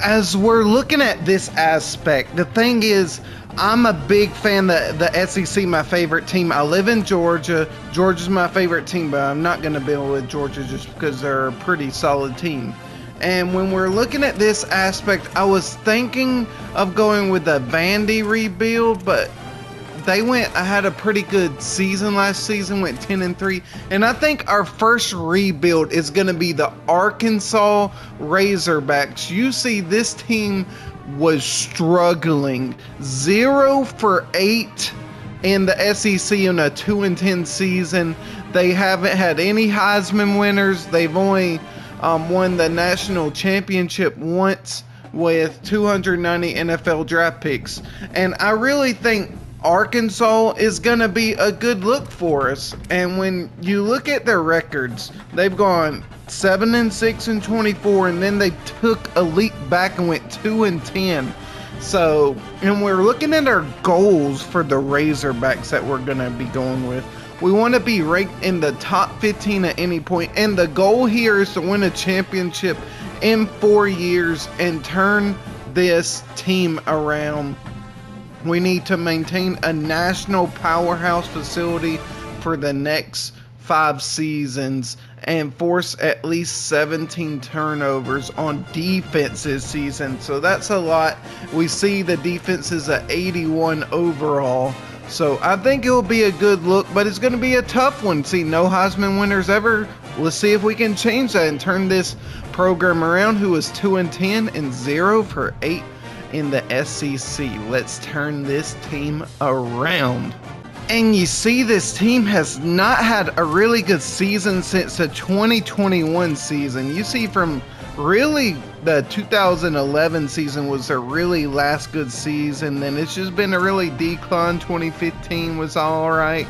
as we're looking at this aspect, the thing is, I'm a big fan of the SEC, my favorite team. I live in Georgia. Georgia's my favorite team, but I'm not going to build with Georgia just because they're a pretty solid team. And when we're looking at this aspect, I was thinking of going with the Vandy rebuild, but I had a pretty good season last season, went 10-3. And I think our first rebuild is going to be the Arkansas Razorbacks. You see, this team was struggling. 0 for 8 in the SEC in a 2-10 season. They haven't had any Heisman winners. They've only won the national championship once with 290 NFL draft picks. And I really think Arkansas is going to be a good look for us. And when you look at their records, they've gone 7-6-24, and then they took a leap back and went 2-10. So, and we're looking at our goals for the Razorbacks that we're going to be going with. We want to be ranked in the top 15 at any point, and the goal here is to win a championship in 4 years and turn this team around. We need to maintain a national powerhouse facility for the next 5 seasons and force at least 17 turnovers on defense this season. So that's a lot. We see the defense is at 81 overall. So I think it will be a good look, but it's going to be a tough one. See, no Heisman winners ever. Let's see if we can change that and turn this program around, who was 2-10 and 0 for 8 in the SEC. Let's turn this team around. And you see, this team has not had a really good season since the 2021 season. You see, from really the 2011 season was their really last good season. Then it's just been a really decline. 2015 was all right.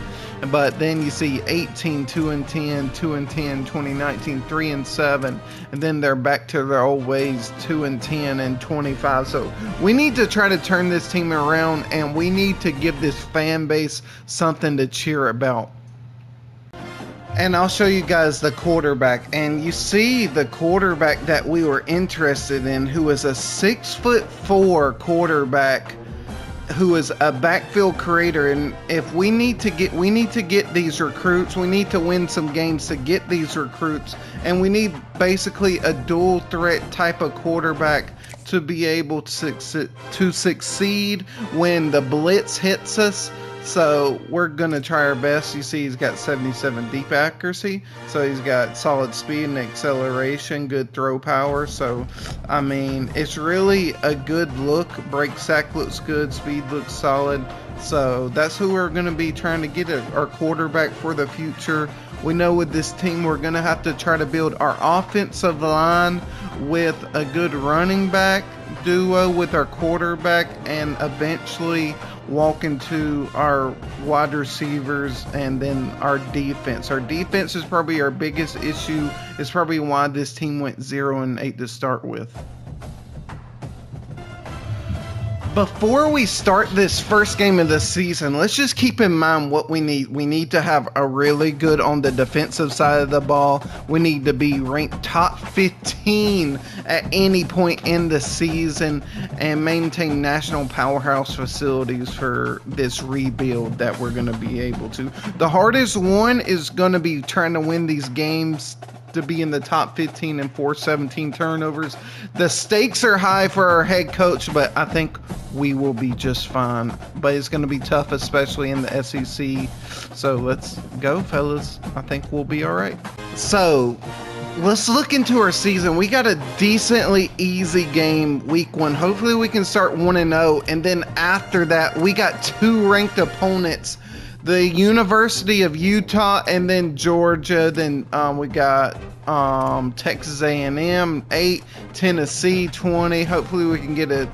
But then you see 18, 2-10, 2-10, 2019, 3-7, and then they're back to their old ways, 2-10 and 25. So we need to try to turn this team around, and we need to give this fan base something to cheer about. And I'll show you guys the quarterback, and you see the quarterback that we were interested in, who is a 6'4" quarterback, who is a backfield creator. And if we need to get these recruits, we need to win some games to get these recruits, and we need basically a dual threat type of quarterback to be able to succeed when the blitz hits us. So we're going to try our best. You see, he's got 77 deep accuracy. So he's got solid speed and acceleration, good throw power. So, I mean, it's really a good look. Break sack looks good. Speed looks solid. So that's who we're going to be trying to get our quarterback for the future. We know with this team, we're going to have to try to build our offensive line with a good running back duo with our quarterback, and eventually walk into our wide receivers and then our defense. Our defense is probably our biggest issue. It's probably why this team went 0-8 to start with. Before we start this first game of the season, let's just keep in mind what we need. We need to have a really good on the defensive side of the ball. We need to be ranked top 15 at any point in the season and maintain national powerhouse facilities for this rebuild that we're going to be able to. The hardest one is going to be trying to win these games to be in the top 15 and force 17 turnovers. The stakes are high for our head coach, but I think we will be just fine. But it's going to be tough, especially in the SEC. So let's go, fellas. I think we'll be all right. So let's look into our season. We got a decently easy game week 1. Hopefully we can start 1-0. And then after that, we got 2 ranked opponents. The University of Utah and then Georgia. Then we got Texas A&M 8, Tennessee 20. Hopefully we can get a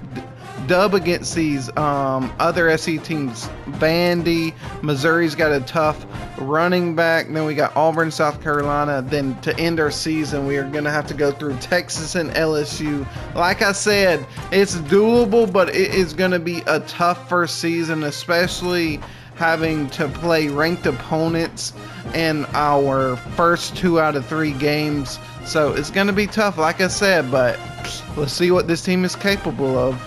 dub against these other SEC teams. Vandy, Missouri's got a tough running back. Then we got Auburn, South Carolina. Then to end our season, we are going to have to go through Texas and LSU. Like I said, it's doable, but it is going to be a tough first season, especially having to play ranked opponents in our first 2 out of 3 games. So it's going to be tough, like I said, but let's see what this team is capable of.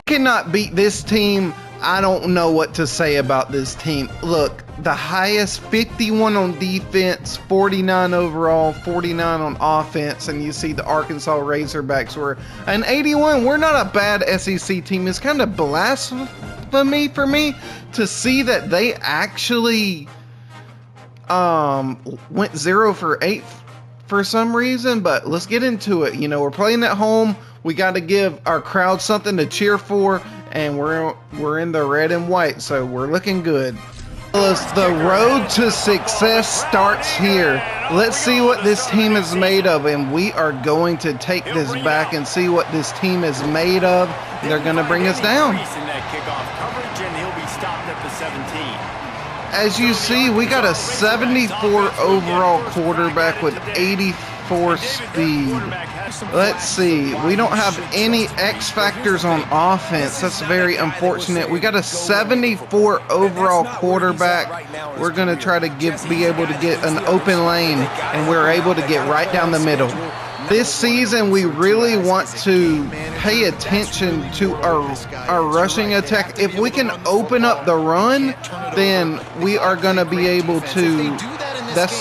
Cannot beat this team. I don't know what to say about this team. Look, the highest 51 on defense, 49 overall, 49 on offense, and you see the Arkansas Razorbacks were an 81. We're not a bad SEC team. It's kind of blasphemy for me to see that they actually went 0 for 8 for some reason, but let's get into it. You know, we're playing at home. We got to give our crowd something to cheer for, and we're in the red and white, so we're looking good. The road to success starts here. Let's see what this team is made of, and we are going to take this back and see what this team is made of. They're going to bring us down. As you see, we got a 74 overall quarterback with 84 speed. Let's see. We don't have any X factors on offense. That's very unfortunate. We got a 74 overall quarterback. We're going to try to be able to get an open lane, and we're able to get right down the middle. This season, we really want to pay attention to our rushing attack. If we can open up the run, then we are going to be able to. That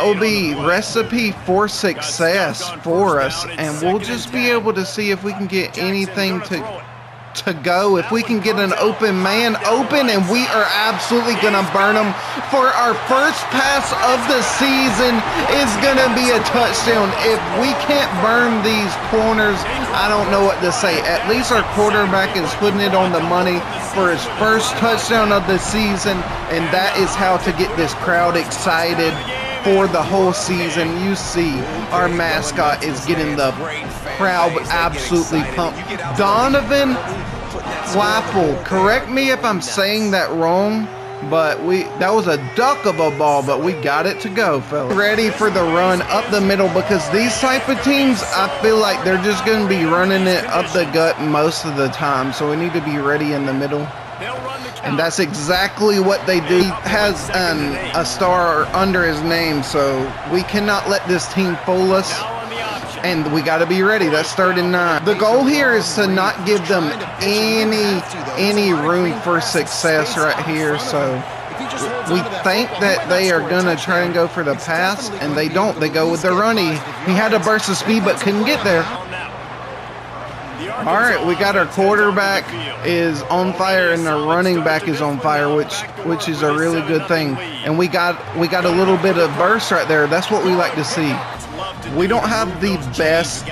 will be recipe for success for us, and we'll just be able to see if we can get anything to go. If we can get an open man open, and we are absolutely gonna burn them. For our first pass of the season is gonna be a touchdown. If we can't burn these corners, I don't know what to say. At least our quarterback is putting it on the money for his first touchdown of the season, and that is how to get this crowd excited for the whole season. You see our mascot is getting the crowd absolutely pumped. Donovan Waffle, correct me if I'm saying that wrong, but that was a duck of a ball, but we got it to go, fellas. Ready for the run up the middle, because these type of teams, I feel like they're just going to be running it up the gut most of the time, so we need to be ready in the middle. And that's exactly what they do. He has a star under his name, so we cannot let this team fool us. And we got to be ready. That's 3rd and 9. The goal here is to not give them any room for success right here. So we think that they are going to try and go for the pass, and they don't. They go with the runny. He had a burst of speed but couldn't get there. All right, we got our quarterback is on fire, and our running back is on fire, which is a really good thing. And we got a little bit of burst right there. That's what we like to see. We don't have the best,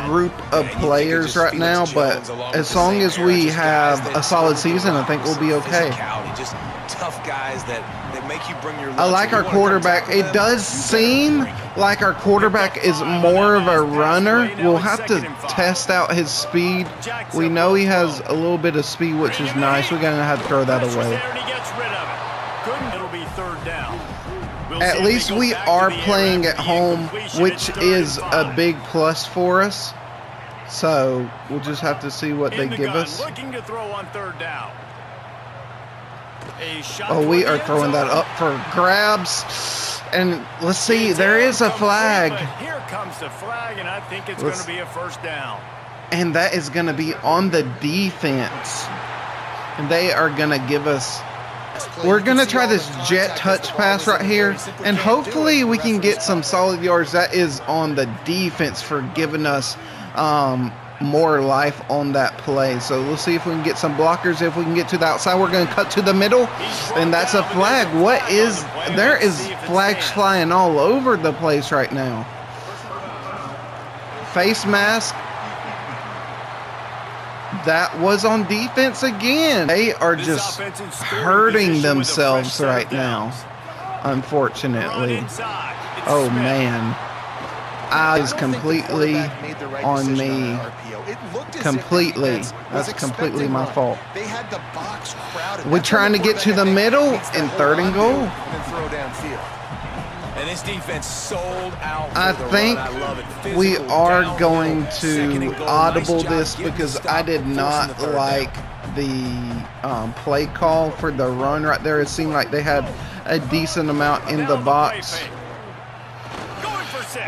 group of players right now, but as long as we have a solid season, I think we'll be okay. I like our quarterback. It does seem like our quarterback is more of a runner. We'll have to test out his speed. We know he has a little bit of speed, which is nice. We're going to have to throw that away. At least we are playing at home, which is a big plus for us. So we'll just have to see what they give us. Oh, we are throwing that up for grabs. And let's see, there is a flag. Here comes the flag, and I think it's going to be a first down. And that is going to be on the defense. And they are going to give us. We're going to try this jet touch pass right here, and hopefully we can get some solid yards. That is on the defense for giving us more life on that play. So we'll see if we can get some blockers. If we can get to the outside, we're going to cut to the middle, and that's a flag. There is flags flying all over the place right now. Face mask. That was on defense again. They are just hurting themselves right now, unfortunately. Oh, man. Eyes completely on me. Completely. That's completely my fault. We're trying to get to the middle in 3rd and goal. And this defense sold out. I think we are going to audible this because I did not like the play call for the run right there. It seemed like they had a decent amount in the box.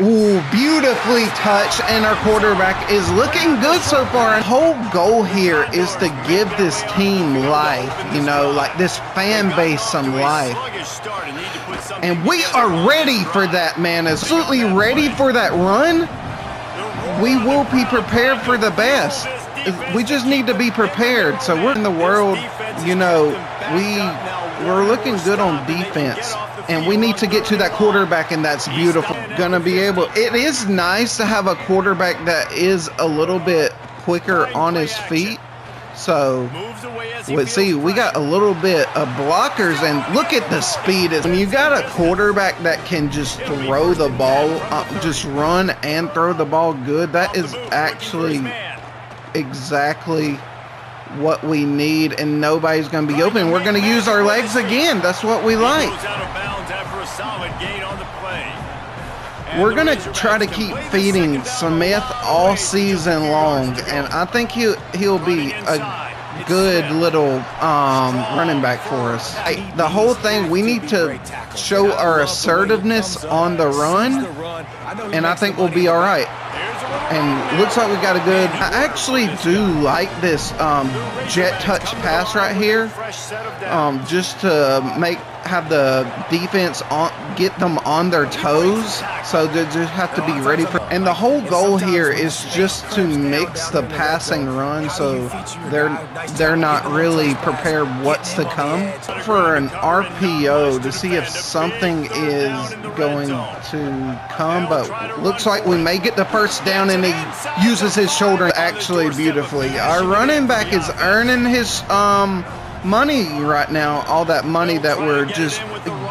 Ooh, beautifully touched, and our quarterback is looking good so far. The whole goal here is to give this team life, you know, like this fan base some life. And we are ready for that, man. Absolutely ready for that run. We will be prepared for the best. We just need to be prepared. So we're in the world, you know, we're looking good on defense. And we need to get to that quarterback, and that's beautiful. Gonna be able. It is nice to have a quarterback that is a little bit quicker on his feet. So, let's see, we got a little bit of blockers, and look at the speed. When you got a quarterback that can just throw the ball, just run and throw the ball good, that is actually exactly what we need, and nobody's going to be open. We're going to use our legs again. That's what we like. We're going to try to keep feeding Smith all season long, and I think he'll be a good little running back for us. The whole thing, we need to show our assertiveness on the run, and I think we'll be all right. And looks like we got a good. I actually do like this jet touch pass right here, just to have the defense get them on their toes, so they just have to be ready for. And the whole goal here is just to mix the passing run, so they're not really prepared what's to come. For an RPO to see if something is going to come, but looks like we may get the first down, and he uses his shoulder actually beautifully. Our running back is earning his money right now, all that money that we're just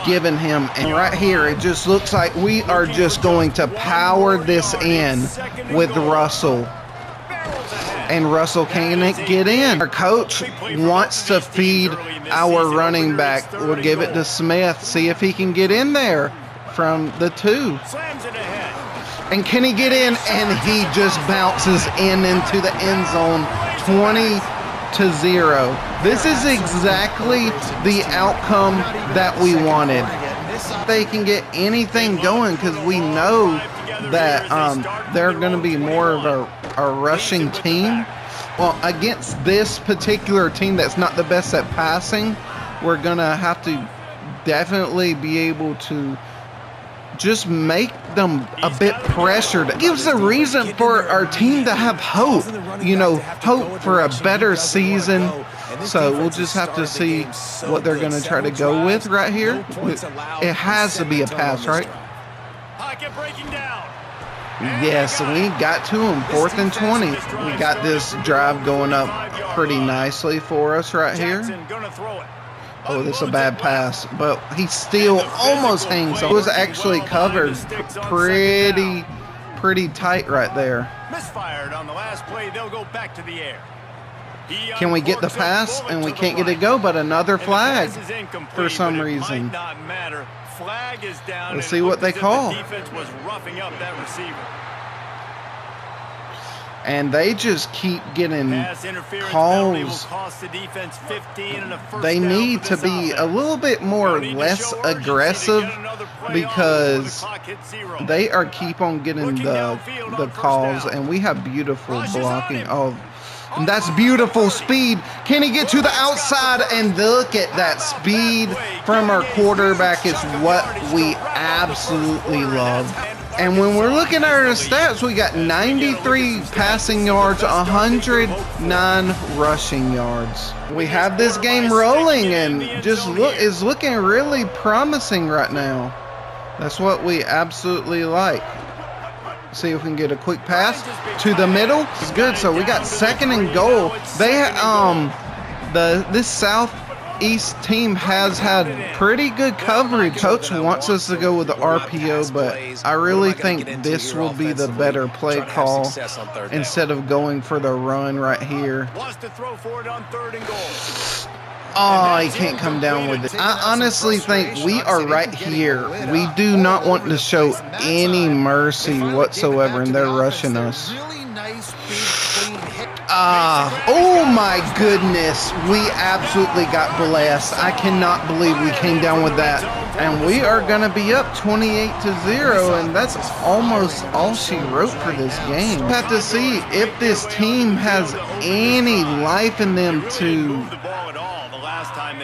giving him. And right here, it just looks like we are just going to power this in with Russell. And Russell can't get in. Our coach wants to feed our running back. We'll give it to Smith, see if he can get in there from the 2. And can he get in? And he just bounces into the end zone, 20-0. This is exactly the outcome that we wanted. They can get anything going, because we know that they're going to be more of a rushing team. Well, against this particular team that's not the best at passing, we're going to have to definitely be able to just make them a bit pressured. It gives a reason for our team to have hope, you know, hope for a better season. So we'll just have to see what they're going to try to go with right here. It has to be a pass, right? Yes, we got to him, 4th and 20. We got this drive going up pretty nicely for us right here. Oh, this is a bad pass, but he still almost hangs on. It was actually covered pretty tight right there. Misfired on the last play. They'll go back to the air. Can we get the pass? And we can't get it go, but another flag for some reason. Let's see what they call. Defense was roughing up that receiver. And they just keep getting calls. They need to be a little bit more less aggressive, because they are keep on getting the calls, and we have beautiful blocking. Oh, and that's beautiful speed. Can he get to the outside? And look at that speed from our quarterback is what we absolutely love. And when we're looking at our stats, we got 93 passing yards, 109 rushing yards. We have this game rolling, and just is looking really promising right now. That's what we absolutely like. See if we can get a quick pass to the middle. It's good. So we got 2nd and goal. They this Southeast team has had pretty good coverage. Coach wants us to go with the RPO, but I really think this will be the better play call instead of going for the run right here. Oh, he can't come down with it. I honestly think we are right here. We do not want to show any mercy whatsoever, and they're rushing us. Oh my goodness. We absolutely got blessed. I cannot believe we came down with that. And we are going to be up 28-0, and that's almost all she wrote for this game. We'll have to see if this team has any life in them to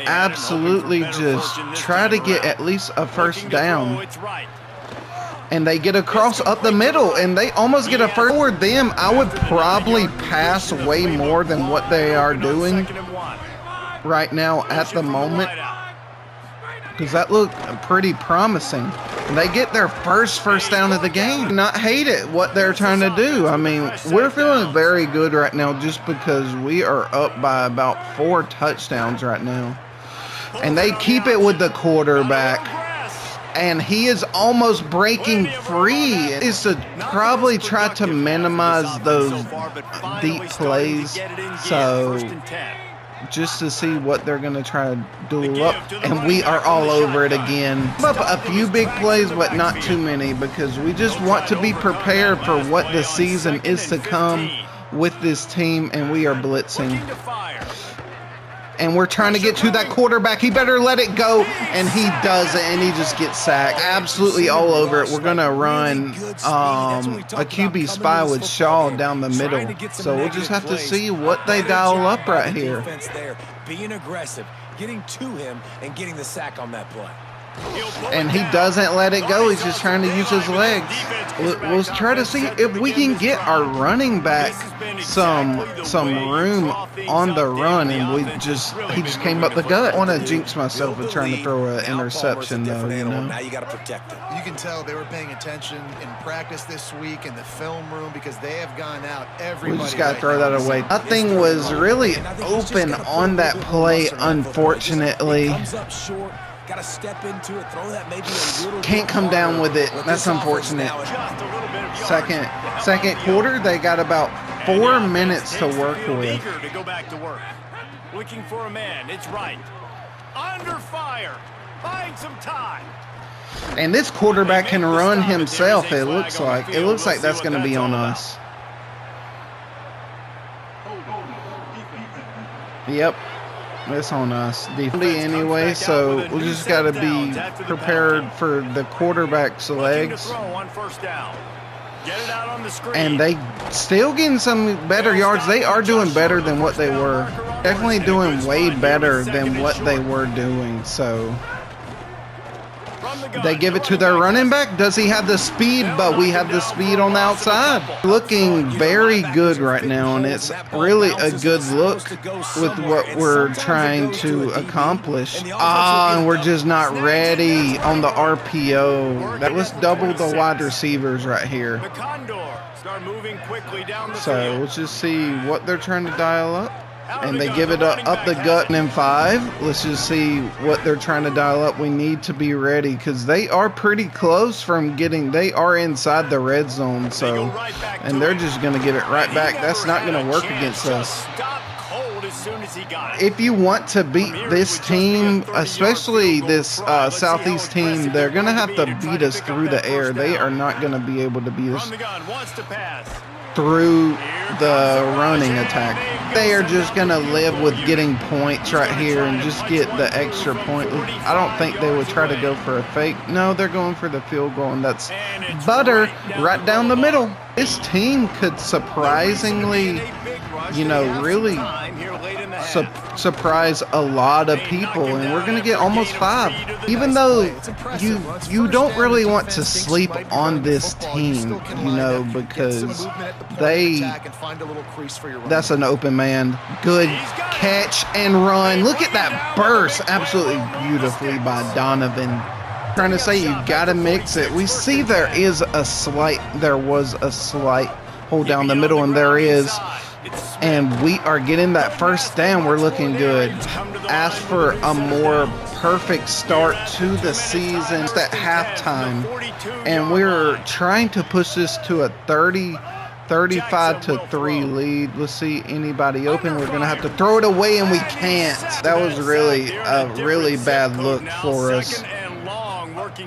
absolutely just try to get at least a first down. And they get across up the middle, and they almost get a first. For them, I would probably pass way more than what they are doing right now at the moment, because that looked pretty promising. And they get their first down of the game. Not hate it, what they're trying to do. I mean, we're feeling very good right now just because we are up by about 4 touchdowns right now. And they keep it with the quarterback. And he is almost breaking free. Is to probably try to minimize those deep plays. So just to see what they're going to try to do up. And we are all over it again. Up a few big plays, but not too many, because we just want to be prepared for what the season is to come with this team, and we are blitzing. And we're trying to get to that quarterback. He better let it go. And he does it, and he just gets sacked. Absolutely all over it. We're going to run a QB spy with Shaw down the middle. So we'll just have to see what they dial up right here. Being aggressive, getting to him, and getting the sack on that play. And he doesn't let it go. He's just trying to use his legs. We'll try to see if we can get our running back some room on the run, and he just came up the gut. I want to jinx myself with trying to throw an interception, though. You know. Now you got to protect them. You can tell they were paying attention in practice this week in the film room, because they have gone out. Everybody. We just got to throw that away. Nothing was really open on that play, unfortunately. Gotta step into it, throw that maybe a little. Can't come down with it. That's unfortunate. Second quarter, they got about 4 minutes to work with. To go back to work. Looking for a man. It's right. Under fire. Buying some time. And this quarterback can run himself, it looks like. It looks like that's going to be on us. Yep. It's on us anyway, so we just got to be prepared for the quarterback's legs. And they still getting some better yards. They are doing better than what they were. Definitely doing way better than what they were doing. So they give it to their running back. Does he have the speed? But we have the speed on the outside. Looking very good right now, and it's really a good look with what we're trying to accomplish. And we're just not ready on the RPO. That was double the wide receivers right here. So let's just see what they're trying to dial up. And they give it up the gut, and in 5. Let's just see what they're trying to dial up. We need to be ready, because they are pretty close from getting. They are inside the red zone, so, and they're just going to give it right back. That's not going to work against us. If you want to beat this team, especially this Southeast team, they're going to have to beat us through the air. They are not going to be able to beat us through the running attack. They are just going to live with getting points right here and just get the extra point. I don't think they would try to go for a fake. No, they're going for the field goal, and that's butter right down the middle. This team could surprisingly, really surprise a lot of people, and we're going to get almost 5. Even though you don't really want to sleep on this team, because that's an open man. Good catch and run. Look at that burst. Absolutely beautifully by Donovan. Trying to say you got to mix it. We see there was a slight hold down the middle, and there is. And we are getting that first down. We're looking good. Ask for a more perfect start to the season at halftime. And we're trying to push this to a 35-3 lead. Let's see anybody open. We're going to have to throw it away, and we can't. That was really a really bad look for us,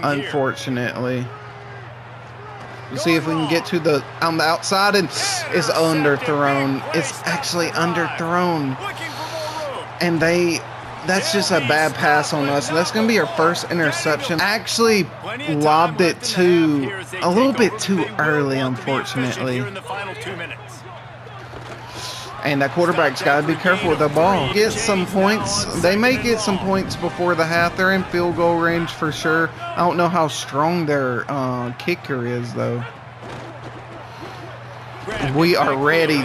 unfortunately. We'll see if we can get to the on the outside, and it's underthrown. It's actually underthrown. And that's just a bad pass on us. That's going to be our first interception. Actually lobbed it a little bit too early, unfortunately. And that quarterback's got to be careful with the ball. Get some points. They may get some points before the half. They're in field goal range for sure. I don't know how strong their kicker is, though. We are ready.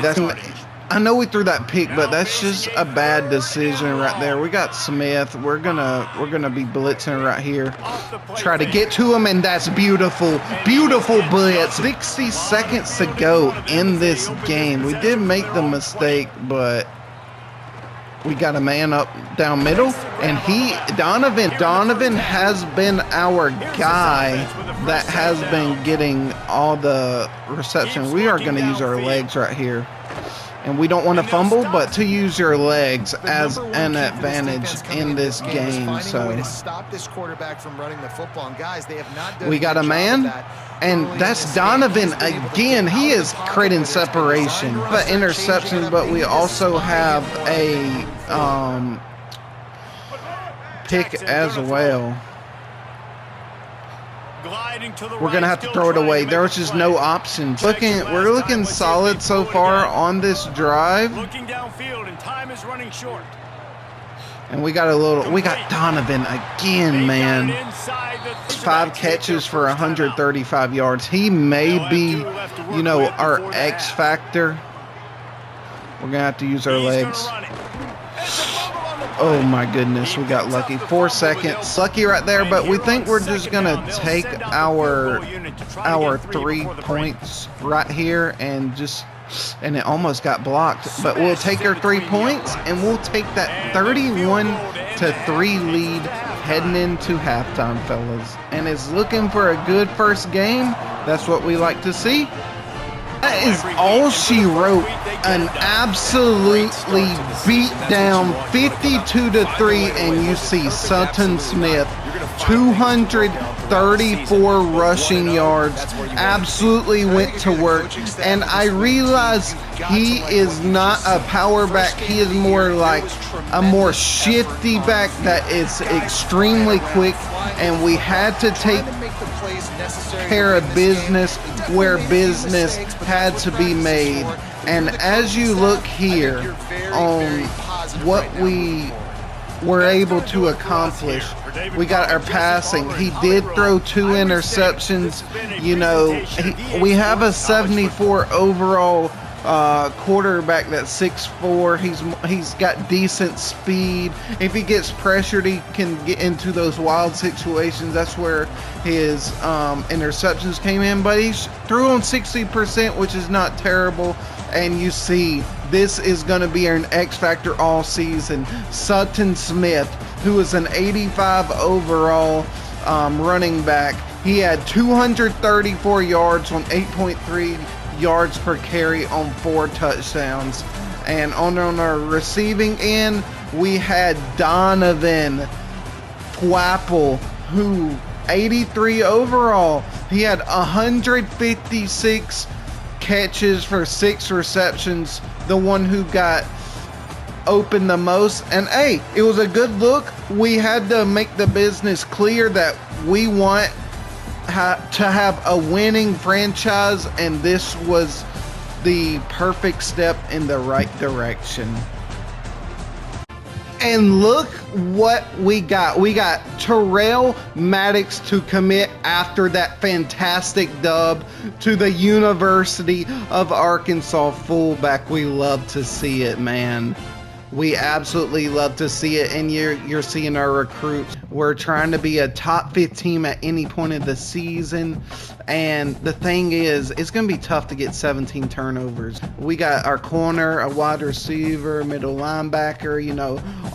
I know we threw that pick, but that's just a bad decision right there. We got Smith. We're gonna be blitzing right here. Try to get to him, and that's beautiful. Beautiful blitz. 60 seconds to go in this game. We did make the mistake, but we got a man up down middle, and Donovan has been our guy that has been getting all the reception. We are gonna use our legs right here. And we don't want to fumble, but to use your legs as an advantage in this game. So we got a man, and that's Donovan again. He is creating separation, but interceptions. But we also have a pick as well. We're gonna have to throw it away. There's just no options. We're looking solid so far on this drive. Looking downfield, and time is running short. And we got Donovan again, man. 5 catches for 135 yards. He may be, our X factor. We're gonna have to use our legs. Oh my goodness, we got lucky. 4 seconds, lucky right there, but we think we're just gonna take our 3 points right here and it almost got blocked, but we'll take our 3 points and we'll take that 31-3 lead heading into halftime, fellas. And it's looking for a good first game. That's what we like to see. That is all she wrote. An absolutely beat down 52-3, and you see Sutton Smith 234 rushing yards. Absolutely went to work, and I realize he is not a power back. He is more like a more shifty back that is extremely quick, and we had to take care of business where business had to be made. And as you look here on what we were able to accomplish, we got our passing. He did throw 2 interceptions. We have a 74 overall quarterback that's 6'4". He's got decent speed. If he gets pressured, he can get into those wild situations. That's where his interceptions came in. But he threw on 60%, which is not terrible. And you see, this is going to be an X factor all season. Sutton Smith, who is an 85 overall running back. He had 234 yards on 8.3 yards per carry on 4 touchdowns. And on our receiving end, we had Donovan Twapple, who 83 overall. He had 156 catches for 6 receptions, the one who got open the most. And hey, it was a good look. We had to make the business clear that we want to have a winning franchise, and this was the perfect step in the right direction. And look what we got. We got Terrell Maddox to commit after that fantastic dub to the University of Arkansas fullback. We love to see it, man. We absolutely love to see it, and you're seeing our recruits. We're trying to be a top 5 team at any point of the season, and the thing is, it's going to be tough to get 17 turnovers. We got our corner, a wide receiver, middle linebacker,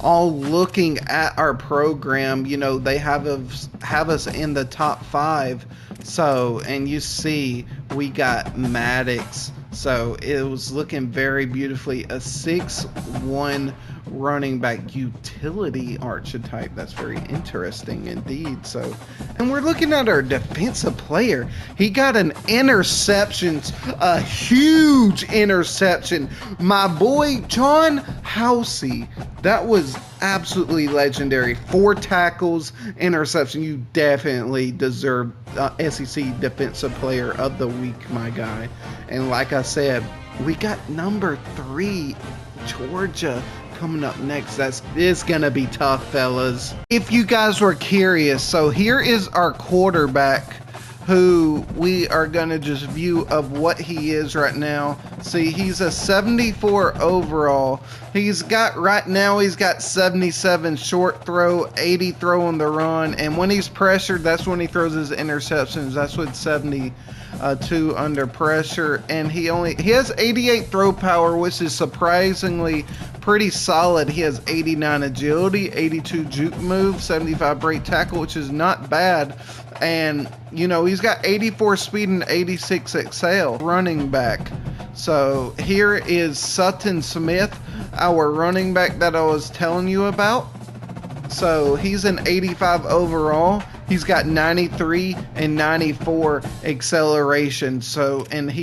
all looking at our program. They have us in the top 5. So, and you see, we got Maddox. So it was looking very beautifully. A 6'1" running back utility archetype. That's very interesting indeed. So, and we're looking at our defensive player. He got an interception, a huge interception. My boy John Housey, that was absolutely legendary. 4 tackles, interception. You definitely deserve SEC Defensive Player of the Week, my guy. And like I said, we got number 3, Georgia, coming up next. It's gonna be tough, fellas. If you guys were curious, so here is our quarterback, who we are gonna just view of what he is right now. See, he's a 74 overall. He's got 77 short throw, 80 throw on the run, and when he's pressured, that's when he throws his interceptions. That's with 72 under pressure, and he has 88 throw power, which is surprisingly pretty solid. He has 89 agility, 82 juke move, 75 break tackle, which is not bad. And you know, he's got 84 speed and 86 excel. Running back. So here is Sutton Smith, our running back that I was telling you about. So he's an 85 overall. He's got 93 and 94 acceleration. So, and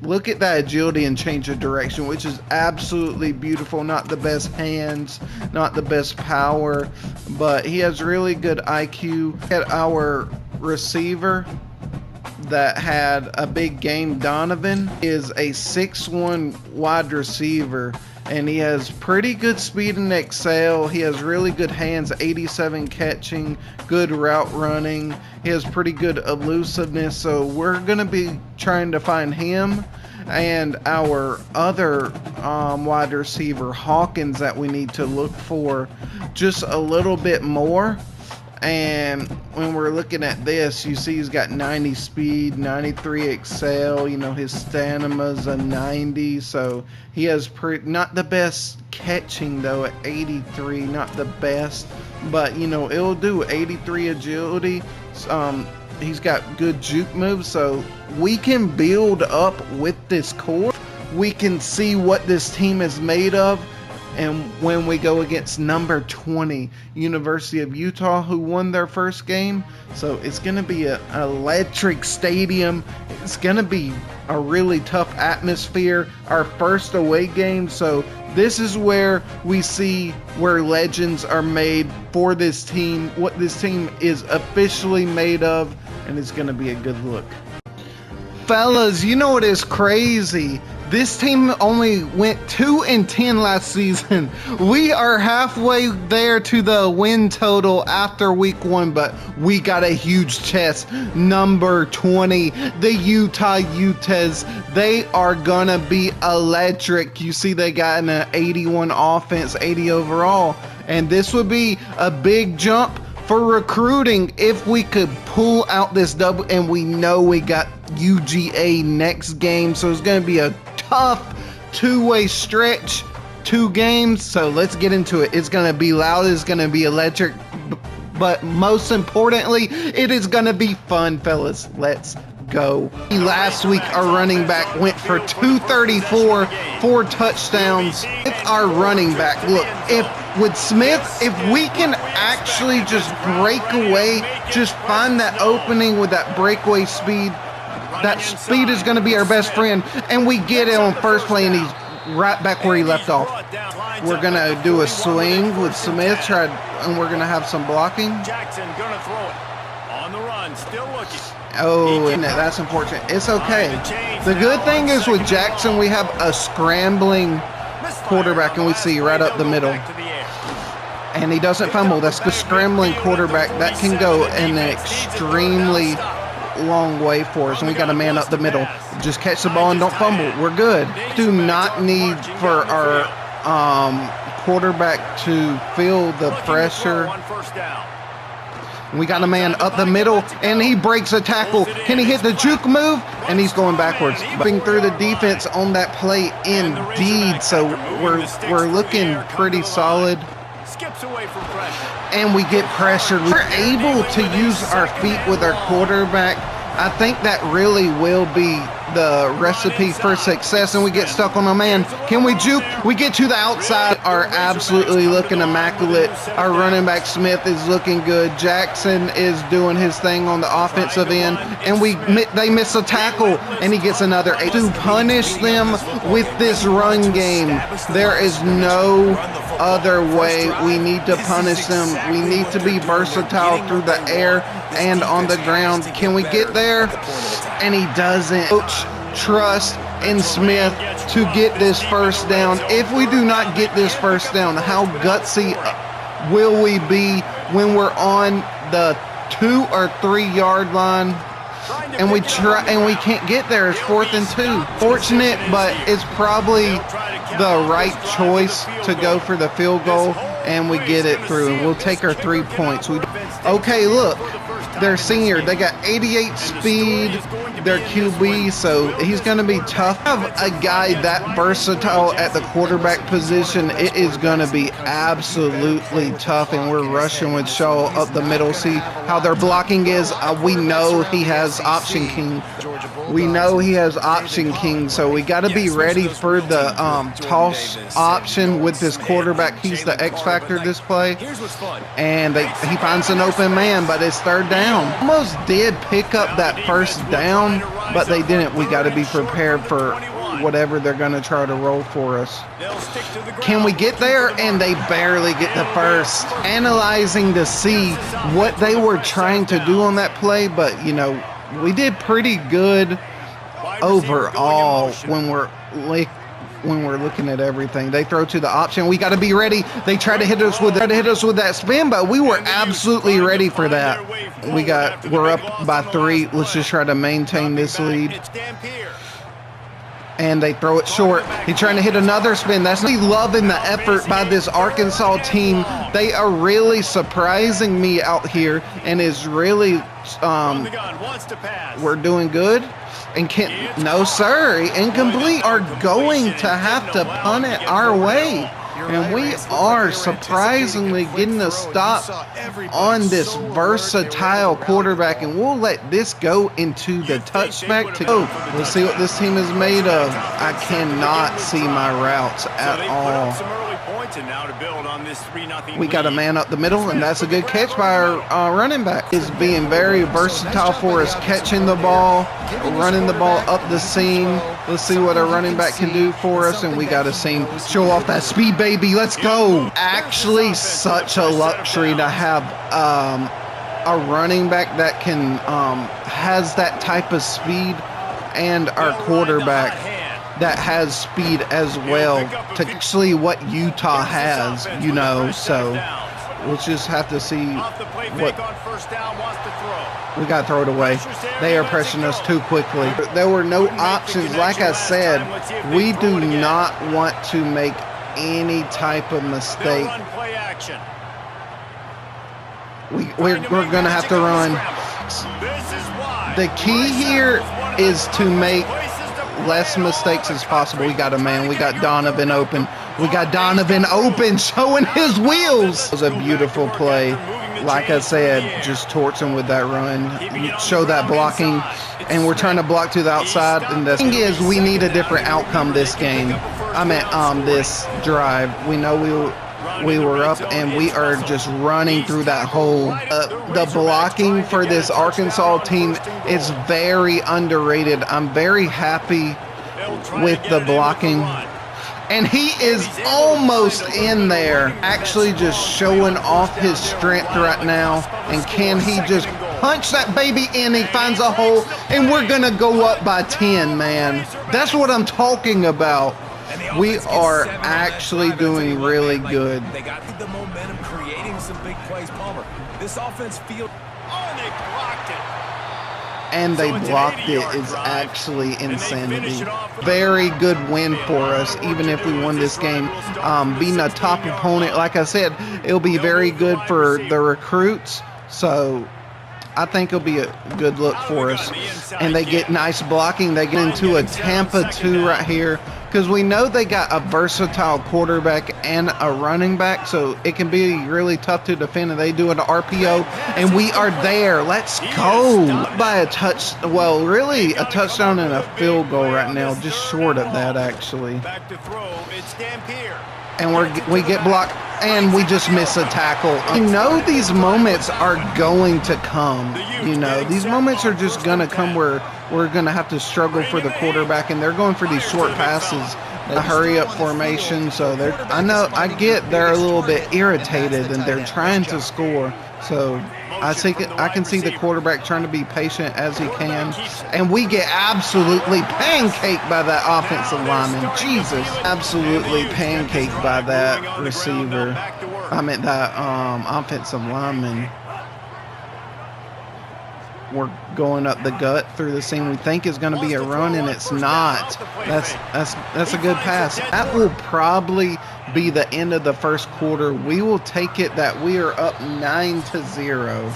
look at that agility and change of direction, which is absolutely beautiful. Not the best hands, not the best power, but he has really good IQ. At our receiver that had a big game, Donovan, is a 6'1" wide receiver, and he has pretty good speed and excel. He has really good hands, 87 catching, good route running. He has pretty good elusiveness, so we're going to be trying to find him and our other wide receiver, Hawkins, that we need to look for just a little bit more. And when we're looking at this, you see he's got 90 speed, 93 excel. You know, his stamina's a 90, so he has not the best catching though at 83, not the best, but you know, it'll do. 83 agility. He's got good juke moves, so we can build up with this core. We can see what this team is made of. And when we go against number 20, University of Utah, who won their first game. So it's going to be an electric stadium. It's going to be a really tough atmosphere. Our first away game. So this is where we see where legends are made for this team, what this team is officially made of. And it's going to be a good look. Fellas, you know what is crazy? This team only went 2-10 last season. We are halfway there to the win total after week 1, but we got a huge chest. Number 20, the Utah Utes. They are gonna be electric. You see they got an 81 offense, 80 overall, and this would be a big jump for recruiting if we could pull out this double. And we know we got UGA next game, so it's going to be a tough two-way stretch, 2 games. So let's get into it. It's going to be loud, it's going to be electric, but most importantly, it is going to be fun, fellas. Let's go. Last week our running back went for 234, 4 touchdowns. It's our running back. Look, with Smith, if we can actually just break away, just find that opening with that breakaway speed, that speed is going to be our best friend, and we get it on first play and he's right back where he left off. We're going to do a swing with Smith, and we're going to have some blocking. Jackson going to throw it on the run, still looking. Oh, that's unfortunate. It's okay. The good thing is with Jackson, we have a scrambling quarterback, and we see right up the middle. And he doesn't fumble. That's the scrambling quarterback. That can go an extremely long way for us. And we got a man up the middle. Just catch the ball and don't fumble. We're good. Do not need for our quarterback to feel the pressure. We got a man up the middle, and he breaks a tackle. Can he hit the juke move? And he's going backwards. Bumping through the defense on that play indeed. So we're looking pretty solid. Skips away from pressure. And we get pressured. We're able to use our feet with our quarterback. I think that really will be the recipe for success, and we get stuck on a man. Can we juke? We get to the outside. Are absolutely looking immaculate. Our running back Smith is looking good. Jackson is doing his thing on the offensive end, and they miss a tackle, and he gets another 8. To punish them with this run game, there is no other way. We need to punish them. We need to be versatile through the air and on the ground. Can we get there? And he doesn't. Coach, trust in Smith to get this first down. If we do not get this first down, how gutsy will we be when we're on the 2 or 3 yard line? And we can't get there. It's 4th and 2. Fortunate, but it's probably the right choice to go for the field goal, and we get it through. And we'll take our 3 points. Okay, look, they're senior. They got 88 speed. They're QB, so he's going to be tough. Have a guy that versatile at the quarterback position, it is going to be absolutely tough, and we're rushing with Shaw up the middle. See how their blocking is. We know he has option king. We know he has option king, so we got to be ready for the toss option with this quarterback. He's the X factor this play, and he finds an open man, but it's 3rd down. Almost did pick up that first down, but they didn't. We got to be prepared for whatever they're going to try to roll for us. Can we get there? And they barely get the first. Analyzing to see what they were trying to do on that play, but you know, we did pretty good overall when we're looking at everything. They throw to the option. We got to be ready. They try to hit us with that spin, but we were absolutely ready for that. We're up by 3. Let's just try to maintain this lead. And they throw it short. He's trying to hit another spin. That's me loving the effort by this Arkansas team. They are really surprising me out here, and is really we're doing good. And no sir, incomplete. Are going to have to punt it our way. And we are surprisingly getting a stop on this versatile quarterback, and we'll let this go into the touchback to go. Let's see what this team is made of. I cannot see my routes at all. We got a man up the middle, and that's a good catch by our running back. Is being very versatile for us, catching the ball, running the ball up the seam. Let's see what our running back can do for us, and we got a seam. Show off that speed, baby. Let's go. Actually, such a luxury to have a running back that can has that type of speed, and our quarterback that has speed as well, to actually what Utah has, you know. So we'll just have to see what we got to throw it away. They are pressing us too quickly. There were no options. Like I said, we do not want to make any type of mistake. We're going to have to run. The key here is to make less mistakes as possible. We got a man. We got Donovan open. We got Donovan open, showing his wheels. It was a beautiful play. Like I said, just torching with that run. Show that blocking. And we're trying to block to the outside. And the thing is, we need a different outcome this game. I meant this drive. We know we were up, and we are just running through that hole. The blocking for this Arkansas team is very underrated. I'm very happy with the blocking. And he is almost in there, actually just showing off his strength right now. And can he just punch that baby in? He finds a hole, and we're going to go up by 10, man. That's what I'm talking about. We are actually doing really good. They got the momentum, creating some big plays. Palmer, this offense field. Oh, they blocked it. And they blocked it is actually insanity. Very good win for us, even if we won this game. Being a top opponent, like I said, it'll be very good for the recruits. So I think it'll be a good look for us. And they get nice blocking. They get into a Tampa 2 right here. because we know they got a versatile quarterback and a running back, so it can be really tough to defend. And they do an RPO, and we are there. Let's go by a well, really a touchdown and a field goal right now, just short of that actually. Back to throw, it's Dampier. And we get blocked, and we just miss a tackle. You know these moments are going to come. You know, these moments are just going to come where we're going to have to struggle for the quarterback, and they're going for these short passes, the hurry-up formation. So I get they're a little bit irritated, and they're trying to score. So I can see the quarterback trying to be patient as he can, and we get absolutely pancaked by that offensive lineman. Jesus, absolutely pancaked by that receiver. I meant that offensive lineman. We're going up the gut through the seam. We think is going to be a run, and it's not. That's a good pass. That will probably be the end of the first quarter. We will take it that we are up 9-0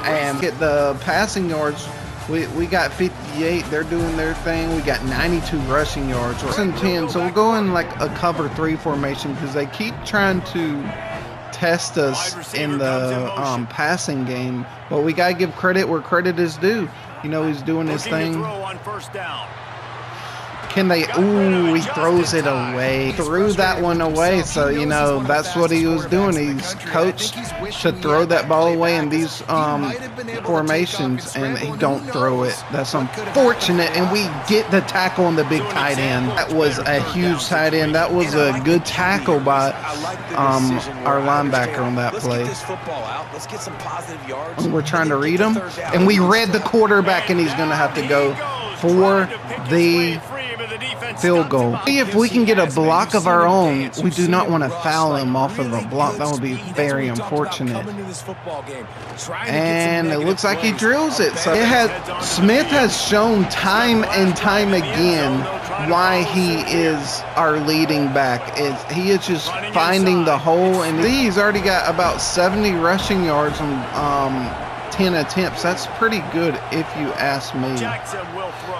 and get the passing yards. We got 58. They're doing their thing. We got 92 rushing yards. We're in 10, so we'll go in like a cover 3 formation because they keep trying to test us in the passing game, but we gotta give credit where credit is due. You know, he's doing his thing. Can they? Ooh, he throws it away. Threw that one away. So, you know, that's what he was doing. He's coached to throw that ball away in these formations, and he don't throw it. That's unfortunate. And we get the tackle on the big tight end. That was a huge tight end. That was a good tackle by our linebacker on that play. And we're trying to read him, and we read the quarterback, and he's going to have to go for the field goal. See if we can get a block of our own. We do not want to foul him off of a block. That would be very unfortunate. And it looks like he drills it. So Smith has shown time and time again why he is our leading back. He is just finding the hole, and he's already got about 70 rushing yards on 10 attempts. That's pretty good if you ask me.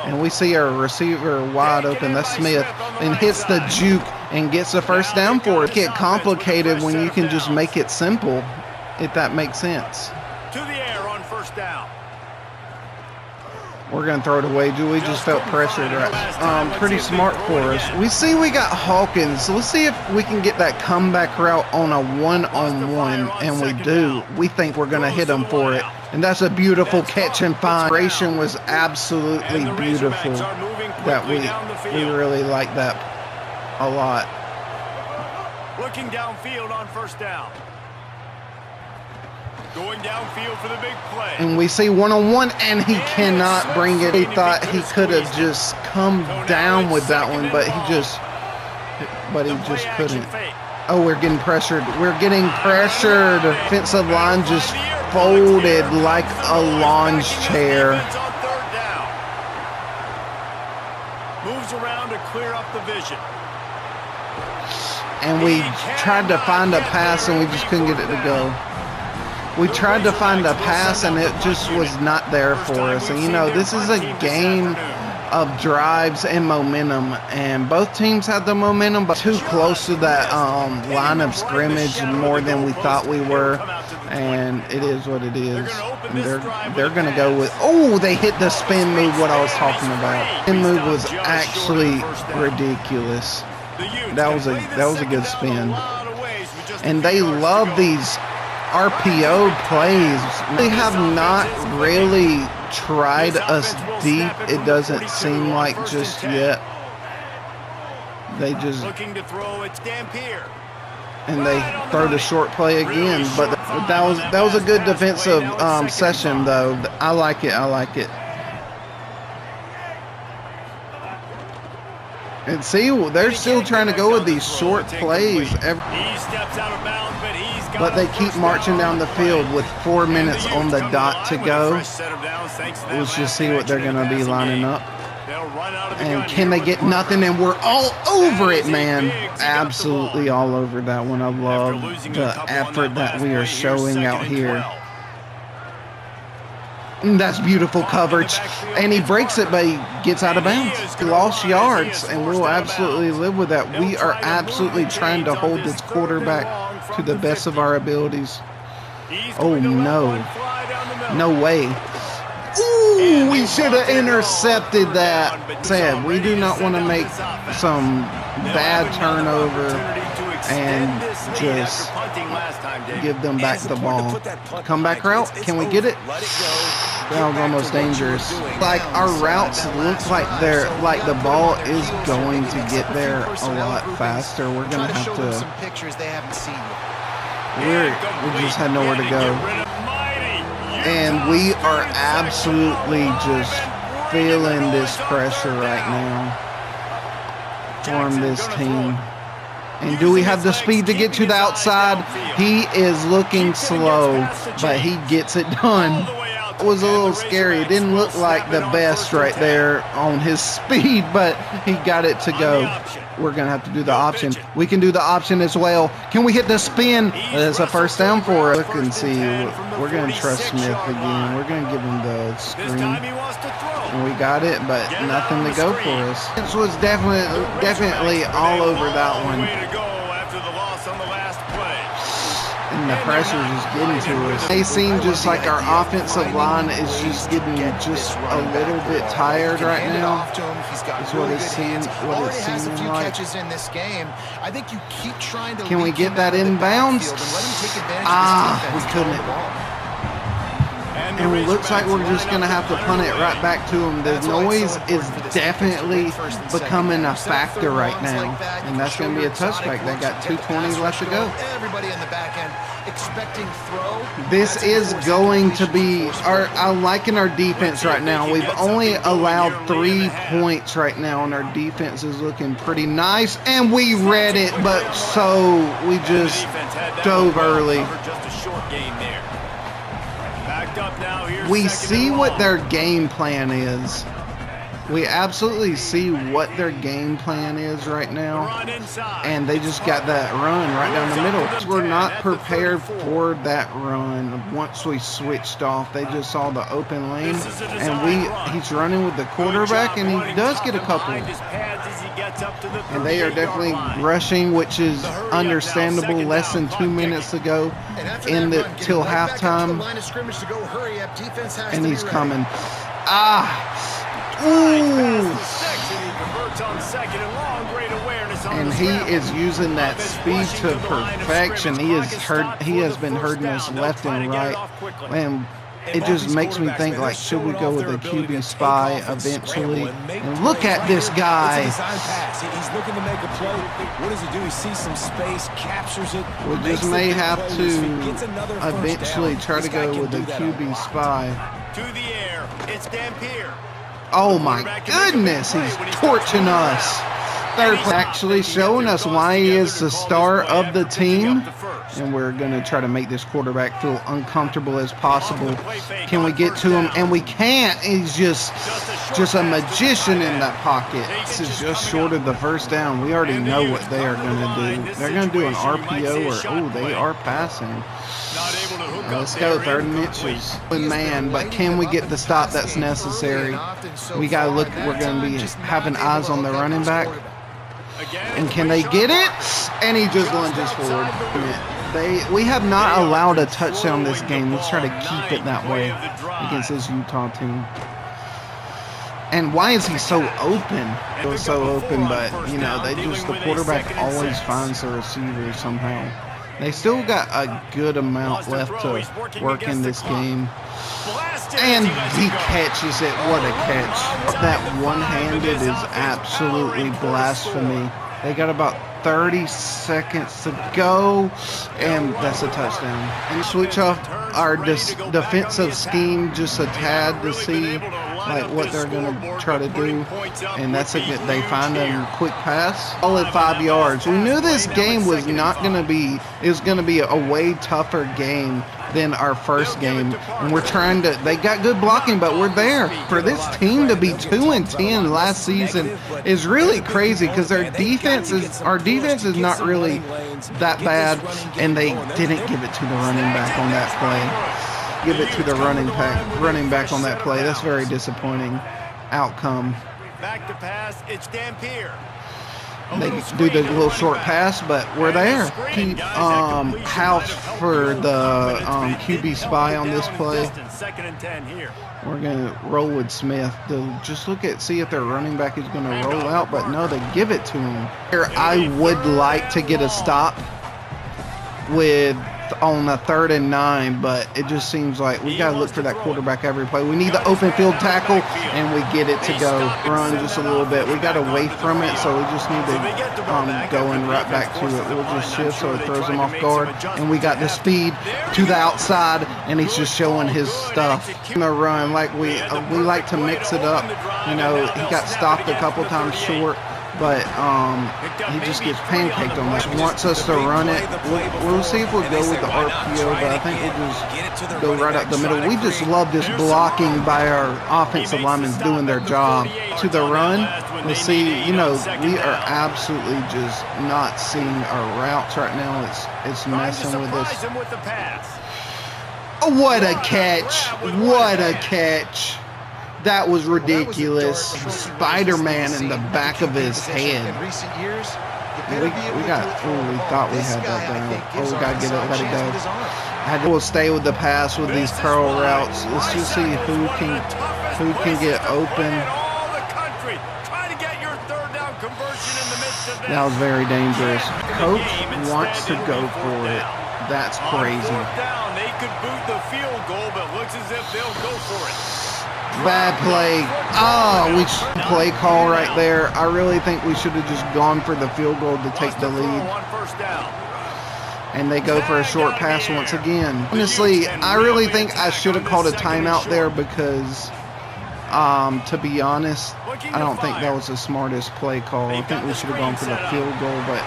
And we see our receiver wide open. That's Smith, and hits the juke and gets the first down for it. It get complicated when you can just make it simple, if that makes sense. To the air on first down. We're going to throw it away. We just felt pressured, right? Pretty smart for us. We see we got Hawkins. So let's see if we can get that comeback route on a one-on-one, and we do. We think we're going to hit him for it. And that's a beautiful catch and find. The celebration was absolutely beautiful. That we really like that a lot. Looking downfield on first down. Going downfield for the big play. And we see one-on-one, and he cannot bring it. He thought he could have just come down with that one, but he just couldn't. Oh, we're getting pressured. We're getting pressured. Defensive line just folded like a launch chair. Moves around to clear up the vision. And we tried to find a pass, and we just couldn't get it to go. We tried to find a pass, and it just was not there for us. And, you know, this is a game of drives and momentum, and both teams had the momentum, but too close to that line of scrimmage more than we thought we were. And it is what it is. And they're going to go with, oh, they hit the spin move, what I was talking about. Spin move was actually ridiculous. That was a good spin. And they love these RPO plays. They have not really tried us deep, it doesn't seem like just yet. They just looking to throw. It's Dampier. And they throw the short play again. But that was a good defensive session, though. I like it. And see, they're still trying to go with these short plays. He steps out of bounds, but they keep marching down the field with 4 minutes on the dot to go. Let's just see what they're going to be lining up. And can they get nothing? And we're all over it, man. Absolutely all over that one. I love the effort that we are showing out here. That's beautiful coverage. And he breaks it, but he gets out of bounds. He lost yards, and we'll absolutely live with that. We are absolutely trying to hold this quarterback to the best of our abilities. Oh, no. No way. Ooh, we should have intercepted that. Said, we do not want to make some bad turnover and just give them back the ball. Comeback route, can we get it? That was almost dangerous. Like, our routes look like the ball is going to get there a lot faster. We're going to have to, we just had nowhere to go. And we are absolutely just feeling this pressure right now from this team. And do we have the speed to get to the outside? He is looking slow, but he gets it done. It was a little scary. It didn't look like the best right there on his speed, but he got it to go. We're going to have to do the option. We can do the option as well. Can we hit the spin? That's a first down for us. Look and see. We're going to trust Smith again. We're going to give him the screen. And we got it, but nothing to go for us. This was definitely all over that one. And the pressure is just getting to us. They seem just like our offensive line is just getting just a little bit tired right now. That's what it's seeming like. Can we get that inbounds? We couldn't. And it looks like we're just going to have to punt it right back to him. The noise is definitely becoming a factor right now. And that's going to be a touchback. They got 2:20 left to go. This is going to be, I'm liking our defense right now. We've only allowed 3 points right now, and our defense is looking pretty nice. And we read it, but so we just dove early. We see what their game plan is. We absolutely see what their game plan is right now. And they just got that run right down the middle. We're not prepared for that run once we switched off. They just saw the open lane. And he's running with the quarterback, and he does get a couple. And they are definitely rushing, which is understandable. Less than 2 minutes to go till halftime. And he's coming. And he is using that speed to perfection. He has been hurting us left and right. And it just makes me think, like, should we go with a QB spy eventually? And look at this guy. He's looking to make a play. What does he do? He sees some space, captures it. We just may have to eventually try to go with a QB spy. To the air. It's Dampier. Oh my goodness, he's torching us. Third play actually showing us why he is the star of the team. And we're going to try to make this quarterback feel uncomfortable as possible. Can we get to him? And we can't. He's just a magician in that pocket. This is just short of the first down. We already know what they are going to do. They're going to do an RPO they are passing. Let's go, 3rd and inches. Man, but can we get the stop that's necessary? We got to look. We're going to be having eyes on the running back. And can they get it? And he just lunges forward. We have not allowed a touchdown this game. Let's try to keep it that way against this Utah team. And why is he so open? He was so open, but, the quarterback always finds the receiver somehow. They still got a good amount left to work in this game. And he catches it. What a catch. That one-handed is absolutely blasphemy. They got about 30 seconds to go, and that's a touchdown. And switch off our defensive scheme just a tad to see what they're going to try to do. And that's they find a quick pass. Solid 5 yards. We knew this game was going to be a way tougher game than our first game, and they got good blocking, but we're there. For this team to be 2-10 last season is really crazy, because our defense is not really that bad, and they didn't give it to the running back on that play. give it to the running back on that play. That's very disappointing outcome. Back to pass, it's Dampier. They do the little short pass, but we're there. Keep house for the QB spy on this play. Second and 10 here. We're gonna roll with Smith. They'll just see if their running back is gonna roll out, but no, they give it to him. Here, I would like to get a stop on a 3rd and 9, but it just seems like we gotta look for that quarterback every play. We need the open field tackle, and we get it to go run just a little bit. We got away from it, so we just need to go and right back to it. We'll just shift so it throws him off guard, and we got the speed to the outside, and he's just showing his stuff. In the run, like we like to mix it up. You know, he got stopped a couple times short, but he just gets pancaked on that. He wants us to run it. We'll see if we'll go with the RPO, but I think we'll just go right up the middle. We just love this blocking by our offensive linemen doing their job. To the run, let's see, you know, we are absolutely just not seeing our routes right now. It's messing with us. Oh, what a catch. What a catch. That was ridiculous. Spider-Man in the back of his head. We thought we had that down. Oh, we gotta get it, let it go. We'll stay with the pass with these curl routes. Let's just see who can get open. That was very dangerous. Coach wants to go for it. That's crazy. They could boot the field goal, but looks as if they'll go for it. Bad play. We play call right there. I really think we should have just gone for the field goal to take the lead. And they go for a short pass once again. Honestly, I really think I should have called a timeout there because, to be honest, I don't think that was the smartest play call. I think we should have gone for the field goal, but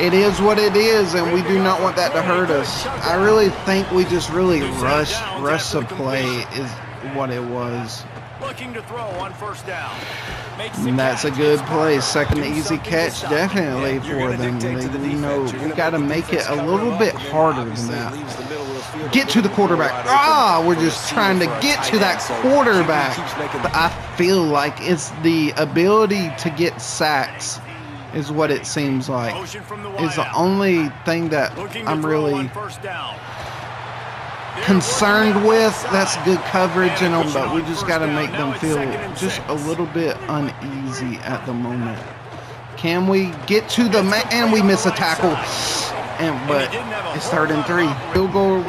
it is what it is, and we do not want that to hurt us. I really think we just really rushed the play is what it was. Looking to throw on first down. And that's a good play. Second easy catch definitely for them. We got to make it a little bit harder than that. Get to the quarterback. We're just trying to get to that quarterback. I feel like it's the ability to get sacks is what it seems like. It's the only thing that I'm really concerned with. That's good coverage, but we just got to make them feel just a little bit uneasy at the moment. Can we get to the man? And we miss a tackle. But it's 3rd and 3. Field goal.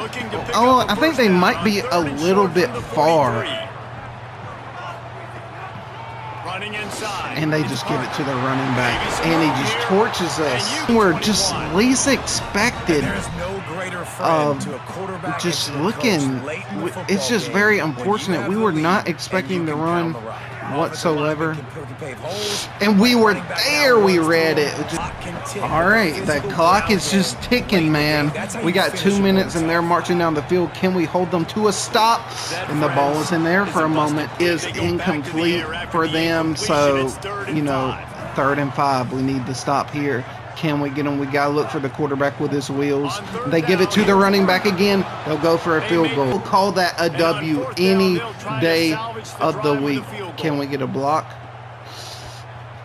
Oh, I think they might be a little bit far. And they just give it to the running back, and he just torches us. We're just least expected of just looking. It's just very unfortunate. We were not expecting to run whatsoever, and we were there. We read it. All right, the clock is just ticking, man. We got 2 minutes, and they're marching down the field. Can we hold them to a stop? And the ball is in there for a moment. Is incomplete for them. So, 3rd and 5. We need to stop here. Can we get them? We got to look for the quarterback with his wheels. They give it to the running back again. They'll go for a field goal. We'll call that a W any day of the week. Can we get a block?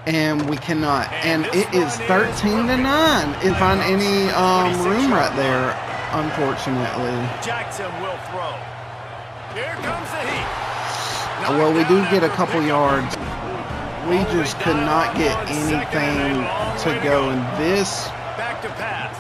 And we cannot. And it is 13-9. If find any room right there, unfortunately. Jackson will throw. Here comes the heat. Well, we do get a couple yards. We just could not get anything to go in this. Back to pass.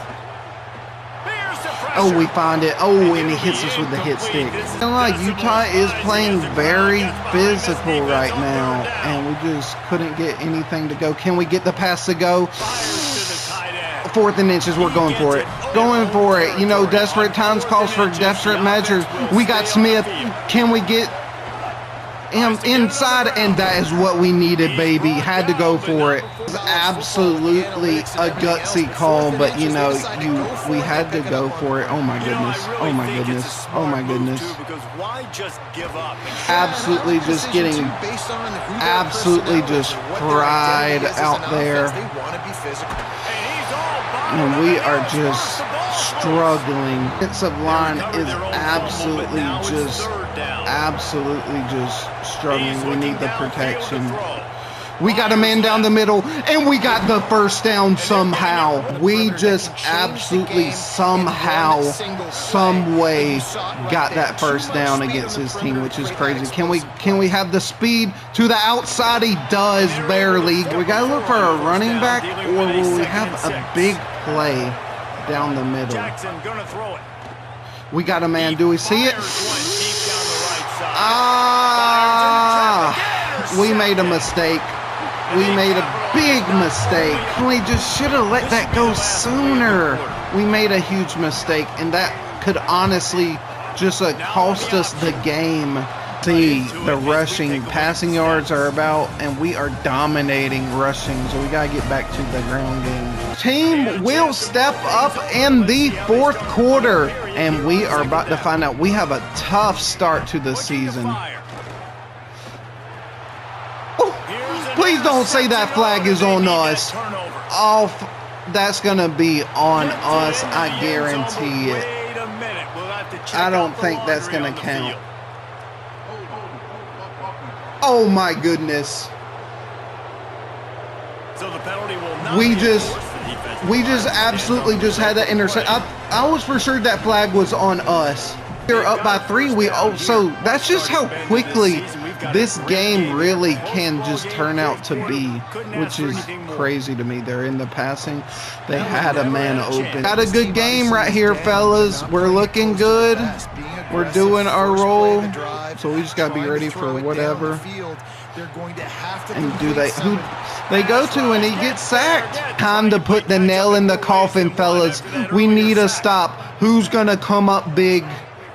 Oh, we find it. Oh, and he hits us with the hit stick. Like Utah is playing very physical right now, and we just couldn't get anything to go. Can we get the pass to go? 4th and inches, we're going for it. Going for it. Desperate times calls for desperate measures. We got Smith. Can we get him inside? And that is what we needed, baby. Had to go for it. It was absolutely a gutsy call, but we had to go for it. Oh my goodness. Oh my goodness. Oh my goodness. Absolutely just getting just fried out there. And we are just struggling. Defensive line is absolutely just struggling. We need the protection. We got a man down the middle, and we got the first down somehow. We just absolutely somehow, some way got that first down against his team, which is crazy. Can we have the speed to the outside? He does, barely. We got to look for a running back, or will we have a big play down the middle? We got a man. Do we see it? We made a mistake. We made a big mistake. We just should have let that go sooner. We made a huge mistake, and that could honestly just cost us the game. See, the rushing, passing yards are about, and we are dominating rushing, so we got to get back to the ground game. Team will step up in the fourth quarter, and we are about to find out. We have a tough start to the season. Please don't say that flag is on us. Oh, that's going to be on us. I guarantee it. I don't think that's going to count. Oh, my goodness. We just absolutely just had that intercept. I was for sure that flag was on us. They're up by 3. So that's just how quickly this game really can just turn out to be, which is crazy to me. They're in the passing. They had a man open. Got a good game right here, fellas. We're looking good. We're doing our role. So we just got to be ready for whatever. And who they go to, and he gets sacked. Time to put the nail in the coffin, fellas. We need a stop. Who's going to come up big?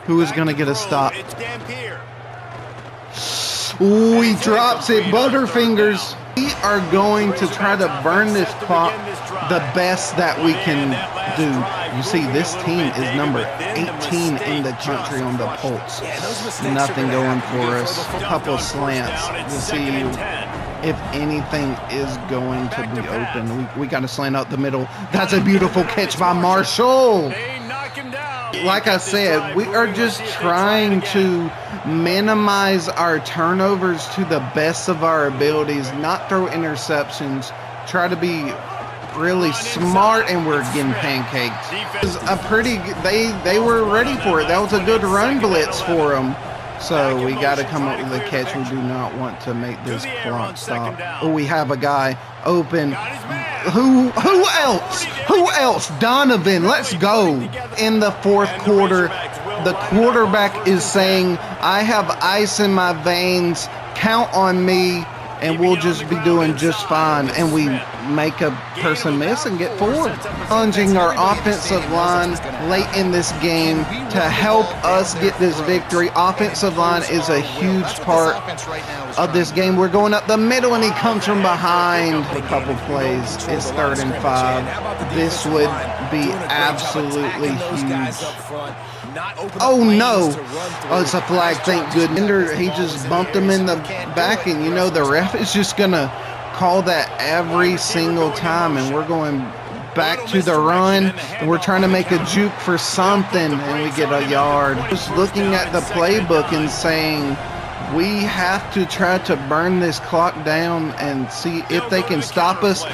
Who is going to get a stop? Ooh, he drops it. Butterfingers. We are going to try to burn this clock the best that we can do. You see, this team is number 18 in the country on the pulse. Nothing going for us. A couple of slants to see if anything is going to be open. We got to slant out the middle. That's a beautiful catch by Marshall. Like I said, we are just trying to minimize our turnovers to the best of our abilities, not throw interceptions, try to be really smart, and we're getting pancaked. It was a pretty, they were ready for it. That was a good run blitz for them. So we got to come up with a catch. We do not want to make this clock stop. Oh, we have a guy open. Who else? Who else? Donovan, let's go. In the fourth quarter, the quarterback is saying, I have ice in my veins. Count on me, and we'll just be doing just fine. And we make a person miss and get 4. Challenging our offensive line late in this game to help us get this victory. Offensive line is a huge part of this game. We're going up the middle, and he comes from behind. A couple plays. It's 3rd and 5. This would be absolutely huge. Oh no! Oh, it's a flag, thank goodness. He just bumped him in the back, and you know the ref is just gonna call that every single time, and we're going back to the run, and we're trying to make a juke for something, and we get a yard. Just looking at the playbook and saying we have to try to burn this clock down and see if they can stop us,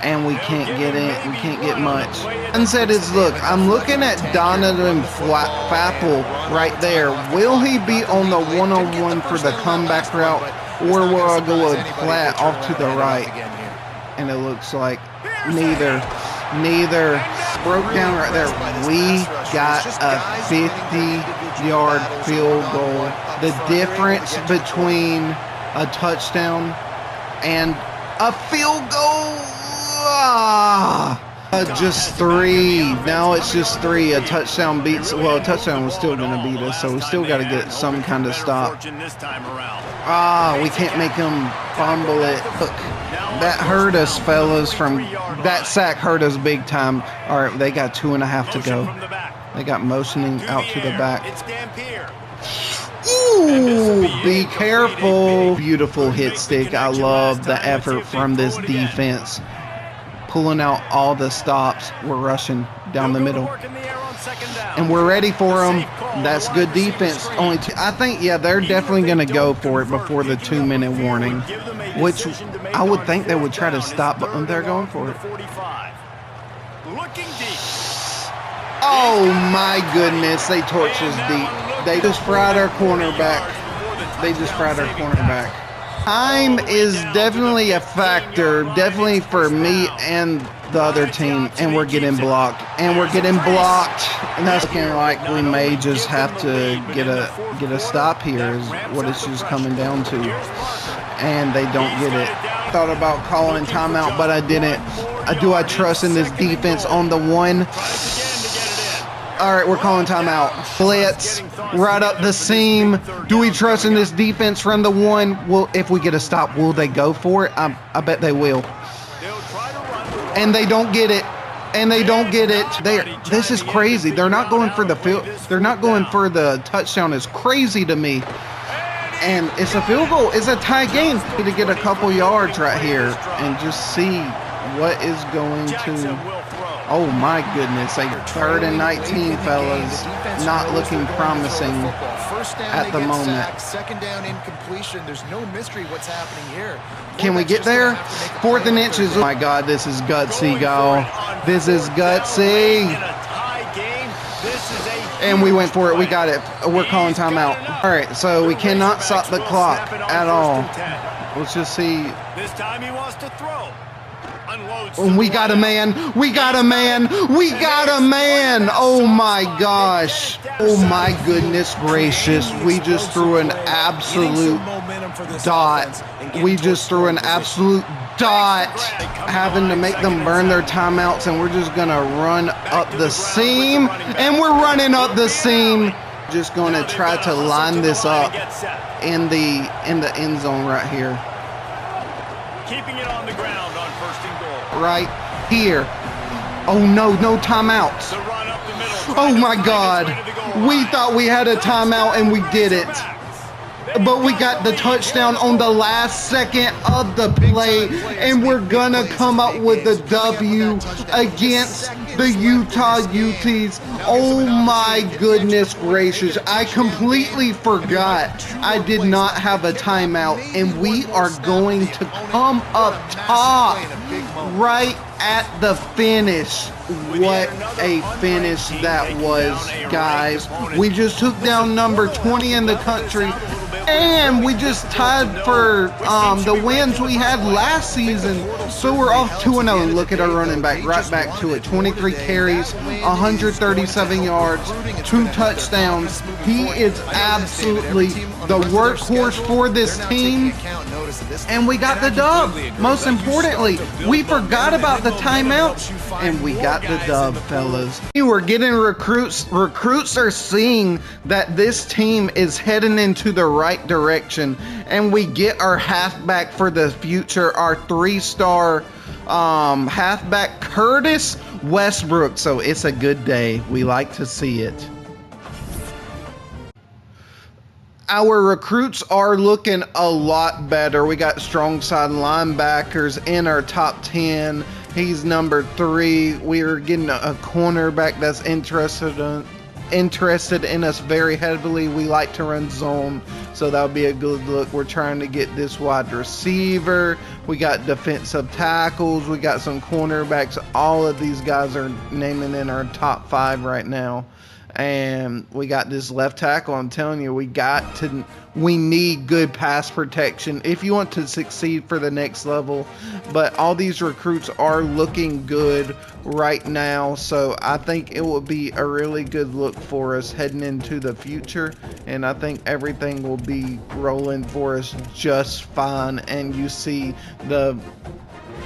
and we can't get in. We can't get much. And said is, look, I'm looking at Donovan Fappel right there. Will he be on the one-on-one for the comeback route, or will I go a flat off to the right? And it looks like neither. Broke down right there. We got a 50-yard field goal. The difference between a touchdown and a field goal. Just 3. Now it's just 3. A touchdown beats. Well, a touchdown was still going to beat us, so we still got to get some kind of stop. We can't make them fumble it. Look, that hurt us, fellas. That sack hurt us big time. All right, they got 2.5 to go. They got motioning out to the back. Ooh, be careful. Beautiful hit stick. I love the effort from this defense. pulling out all the stops. We're rushing down the middle. And we're ready for them. That's good defense. I think, yeah, they're definitely going to go for it before the 2-minute warning, which I would think they would try to stop, but they're going for it. Oh, my goodness. They torched us deep. They just fried our cornerback. Time is definitely a factor, definitely for me and the other team, and we're getting blocked. And that's looking like we may just have to get a stop here is what it's just coming down to. And they don't get it. Thought about calling timeout, but I didn't. Do I trust in this defense on the one? All right, we're calling timeout. Blitz, right up the seam. Do we trust in this defense from the one? Well, if we get a stop, will they go for it? I bet they will. And they don't get it. This is crazy. They're not going for the field. They're not going for the touchdown. It's crazy to me. And it's a field goal. It's a tie game. To get a couple yards right here and just see what is going to. Oh my goodness, a 3rd and 19, fellas. Not looking promising at the moment. Second down incompletion. There's no mystery what's happening here. Can we get there? 4th and inches. Oh my God, this is gutsy, y'all. This is gutsy. And we went for it. We got it. We're calling timeout. All right, so we cannot stop the clock at all. Let's just see. This time he wants to throw. We got a man. Oh my gosh. Oh my goodness gracious. We just threw an absolute dot. Having to make them burn their timeouts, and we're just going to run up the seam. And we're running up the seam. Just going to try to line this up in the end zone right here. Keeping it on the ground on 1st and goal. Right here. Oh no timeouts. Oh my God. We thought we had a timeout and we didn't. But we got the touchdown on the last second of the play, and we're gonna come up with the W against the Utah Utes. Oh my goodness gracious. I completely forgot I did not have a timeout, and we are going to come up top right at the finish. What a finish that was, guys. We just took down number 20 in the country, and we just tied for the wins we had last season. So we're off 2-0. Look at our running back, right back to it. 23 carries, 137 yards, 2 touchdowns. He is absolutely the workhorse for this team. And we got the dub. Most importantly, we forgot about the timeout, and we got the dub, fellas. We're getting recruits. Recruits are seeing that this team is heading into the right direction, and we get our halfback for the future, our 3-star halfback, Curtis Westbrook. So it's a good day. We like to see it. Our recruits are looking a lot better. We got strong side linebackers in our top 10. He's number 3. We are getting a cornerback that's interested in us very heavily. We like to run zone, so that'll be a good look. We're trying to get this wide receiver. We got defensive tackles. We got some cornerbacks. All of these guys are naming in our top 5 right now. And we got this left tackle. I'm telling you, we need good pass protection if you want to succeed for the next level. But all these recruits are looking good right now, so I think it will be a really good look for us heading into the future, and I think everything will be rolling for us just fine. And you see the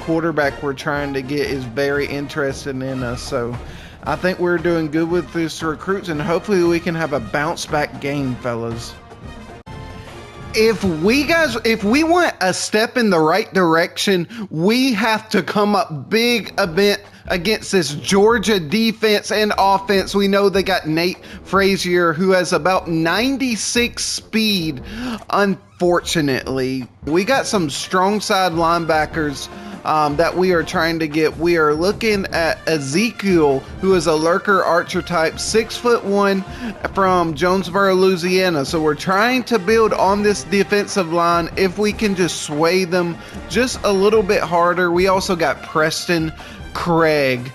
quarterback we're trying to get is very interested in us, so I think we're doing good with this recruits, and hopefully we can have a bounce back game, fellas. If we want a step in the right direction, we have to come up big against this Georgia defense and offense. We know they got Nate Frazier, who has about 96 speed. Unfortunately, we got some strong side linebackers that we are trying to get. We are looking at Ezekiel, who is a lurker archer type, 6'1", from Jonesboro, Louisiana. So we're trying to build on this defensive line if we can just sway them just a little bit harder. We also got Preston Craig,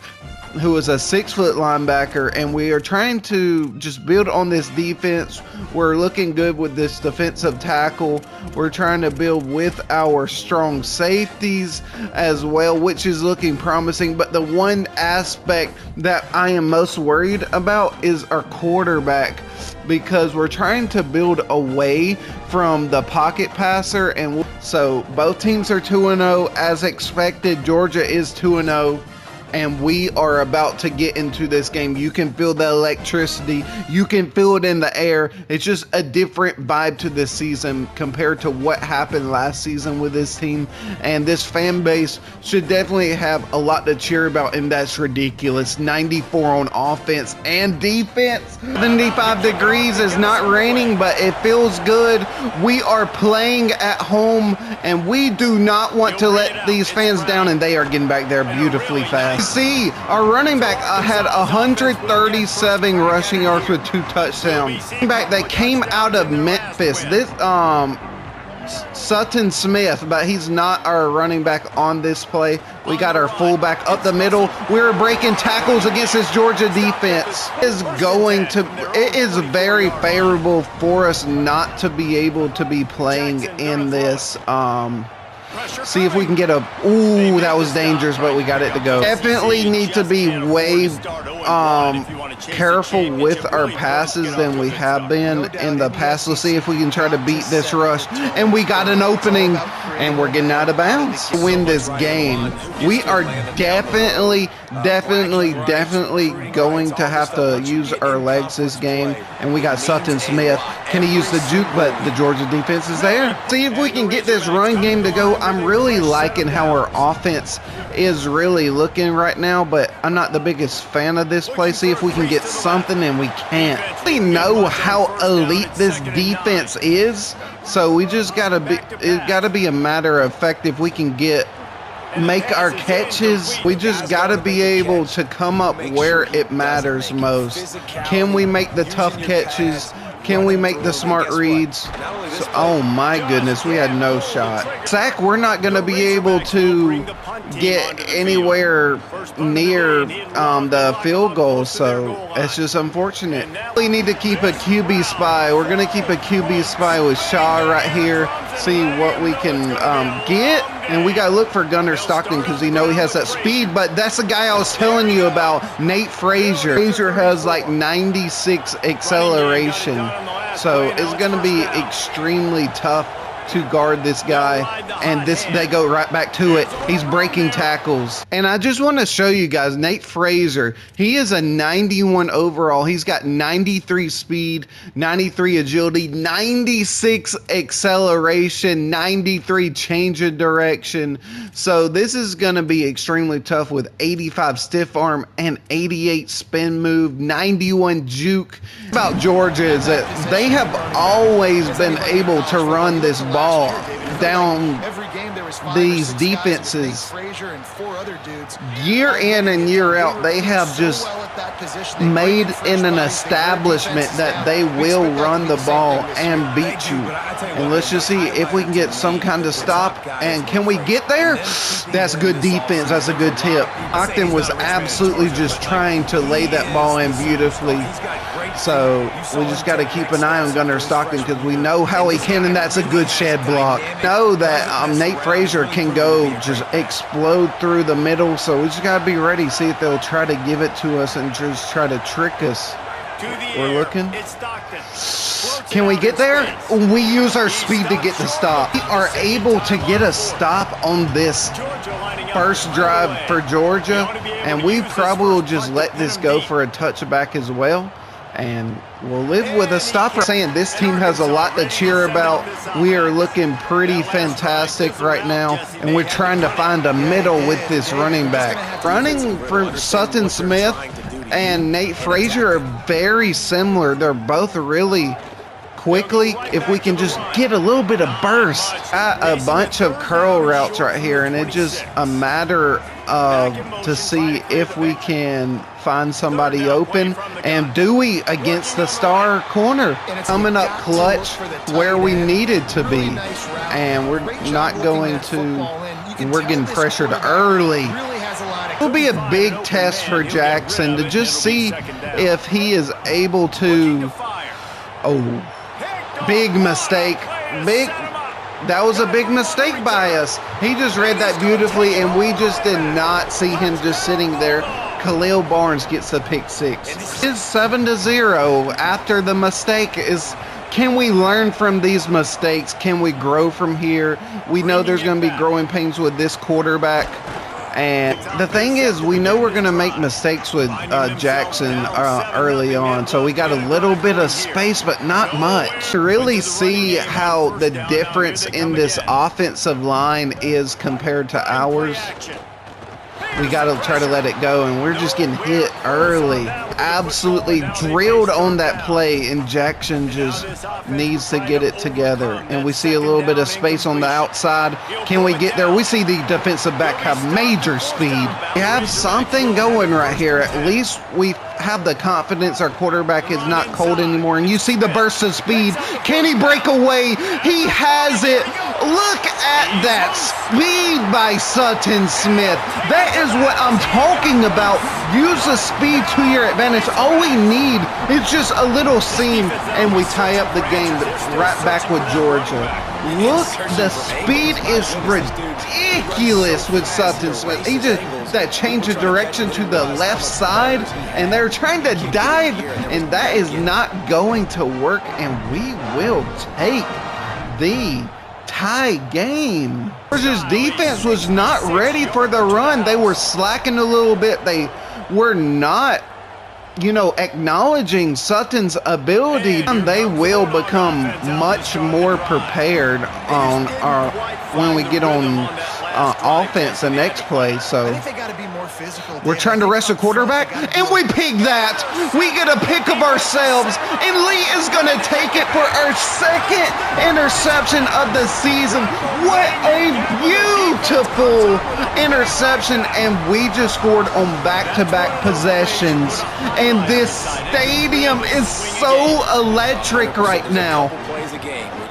who is a 6-foot linebacker, and we are trying to just build on this defense. We're looking good with this defensive tackle. We're trying to build with our strong safeties as well, which is looking promising. But the one aspect that I am most worried about is our quarterback, because we're trying to build away from the pocket passer, and so both teams are 2-0 as expected. Georgia is 2-0. And we are about to get into this game. You can feel the electricity. You can feel it in the air. It's just a different vibe to this season compared to what happened last season with this team. And this fan base should definitely have a lot to cheer about, and that's ridiculous. 94 on offense and defense. 75 degrees. Is not raining, but it feels good. We are playing at home, and we do not want to let these fans down, and they are getting back there beautifully fast. See, our running back had 137 rushing yards with 2 touchdowns. Back that came out of Memphis. This Sutton Smith, but he's not our running back on this play. We got our fullback up the middle. We're breaking tackles against this Georgia defense. It is very favorable for us not to be able to be playing in this. See if we can get a, ooh, that was dangerous, but we got it to go. Definitely need to be way careful with our passes than we have been in the past. Let's see if we can try to beat this rush. And we got an opening, and we're getting out of bounds. To win this game, we are definitely going to have to use our legs this game. And we got Sutton Smith. Can he use the juke? But the Georgia defense is there. See if we can get this run game to go. I'm really liking how our offense is really looking right now, but I'm not the biggest fan of this play. See if we can get something, and we can't. We know how elite this defense is, so we just gotta be. It gotta be a matter of fact if we can make our catches. We just got to be able to come up where it matters most. Can we make the tough catches? Can we make the smart reads? So, oh my goodness, we had no shot. Sack, we're not going to be able to get anywhere near the field goal, so it's just unfortunate. We need to keep a QB spy. We're going to keep a QB spy with Shaw right here, see what we can get. And we got to look for Gunnar Stockton because he has that speed, but that's the guy I was telling you about, Nate Frazier. Frazier has like 96 acceleration, so it's going to be extremely tough to guard this guy, and they go right back to it. He's breaking tackles. And I just want to show you guys, Nate Frazier, he is a 91 overall. He's got 93 speed, 93 agility, 96 acceleration, 93 change of direction. So this is going to be extremely tough with 85 stiff arm and 88 spin move, 91 juke. About Georgia is that they have always been able to run this ball down these defenses. Year in and year out, they have just made in an establishment that they will run the ball and beat you. And let's just see if we can get some kind of stop. And can we get there? That's good defense. That's a good tip. Stockton was absolutely just trying to lay that ball in beautifully. So we just got to keep an eye on Gunnar Stockton because we know how he can, and that's a good shed block. Know that Nate Frazier can go just explode through the middle, so we just got to be ready. See if they'll try to give it to us and just try to trick us. We're looking. Can we get there? We use our speed to get the stop. We are able to get a stop on this first drive for Georgia, and we probably will just let this go for a touchback as well. And we'll live with a stopper. Saying this team has a lot to cheer about. We are looking pretty fantastic right now, and we're trying to find a middle with this running back. Running for Sutton Smith and Nate Frazier are very similar. They're both really quickly, if we can just get a little bit of burst. Got a bunch of curl routes right here, and it's just a matter of to see if we can find somebody open, and do we against the star corner. Coming up clutch where we needed to be, and we're not going to, we're getting pressured early. It'll be a big test for Jackson to just see if he is able to. Oh, big mistake. That was a big mistake by us. He just read that beautifully, and we just did not see him just sitting there. Khalil Barnes gets the pick six. It's 7-0 after the mistake. Can we learn from these mistakes? Can we grow from here? We know there's going to be growing pains with this quarterback. And the thing is, we know we're going to make mistakes with Jackson early on. So we got a little bit of space, but not much. To really see how the difference in this offensive line is compared to ours, we got to try to let it go. And we're just getting hit early. Absolutely drilled on that play, and Jackson just needs to get it together. And we see a little bit of space on the outside. Can we get there? We see the defensive back have major speed. We have something going right here. At least we have the confidence our quarterback is not cold anymore. And you see the burst of speed. Can he break away? He has it. Look at that speed by Sutton Smith. That is what I'm talking about. Use the speed to your advantage. All we need is just a little seam, and we tie up the game right back with Georgia. Look, the speed is ridiculous with Sutton Smith. He just, that change of direction to the left side, and they're trying to dive, and that is not going to work, and we will take the tie game. Georgia's defense was not ready for the run. They were slacking a little bit. They were not, acknowledging Sutton's ability. They will become much more prepared on when we get on offense the next play. So we're trying to rush a quarterback, and we pick that. We get a pick of ourselves, and Lee is going to take it for our second interception of the season. What a beautiful interception, and we just scored on back-to-back possessions. And this stadium is so electric right now.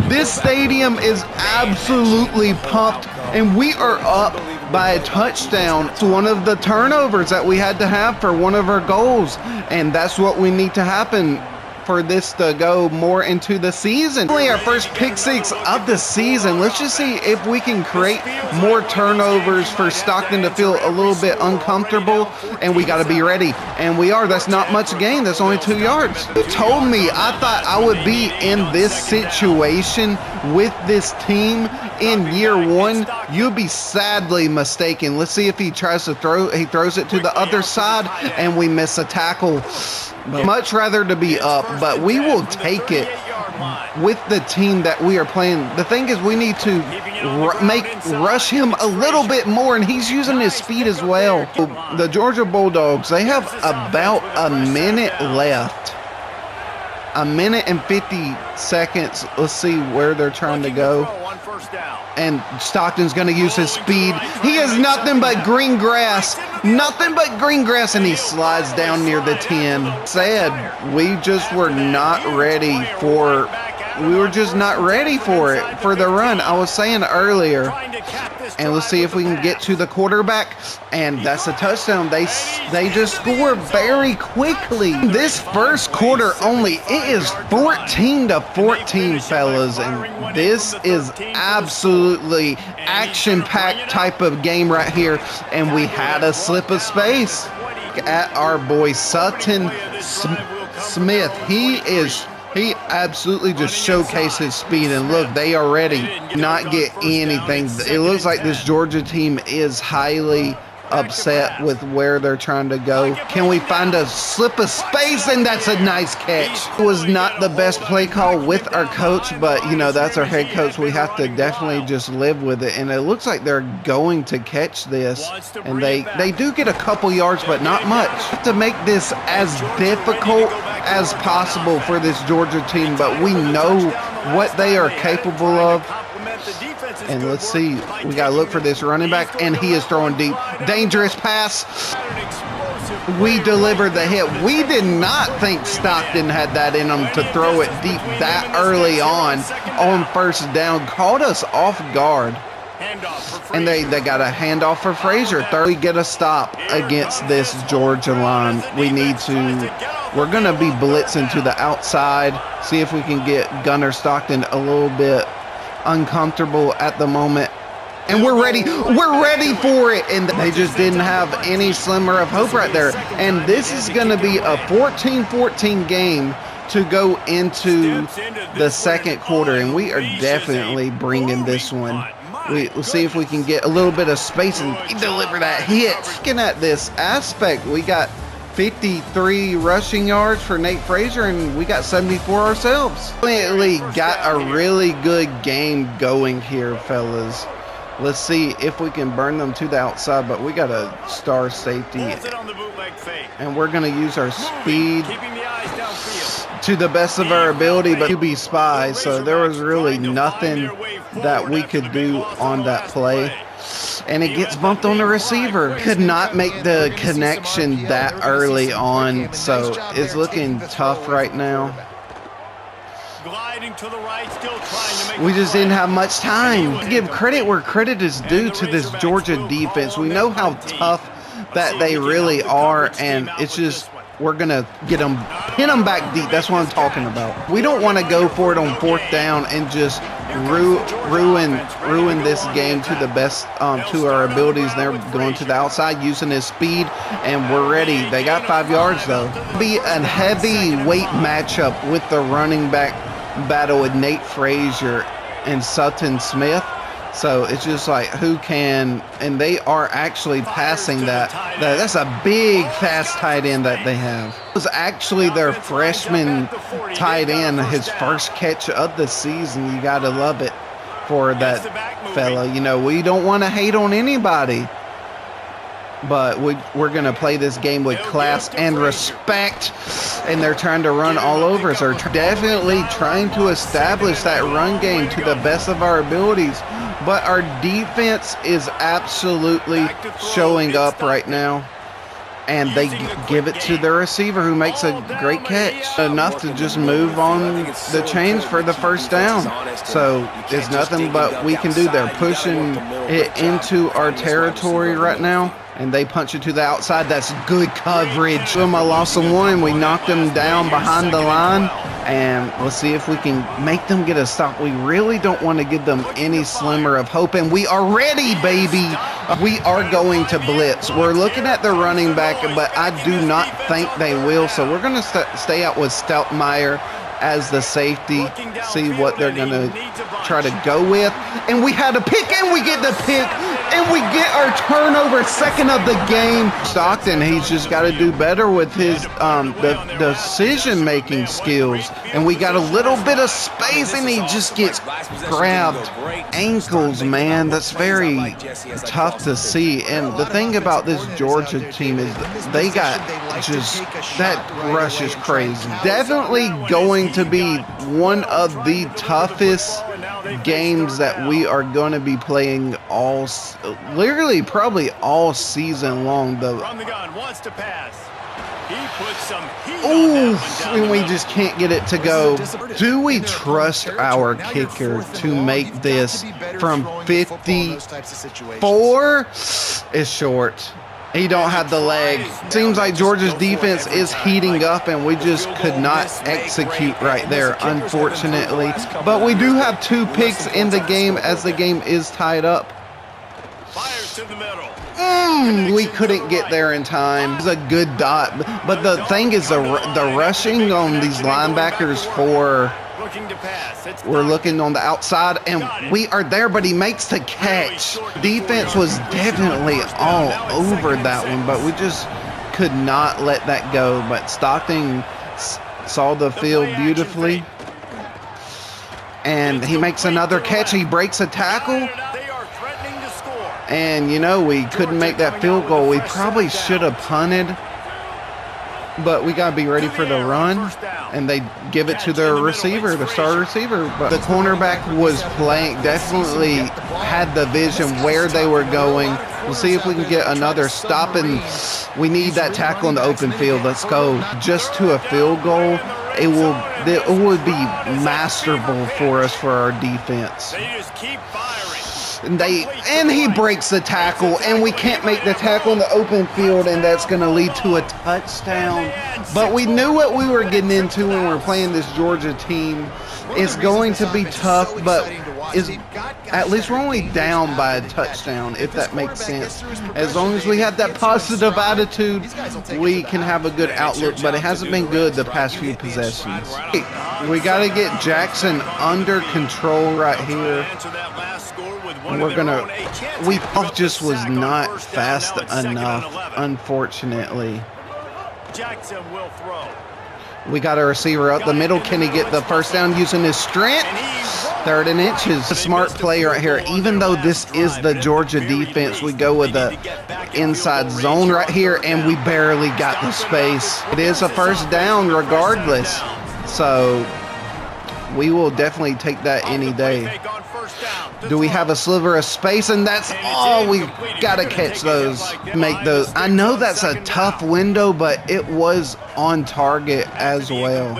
This stadium is absolutely pumped, and we are up by a touchdown. It's one of the turnovers that we had to have for one of our goals, and that's what we need to happen for this to go more into the season. Only our first pick six of the season. Let's just see if we can create more turnovers for Stockton to feel a little bit uncomfortable, and we got to be ready, and we are. That's not much gain. That's only 2 yards. You told me I thought I would be in this situation with this team in year one. You'll be sadly mistaken. Let's see if he tries to throw. He throws it to the other side, and we miss a tackle. Much rather to be up, but we will take it with the team that we are playing. The thing is, we need to rush him a little bit more, and he's using his speed as well. The Georgia Bulldogs, they have about a minute left. A minute and 50 seconds. Let's see where they're trying to go. And Stockton's going to use his speed. He has nothing but green grass. Nothing but green grass, and he slides down near the 10. We just were not ready for we were just not ready for it, for the run. I was saying earlier. And let's see if we can get to the quarterback. And that's a touchdown. They just score very quickly. This first quarter only, it is 14-14, fellas. And this is absolutely action-packed type of game right here. And we had a slip of space. At our boy Sutton Smith. He absolutely just showcased his speed, and look, they are ready to not get anything. It looks like this Georgia team is highly upset with where they're trying to go. Can we find a slip of space? And that's a nice catch. It was not the best play call with our coach, but that's our head coach. We have to definitely just live with it. And it looks like they're going to catch this, and they do get a couple yards, but not much. To make this as difficult as possible for this Georgia team, but we know what they are capable of. And let's see, we got to look for this running back, and he is throwing deep. Dangerous pass. We delivered the hit. We did not think Stockton had that in him to throw it deep that early on first down. Caught us off guard. And they got a handoff for Frazier. We get a stop against this Georgia line. We're going to be blitzing to the outside. See if we can get Gunnar Stockton a little bit uncomfortable at the moment. And we're ready for it. And they just didn't have any slimmer of hope right there. And this is going to be a 14-14 game to go into the second quarter. And we are definitely bringing this one. We'll see if we can get a little bit of space and deliver that hit. Looking at this aspect, we got 53 rushing yards for Nate Frazier, and we got 74 ourselves. Definitely got a really good game going here, fellas. Let's see if we can burn them to the outside, but we got a star safety, and we're going to use our speed to the best of our ability, but QB spy, so there was really nothing that we could do on that play. And it gets bumped on the receiver. Could not make the connection that early on, so it's looking tough right now. We just didn't have much time. Give credit where credit is due to this Georgia defense. We know how tough that they really are, and it's just we're going to get them, pin them back deep. That's what I'm talking about. We don't want to go for it on fourth down and just ruin this game to the best, to our abilities. They're going to the outside using his speed, and we're ready. They got 5 yards, though. Be a heavyweight matchup with the running back battle with Nate Frazier and Sutton Smith. So it's just like who can, and they are actually passing that. That's a big, fast tight end that they have. It was actually their freshman tight end, his first catch of the season. You got to love it for that fella. You know, we don't want to hate on anybody, but we're going to play this game with class and respect, and they're trying to run all over us. They're definitely trying to establish that run game to the best of our abilities, but our defense is absolutely showing up right now, and they give it to the receiver who makes a great catch, enough to just move on the chains for the first down. So there's nothing but we can do. They're pushing it into our territory right now, and they punch it to the outside. That's good coverage. I lost someone. We knocked them down behind the line, and let's see if we can make them get a stop. We really don't want to give them any slimmer of hope, and we are ready, baby. We are going to blitz. We're looking at the running back, but I do not think they will, so we're going to stay out with Stoutmeyer as the safety, see what they're going to try to go with. And we had a pick, and we get the pick, and we get our turnover, second of the game. Stockton, he's just got to do better with his the decision-making skills. And we got a little bit of space, and he just gets grabbed ankles, man. That's very tough to see. And the thing about this Georgia team is they got just, that rush is crazy. Definitely going to be one of the toughest games that we are going to be playing literally probably all season long. From the gun, wants to pass. He puts some heat on and we just can't get it to go. Do we trust our kicker to make this from 54? Is short. He don't have the leg. Seems like Georgia's defense is heating up, and we just could not execute right there, unfortunately. But we do have 2 picks in the game as the game is tied up. Fires to the middle. We couldn't get there in time. It was a good dot. But the thing is, the rushing on these linebackers for... We're looking on the outside, and we are there, but he makes the catch. Defense was definitely all over that one, but we just could not let that go. But Stockton saw the field beautifully, and he makes another catch. He breaks a tackle, and, you know, we couldn't make that field goal. We probably should have punted. but we gotta be ready for the run, and they give it to their receiver, the star receiver. But the cornerback was playing, definitely had the vision where they were going. We'll see if we can get another stop, and we need that tackle in the open field. Let's go just to a field goal. It would be masterful for us, for our defense. They just keep firing. And he breaks the tackle, and we can't make the tackle in the open field, and that's going to lead to a touchdown. But we knew what we were getting into when we were playing this Georgia team. It's going to be tough, but at least we're only down by a touchdown, if that makes sense. As long as we have that positive attitude, we can have a good outlook, but it hasn't been good the past few possessions. We got to get Jackson under control right here. We just was not fast enough, unfortunately. Jackson will throw. We got a receiver up the middle. Can he get the first down using his strength? 3rd and inches. A smart play right here. Even though this is the Georgia defense, we go with the inside zone right here, and we barely got the space. It is a first down regardless. So we will definitely take that any day. Do we have a sliver of space? And that's all. We got to catch those, make those. I know that's a tough window, but it was on target as well.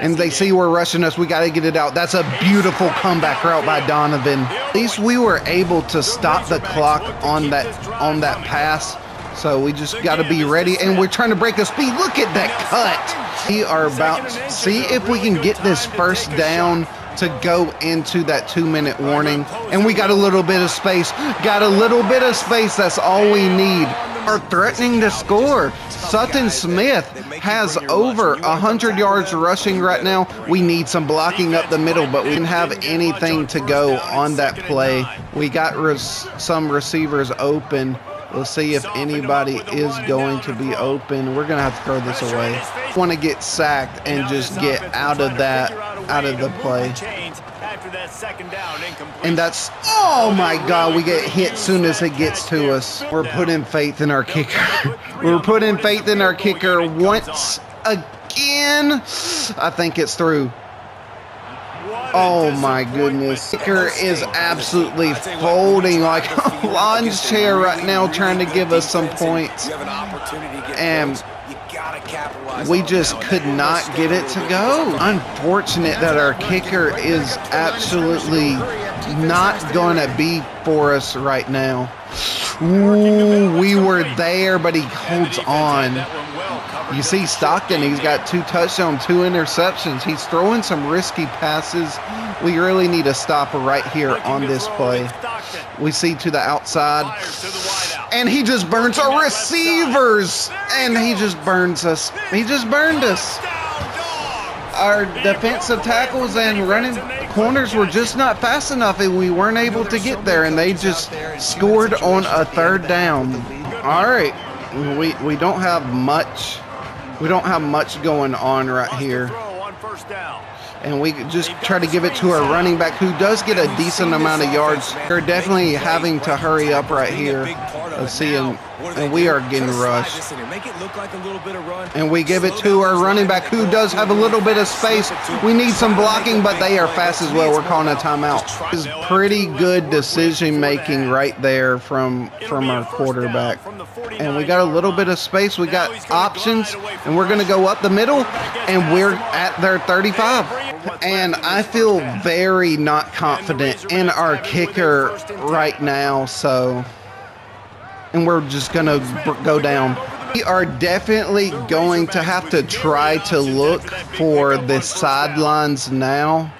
And they see we're rushing us. We got to get it out. That's a beautiful comeback route by Donovan. At least we were able to stop the clock on that pass. So we just got to be ready, and we're trying to break the speed. Look at that cut. We are about to see if we can get this first down to go into that 2-minute warning. And we got a little bit of space. Got a little bit of space. That's all we need. Are threatening to score. Sutton Smith has over 100 yards rushing right now. We need some blocking up the middle, but we didn't have anything to go on that play. We got some receivers open. We'll see if anybody is going to be open. We're going to have to throw this away. Want to get sacked and just get out of the play. And that's, oh my God, we get hit soon as it gets to us. We're putting faith in our kicker. We're putting faith in our kicker once again. I think it's through. Oh my goodness. Kicker is absolutely folding like a launch chair right now, trying to give us some points. And we just could not get it to go. Unfortunate that our kicker is absolutely not going to be for us right now. Ooh, we were there, but he holds on. You see Stockton, he's got 2 touchdowns, 2 interceptions. He's throwing some risky passes. We really need a stopper right here on this play. We see to the outside, and he just burns our receivers, and he just burns us. He just burned us. Our defensive tackles and running corners were just not fast enough, and we weren't able to get there, and they just scored on a 3rd down. All right, we don't have much. We don't have much going on right here. And we just try to give it to our running back, who does get a decent amount of yards. They're definitely having to hurry up right here. Let's see him. And we are getting rushed. And we give it to our running back, who does have a little bit of space. We need some blocking, but they are fast as well. We're calling a timeout. It's pretty good decision making right there from our quarterback. And we got a little bit of space. We got options, and we're going to go up the middle, and we're at their 35. And I feel very not confident in our kicker right now, so... And we're just going to go down. We are definitely going to have to try to look for the sidelines now.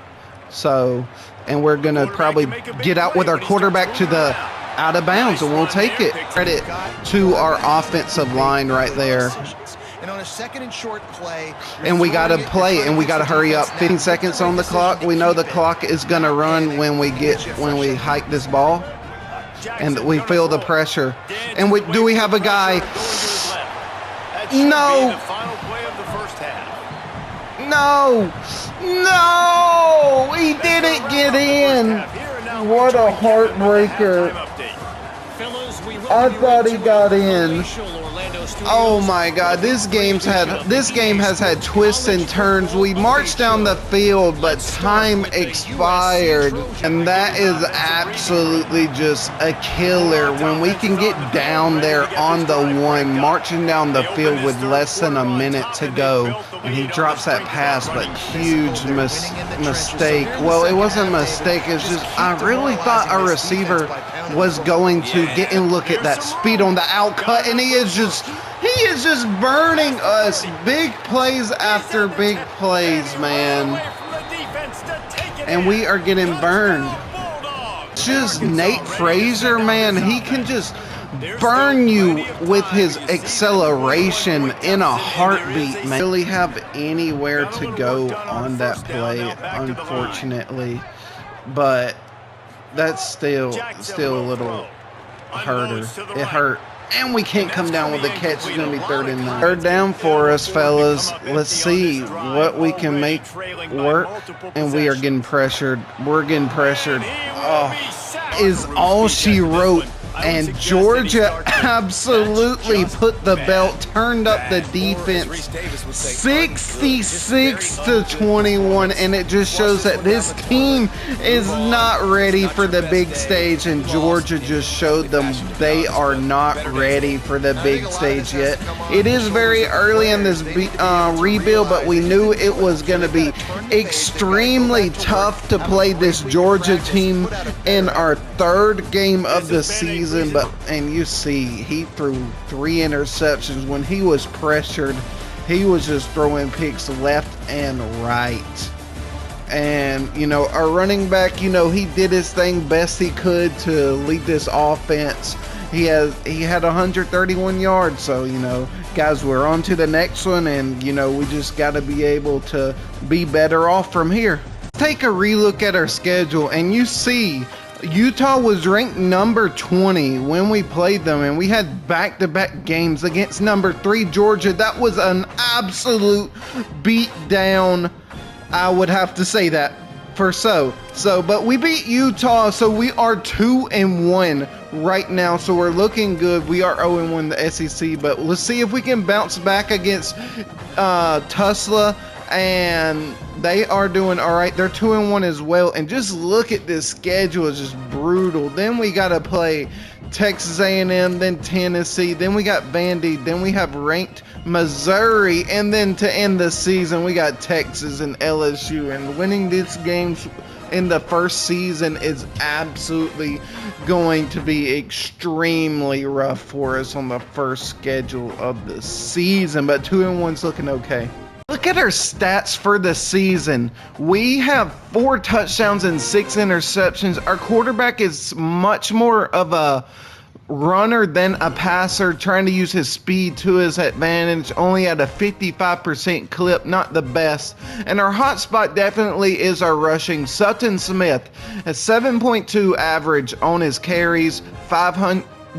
So, and we're going to probably get out with our quarterback to the out of bounds, and we'll take it. Credit to our offensive line right there. And on a 2nd and short play, and we got to play, and we got to hurry up. 15 seconds on the clock. We know the clock is going to run when we hike this ball. And we feel the pressure. And do we have a guy? No. No. No. He didn't get in. What a heartbreaker. I thought he got in. Oh my God, this game has had twists and turns. We marched down the field, but time expired, and that is absolutely just a killer when we can get down there on the one, marching down the field with less than a minute to go, and he drops that pass, but huge mistake. Well, it wasn't a mistake, it's just I really thought our receiver was going to get and look at that speed on the outcut, and he is just burning us. Big plays after big plays, man, and we are getting burned. It's just Nate Frazier, man, he can just burn you with his acceleration in a heartbeat, man. Really have anywhere to go on that play, unfortunately, but that's still a little hurter. It hurt. And we can't come down with a catch. It's going to be 3rd and 9. 3rd down for us, fellas. Let's see what we can make work. And we are getting pressured. We're getting pressured. Oh, is all she wrote. And Georgia absolutely put the belt, turned up the defense 66-21, and it just shows that this team is not ready for the big stage, and Georgia just showed them they are not ready for the big stage yet. It is very early in this rebuild, but we knew it was going to be extremely tough to play this Georgia team in our 3rd game of the season. And you see, he threw 3 interceptions. When he was pressured, he was just throwing picks left and right. And, you know, our running back, you know, he did his thing best he could to lead this offense. He had 131 yards. So, you know, guys, we're on to the next one. And, you know, we just got to be able to be better off from here. Take a relook at our schedule, and you see Utah was ranked number 20 when we played them, and we had back-to-back games against number 3 Georgia. That was an absolute beat down, I would have to say that but we beat Utah, so we are 2-1 right now, so we're looking good. We are 0-1 in the SEC, but let's see if we can bounce back against Tulsa, and they are doing all right. They're 2-1 as well, and just look at this schedule. It's just brutal. Then we got to play Texas A&M, then Tennessee, then we got Vandy, then we have ranked Missouri, and then to end the season we got Texas and LSU. And winning these games in the first season is absolutely going to be extremely rough for us on the first schedule of the season, but 2-1's looking okay. Look at our stats for the season. We have 4 touchdowns and 6 interceptions. Our quarterback is much more of a runner than a passer, trying to use his speed to his advantage, only at a 55% clip, not the best. And our hot spot definitely is our rushing. Sutton Smith has 7.2 average on his carries,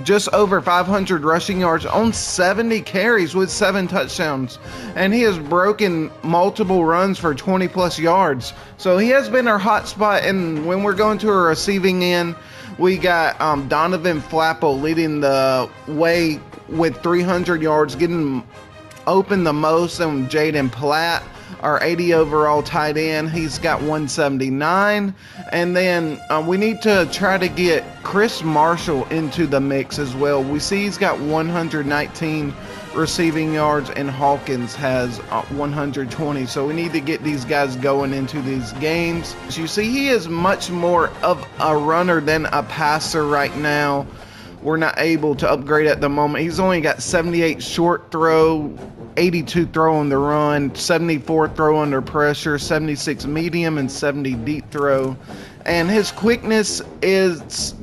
just over 500 rushing yards on 70 carries with 7 touchdowns, and he has broken multiple runs for 20 plus yards. So he has been our hot spot. And when we're going to a receiving end, we got Donovan Flapple leading the way with 300 yards, getting open the most, and Jaden Platt, our 80 overall tight end, he's got 179. And then we need to try to get Chris Marshall into the mix as well. We see he's got 119 receiving yards, and Hawkins has 120. So we need to get these guys going into these games. As you see, he is much more of a runner than a passer right now. We're not able to upgrade at the moment. He's only got 78 short throw, 82 throw on the run, 74 throw under pressure, 76 medium, and 70 deep throw. And his quickness is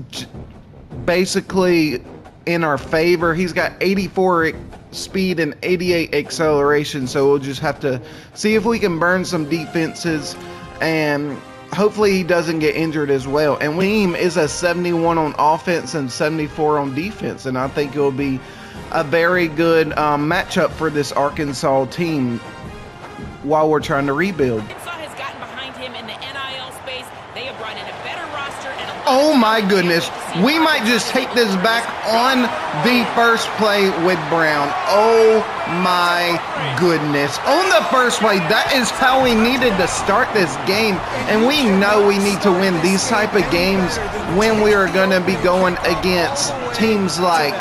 basically in our favor. He's got 84 speed and 88 acceleration, so we'll just have to see if we can burn some defenses, and hopefully he doesn't get injured as well. And team is a 71 on offense and 74 on defense, and I think it will be a very good matchup for this Arkansas team while we're trying to rebuild. Arkansas has gotten behind him in the NIL space. They have brought in a better roster and a Oh my goodness. We might just take this back on the first play with Brown. Oh my goodness. On the first play, that is how we needed to start this game. And we know we need to win these type of games when we are going to be going against teams like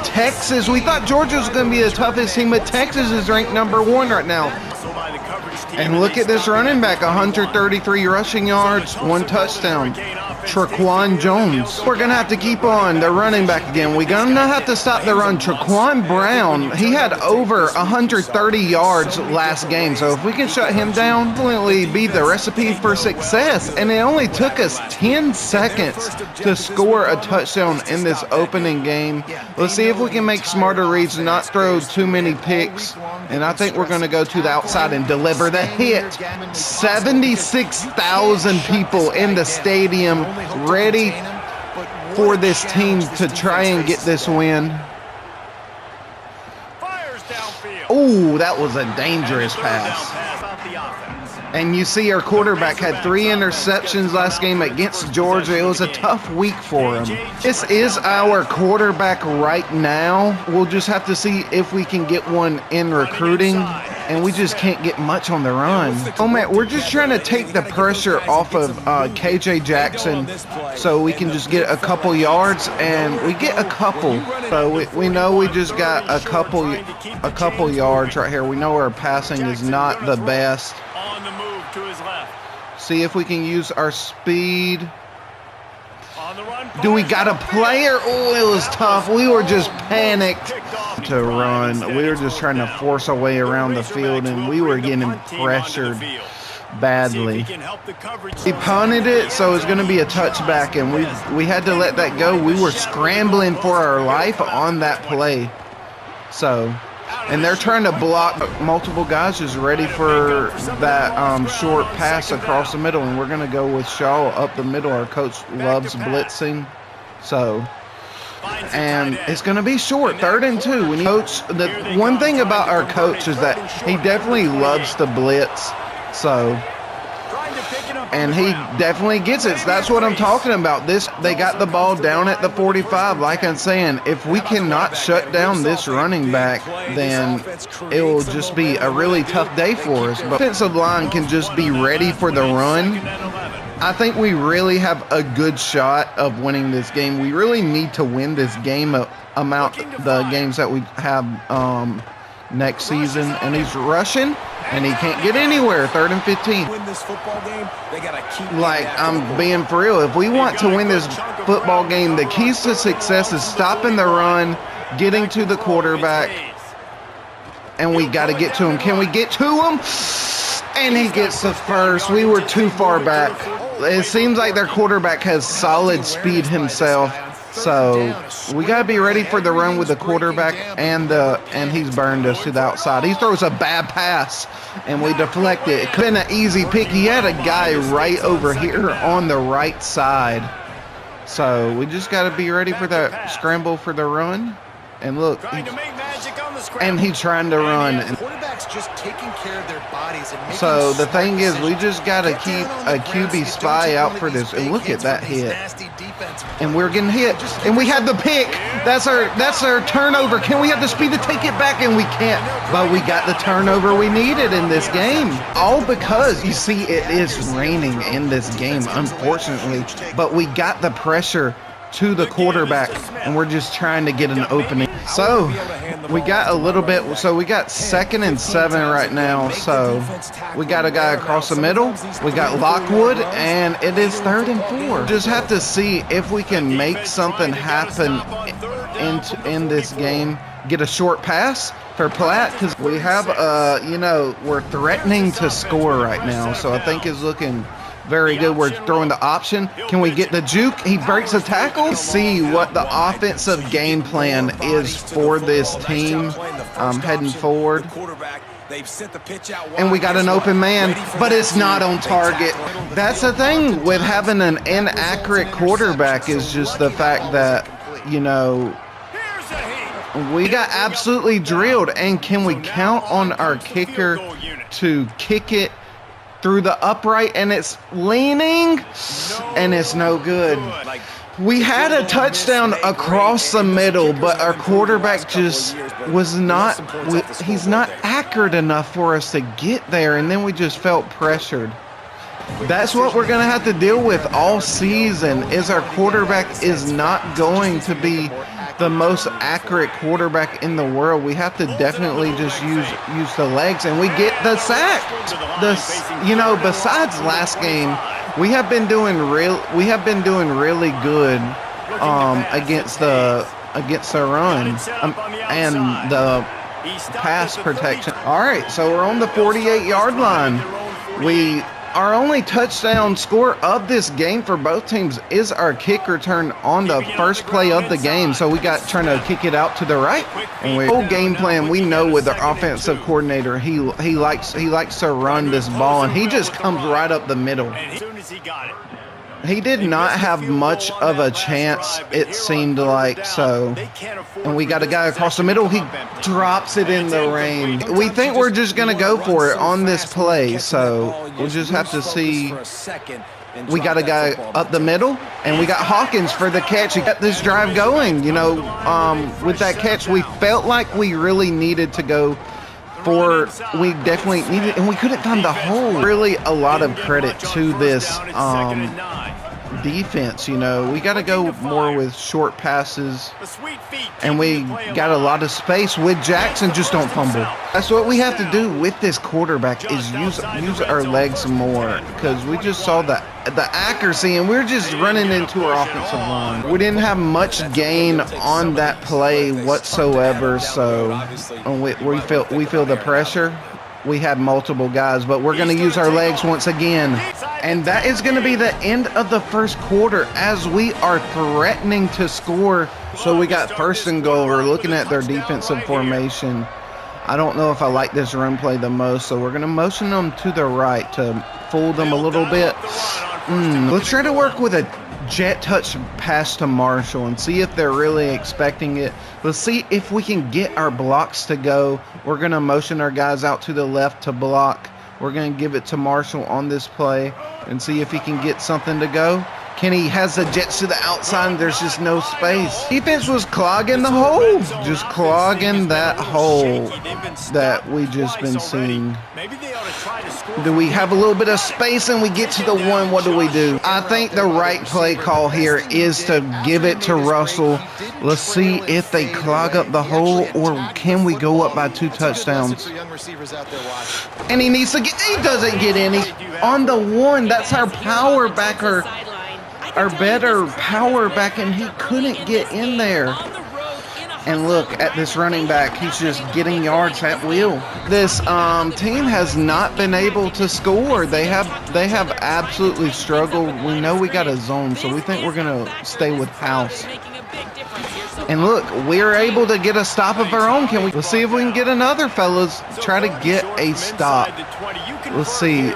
Texas. We thought Georgia was going to be the toughest team, but Texas is ranked #1 right now. And look at this running back, 133 rushing yards, 1 touchdown. Traquan Jones. We're going to have to keep on the running back again. We're going to have to stop the run. Traquan Brown, he had over 130 yards last game. So if we can shut him down, definitely be the recipe for success. And it only took us 10 seconds to score a touchdown in this opening game. Let's see if we can make smarter reads, not throw too many picks. And I think we're going to go to the outside and deliver the hit. 76,000 people in the stadium ready for this team to try and get this win. Oh, that was a dangerous pass. And you see our quarterback had 3 interceptions last game against Georgia. It was a tough week for him. This is our quarterback right now. We'll just have to see if we can get one in recruiting. And we just can't get much on the run. Oh man, we're just trying to take the pressure off of KJ Jackson so we can just get a couple yards, and we get a couple. So we know we just got a couple yards right here. We know our passing is not the best. On the move to his left. See if we can use our speed. On the run. Do we got a player? Oh, it was tough. We were just panicked to run. We were just trying to force our way around the field, and we were getting pressured badly. He punted it, so it's going to be a touchback, and we had to let that go. We were scrambling for our life on that play. So, and they're trying to block multiple guys just ready for that short pass across the middle, and we're going to go with Shaw up the middle. Our coach loves blitzing. So, and it's going to be short, 3rd and 2. When coach, the one thing about our coach is that he definitely loves to blitz. So, and he definitely gets it. So that's what I'm talking about. They got the ball down at the 45. Like I'm saying, if we cannot shut down this running back, then it will just be a really tough day for us. But offensive line can just be ready for the run. I think we really have a good shot of winning this game. We really need to win this game the games that we have next season. And he's rushing, and he can't get anywhere. 3rd and 15. Win this football game, they gotta keep I'm being for real. If we want to win this football game, the keys to success is stopping the run, getting to the quarterback, and we got to get to him. Can we get to him? And he gets the first. We were too far back. It seems like their quarterback has solid speed himself. So we got to be ready for the run with the quarterback, and he's burned us to the outside. He throws a bad pass, and we deflect it. It could have been an easy pick. He had a guy right over here on the right side. So we just got to be ready for that scramble for the run. And look, and he's trying to run. And Quarterbacks just taking care of their bodies and so the thing is, we just got to keep a QB spy out for this. And look at that hit. And we're getting hit. And we had the pick. That's our turnover. Can we have the speed to take it back? And we can't. But we got the turnover we needed in this game. All because, you see, it is raining in this game, unfortunately. But we got the pressure to the quarterback, and we're just trying to get an opening. So we got a little bit, so we got 2nd and 7 right now. So we got a guy across the middle. We got Lockwood, and it is 3rd and 4. Just have to see if we can make something happen in this game. Get a short pass for Platt, because we have we're threatening to score right now. So I think it's looking very good. We're throwing the option. Can we get the juke? He breaks a tackle. See what the offensive game plan is for this team heading forward. And we got an open man, but it's not on target. That's the thing with having an inaccurate quarterback, is just the fact that, we got absolutely drilled. And can we count on our kicker to kick it through the upright, and it's leaning, and it's no good. We had a touchdown across the middle, but our quarterback just was not, he's not accurate enough for us to get there, and then we just felt pressured. That's what we're going to have to deal with all season, is our quarterback is not going to be the most accurate quarterback in the world. We have to definitely just use the legs, and we get the sack. Besides last game, we have been doing really good against the run and the pass protection. All right, so we're on the 48-yard line. Our only touchdown score of this game for both teams is our kick return on the first play of the game. So we got trying to kick it out to the right, and whole game plan, we know with our offensive coordinator, he likes to run this ball, and he just comes right up the middle. As soon as he got it. He did not have much of a chance, it seemed like, so. And we got a guy across the middle. He drops it in the rain. We think we're just going to go for it on this play, so we'll just have to see. We got a guy up the middle, and we got Hawkins for the catch. He got this drive going, with that catch. We felt like we really needed to go we definitely needed, and we couldn't find the hole. Really a lot of credit to this defense. We got to go more with short passes, and we got a lot of space with Jackson. Just don't fumble. That's what we have to do with this quarterback, is use our legs more, because we just saw the accuracy, and we're just running into our offensive line. We didn't have much gain on that play whatsoever, so we feel the pressure. We had multiple guys, but we're going to use our legs once again. And that is going to be the end of the first quarter, as we are threatening to score. So we got first and goal. We're looking at their defensive formation. I don't know if I like this run play the most, so we're going to motion them to the right to fool them a little bit. Let's try to work with a jet touch pass to Marshall and see if they're really expecting it. Let's see if we can get our blocks to go. We're going to motion our guys out to the left to block. We're going to give it to Marshall on this play and see if he can get something to go. Kenny has the jets to the outside, and there's just no space. Defense was clogging the hole, just clogging that hole that we just been seeing. Do we have a little bit of space and we get to the one? What do we do? I think the right play call here is to give it to Russell. Let's see if they clog up the hole, or can we go up by 2 touchdowns? And he needs to get, he doesn't get any. On the 1, that's our power backer. Our better power back, and he couldn't get in there. And look at this running back. He's just getting yards at will. This team has not been able to score. They have absolutely struggled. We know we got a zone, so we think we're going to stay with house. And look, we're able to get a stop of our own. Let's see if we can get another, fellas. Try to get a stop. Let's see.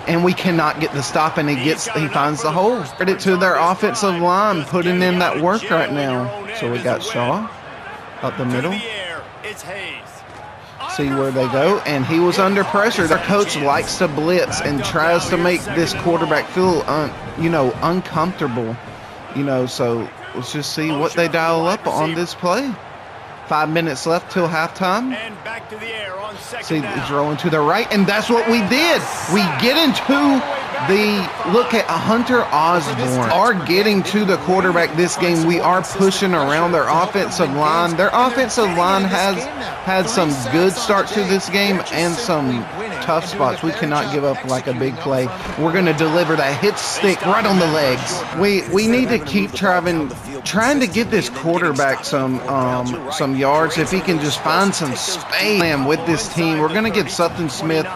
And we cannot get the stop, and he finds the hole. Credit to their offensive line putting in that work right now. So we got Shaw up the middle. See where they go, and he was under pressure. Their coach likes to blitz and tries to make this quarterback feel uncomfortable. So let's just see what they dial up on this play. 5 minutes left till halftime. And back to the air on second See, down. he's rolling to the right, and that's what we did. We get into look at Hunter Osborne are getting to the quarterback this game. We are pushing around their offensive line. Their offensive line has had some good starts to this game and some tough spots. We cannot give up like a big play. We're going to deliver that hit stick right on the legs. We need to keep trying to give this quarterback some yards. If he can just find some space with this team, we're going to get Sutton Smith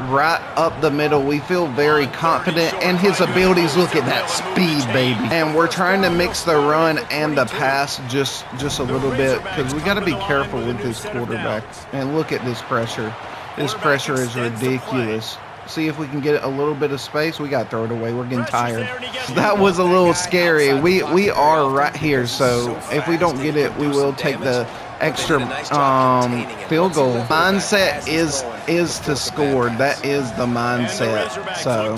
right up the middle. We feel very confident in his abilities. Look at that speed, baby. And we're trying to mix the run and the pass just a little bit, because we got to be careful with this quarterback. And look at this pressure. This pressure is ridiculous. See if we can get a little bit of space. We got to throw it away. We're getting tired. That was a little scary. We are right here, so if we don't get it, we will take the extra field goal. Mindset is to score. That is the mindset. So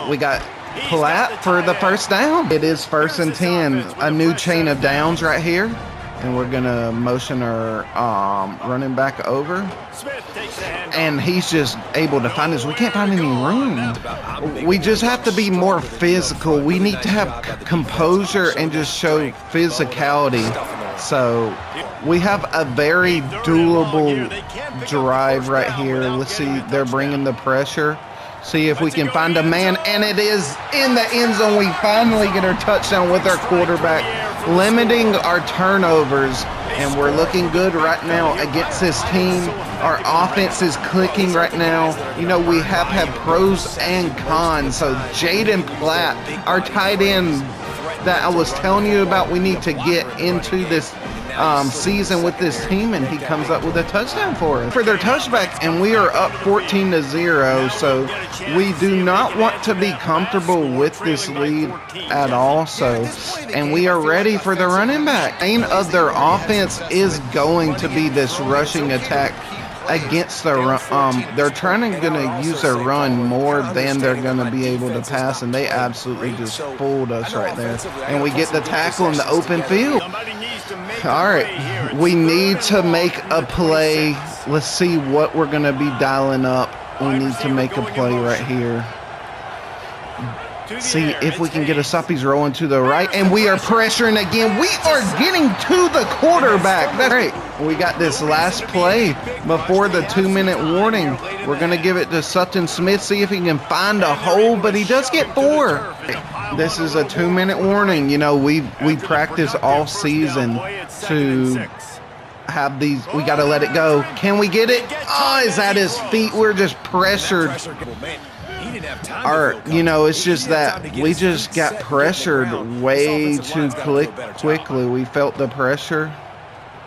we got Platt for the first down. It is 1st and 10. A new chain of downs right here. And we're going to motion our running back over. And he's just able to find us. We can't find any room. We just have to be more physical. We need to have composure and just show physicality. So we have a very doable drive right here. Let's see. They're bringing the pressure. See if we can find a man. And it is in the end zone. We finally get our touchdown with our quarterback, limiting our turnovers, and we're looking good right now against this team. Our offense is clicking right now. You know, we have had pros and cons. So Jaden Platt, our tight end that I was telling you about, we need to get into this season with this team, and he comes up with a touchdown for us for their touchback, and we are up 14-0. So we do not want to be comfortable with this lead at all. So, and we are ready for the running back. The aim of their offense is going to be this rushing attack against the run. They're going to use their run more than they're going to be able to pass, and they absolutely just fooled us right there. And we get the tackle in the open field. All right, we need to make a play. Let's see what we're going to be dialing up. We need to make a play right here. See if we can get a stop. He's rolling to the right, and we are pressuring again. We are getting to the quarterback. That's great. We got this last play before the 2-minute warning. We're going to give it to Sutton Smith, see if he can find a hole, but he does get 4. This is a 2-minute warning. You know, we practice all season to have these. We got to let it go. Can we get it? Oh, it's at his feet. We're just pressured. You know, it's just that we just got pressured way too quickly. We felt the pressure.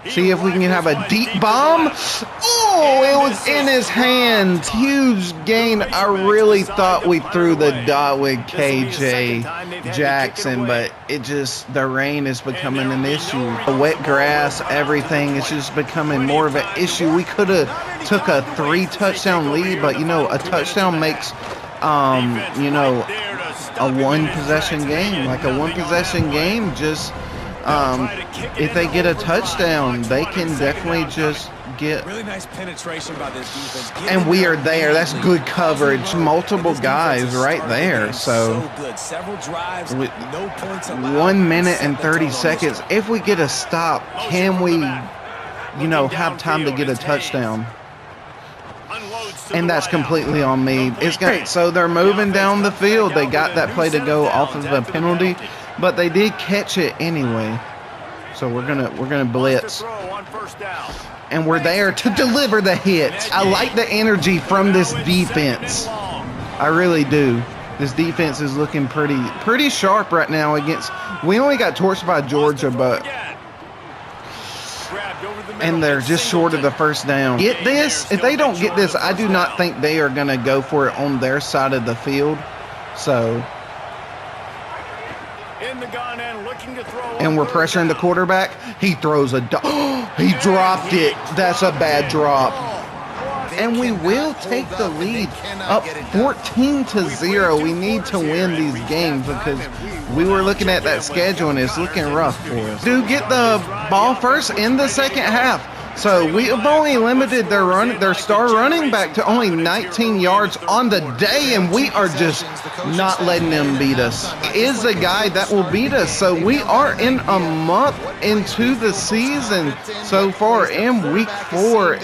See if we can have a deep bomb. Oh, it was in his hands. Huge gain. I really thought we threw the dot with KJ Jackson, but the rain is becoming an issue. The wet grass, everything is just becoming more of an issue. We could have took a 3-touchdown lead, but, you know, a touchdown makes you know, a 1-possession game. Like a 1-possession game, just if they get a touchdown, they can definitely just get. Really nice penetration by this defense. And we are there. That's good coverage. Multiple guys right there. So several drives, no points. 1 minute and 30 seconds. If we get a stop, can we, you know, have time to get a touchdown? And that's completely on me. It's great. So they're moving down the field. They got that play to go off of a penalty, but they did catch it anyway. So we're gonna blitz, and we're there to deliver the hit. I like the energy from this defense. I really do. This defense is looking pretty sharp right now against. We only got torched by Georgia, but. And they're just short of the first down. Get this? If they don't get this, I do not think they are going to go for it on their side of the field. So, and we're pressuring the quarterback. He throws he dropped it. That's a bad drop. And we will take the lead up 14-0. We need to win these games because we were looking at that schedule and it's looking rough for us. Do get the ball first in the second half. So we have only limited their star running back to only 19 yards on the day, and we are just not letting them beat us. He is the guy that will beat us. So we are in a month into the season so far, in week 4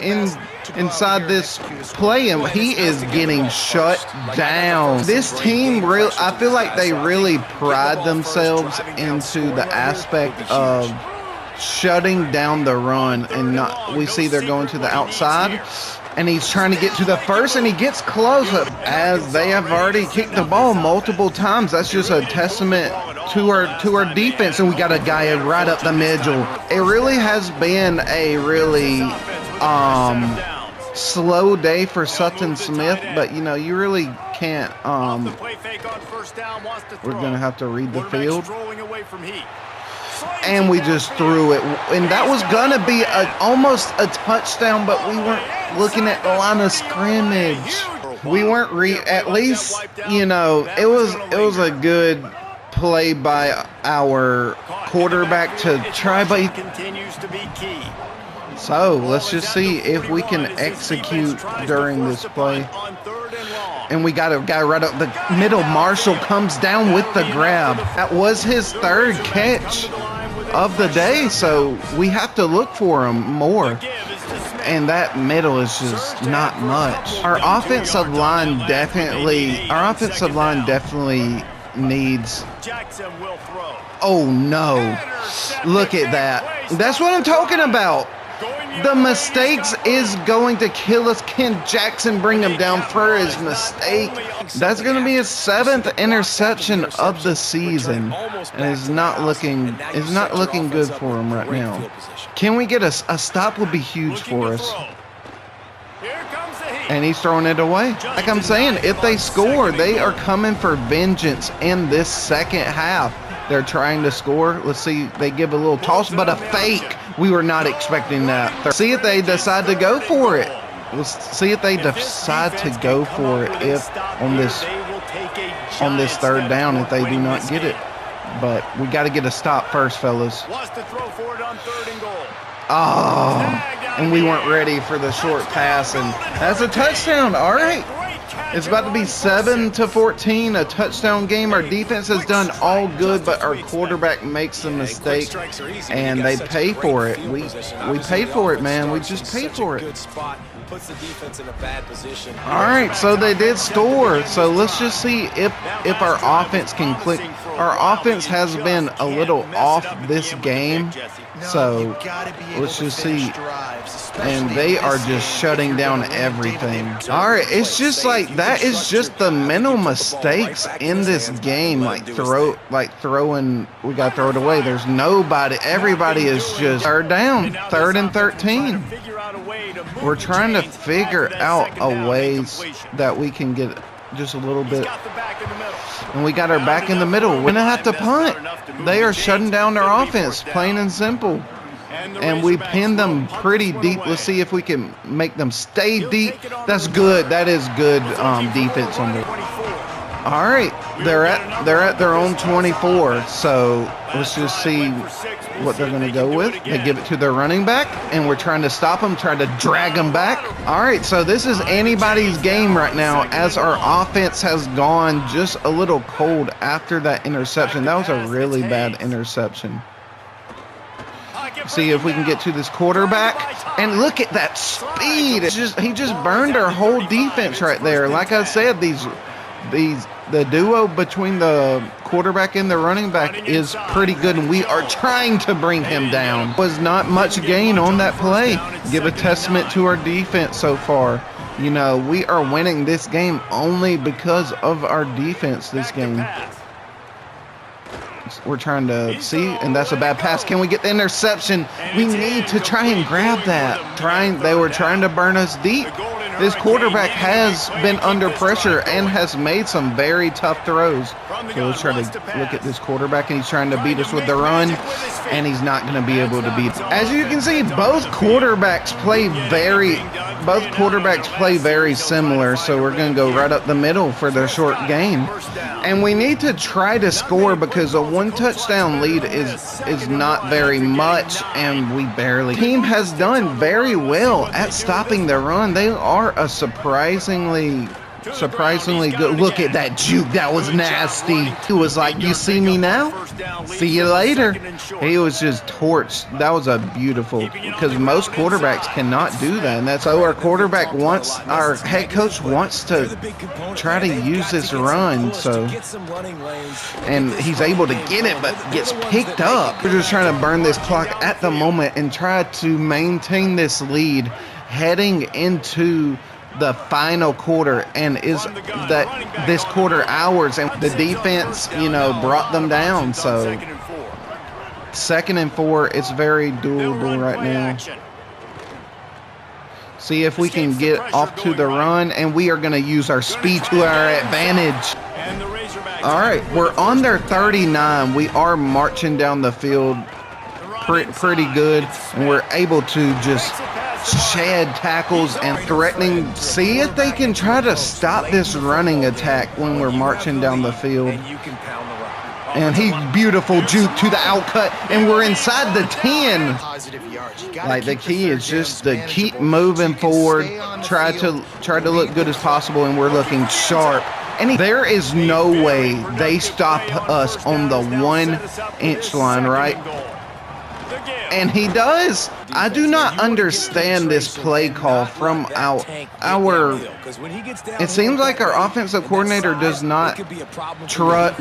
inside this play, and he is getting shut down. This team, I feel like they really pride themselves into the aspect of shutting down the run, and we see they're going to the outside, and he's trying to get to the first, and he gets close, as they have already kicked the ball multiple times. That's just a testament to our defense, and we got a guy right up the middle. It really has been a really slow day for Sutton Smith, but you know, you really can't. We're gonna have to read the field. and we just threw it. And that was going to be almost a touchdown, but we weren't looking at the line of scrimmage. We weren't at least, you know, it was a good play by our quarterback to try, but so let's just see if we can execute during this play. And we got a guy right up the middle. Marshall comes down with the grab. That was his third catch of the day, so we have to look for him more. And that middle is just not much. Our offensive line definitely needs. Oh no. Look at that. That's what I'm talking about. The mistakes is going to kill us. Can Jackson bring him down for his mistake? That's going to be his 7th interception of the season, and it's not looking good for him right now. Can we get a stop? Would be huge for us. And he's throwing it away. Like I'm saying, if they score, they are coming for vengeance in this second half. They're trying to score. Let's see. They give a little toss, but a fake. We were not expecting that. See if they decide to go for it. Let's see if they decide to go for it if on this third down if they do not get it. But we got to get a stop first, fellas. Oh, and we weren't ready for the short pass, and that's a touchdown. All right. It's about to be 7-14, a touchdown game. Our defense has done all good, but our quarterback makes a mistake, and they pay for it. We paid for it, man. We just paid for it. All right, so they did score. So let's just see if our offense can click. Our offense has been a little off this game, so let's just see. And they are just shutting down everything. All right, it's just like that is just the mental mistakes in this game. Like throwing, we got to throw it away. There's nobody. Everybody is just third down, 3rd and 13. We're trying to figure out a ways that we can get just a little bit. And we got our back in the middle. We're going to have to punt. They are shutting down their offense, plain and simple. And we pinned them pretty deep. Let's see if we can make them stay deep. That's good. That is good defense on the. All right, they're at their own 24. So let's just see what they're going to go with. They give it to their running back, and we're trying to stop them, trying to drag them back. All right, so this is anybody's game right now as our offense has gone just a little cold after that interception. That was a really bad interception. See if we can get to this quarterback, and look at that speed. It's just he just burned our whole defense right there. Like I said, the duo between the quarterback and the running back is pretty good, and we are trying to bring him down. Was not much gain on that play. Give a testament to our defense so far. You know, we are winning this game only because of our defense this game. We're trying to see, and that's a bad pass. Can we get the interception? We need to try and grab that. They were trying to burn us deep. This quarterback has been under pressure and has made some very tough throws. So let's try to look at this quarterback, and he's trying to beat us with the run, and he's not going to be able to beat us. As you can see, both quarterbacks play very similar, so we're going to go right up the middle for their short game. And we need to try to score because a one touchdown lead is not very much, and we barely. The team has done very well at stopping the run. They are a surprisingly good. Look at that juke. That was nasty. He was like, you see me now? See you later. He was just torched. That was a beautiful, because most quarterbacks cannot do that. And that's how our our head coach wants to try to use this run. So, and he's able to get it, but gets picked up. We're just trying to burn this clock at the moment and try to maintain this lead heading into the final quarter, and is that this quarter ours, and the defense, you know, brought them down. So 2nd and 4, it's very doable right now. See if we can get off to the run, and we are going to use our speed to our advantage. All right, we're on their 39. We are marching down the field pretty good, and we're able to just shed tackles and threatening. See if they can try to stop this running attack when we're marching down the field. And he beautiful juke to the outcut, and we're inside the 10. Like, the key is just to keep moving forward, try to look good as possible, and we're looking sharp. And there is no way they stop us on the 1 inch line, right? And he does. I do not understand this play call from our it seems like our offensive coordinator does not trust